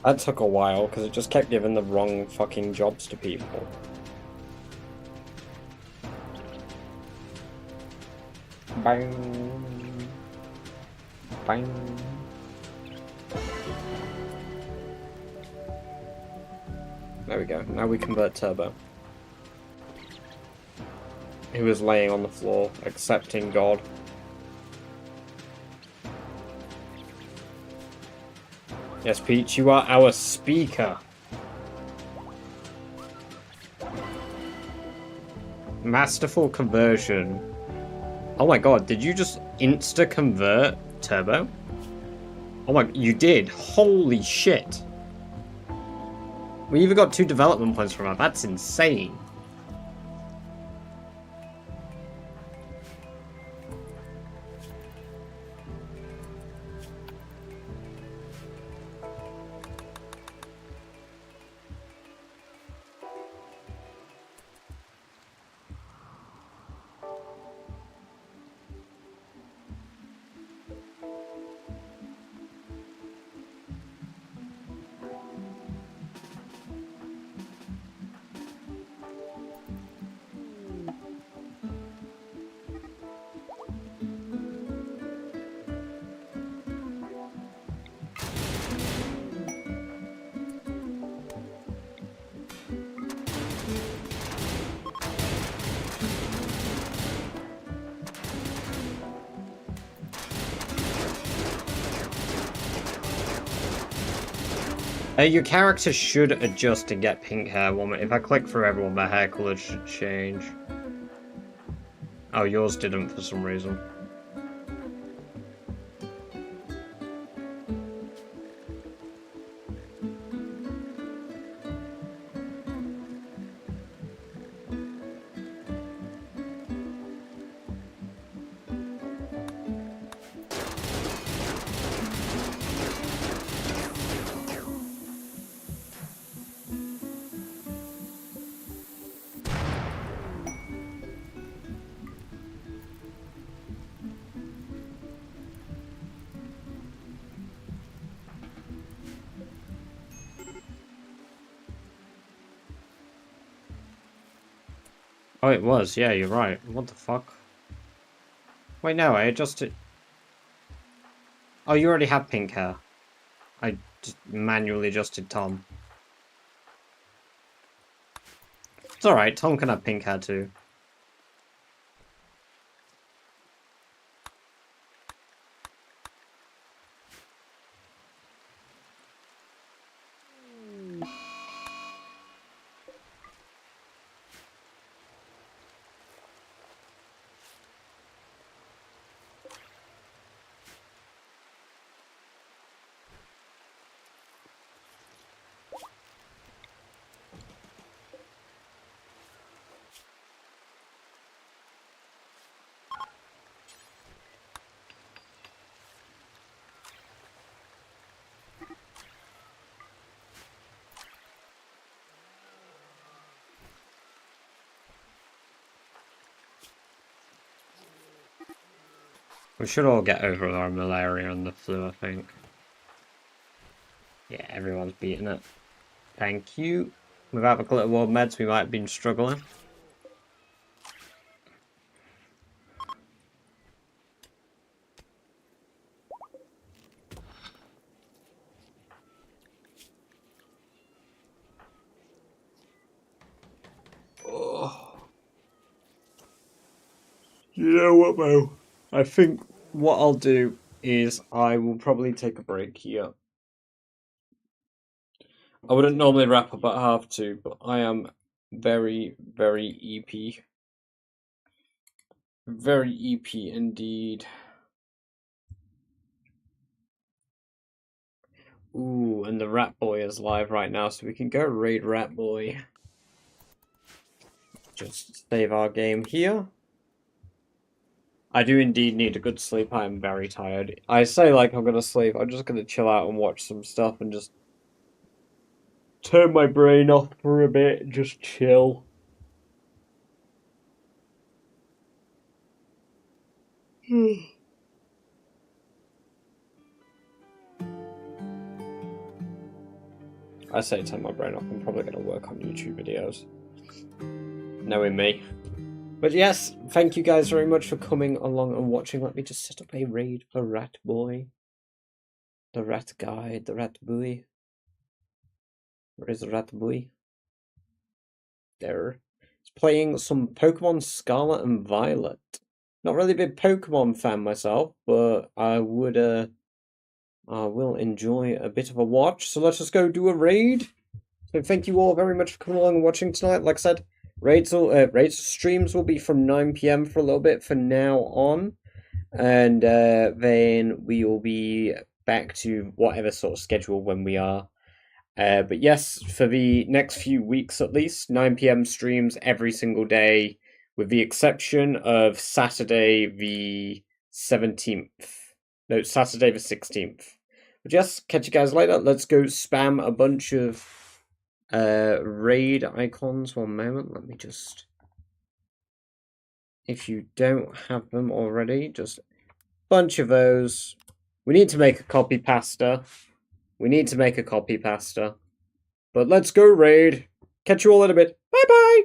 That took a while, because it just kept giving the wrong fucking jobs to people. Bang. Bang. There we go. Now we convert Turbo. He was laying on the floor, accepting God. Yes, Peach, you are our speaker. Masterful conversion. Oh my god, did you just insta-convert Turbo? Oh my, you did. Holy shit. We even got 2 development points from that. That's insane. Your character should adjust to get pink hair. If I click through everyone, my hair color should change. Oh, yours didn't for some reason. Oh, it was. Yeah, you're right. What the fuck? Wait, no, I adjusted... Oh, you already have pink hair. I just manually adjusted Tom. It's alright, Tom can have pink hair too. We should all get over our malaria and the flu, I think. Yeah, everyone's beating it. Thank you. Without the Glitter World meds, we might have been struggling. Oh. You know what, Mo? I think what I'll do is I will probably take a break here. I wouldn't normally wrap up at 2:30, but I am very, very EP. Very EP indeed. Ooh, and the Rat Boy is live right now, so we can go raid Rat Boy. just save our game here. I do indeed need a good sleep. I am very tired. I say like I'm gonna sleep. I'm just gonna chill out and watch some stuff and just turn my brain off for a bit and just chill. I say turn my brain off. I'm probably gonna work on YouTube videos. Knowing me. But yes, thank you guys very much for coming along and watching. Let me just set up a raid for Rat Boy. The Rat Guy, the Rat Boy. Where is the Rat Boy? There. He's playing some Pokemon Scarlet and Violet. Not really a big Pokemon fan myself, but I will enjoy a bit of a watch. So let's just go do a raid. So thank you all very much for coming along and watching tonight. Like I said, raids streams will be from 9 PM for a little bit from now on, and then we will be back to whatever sort of schedule when we are. But yes, for the next few weeks at least, 9 PM streams every single day, with the exception of Saturday the 17th. No, Saturday the 16th. But yes, catch you guys later. Let's go spam a bunch of raid icons. One moment, let me just... If you don't have them already, just a bunch of those. We need to make a copy pasta. But let's go raid. Catch you all in a bit. Bye-bye!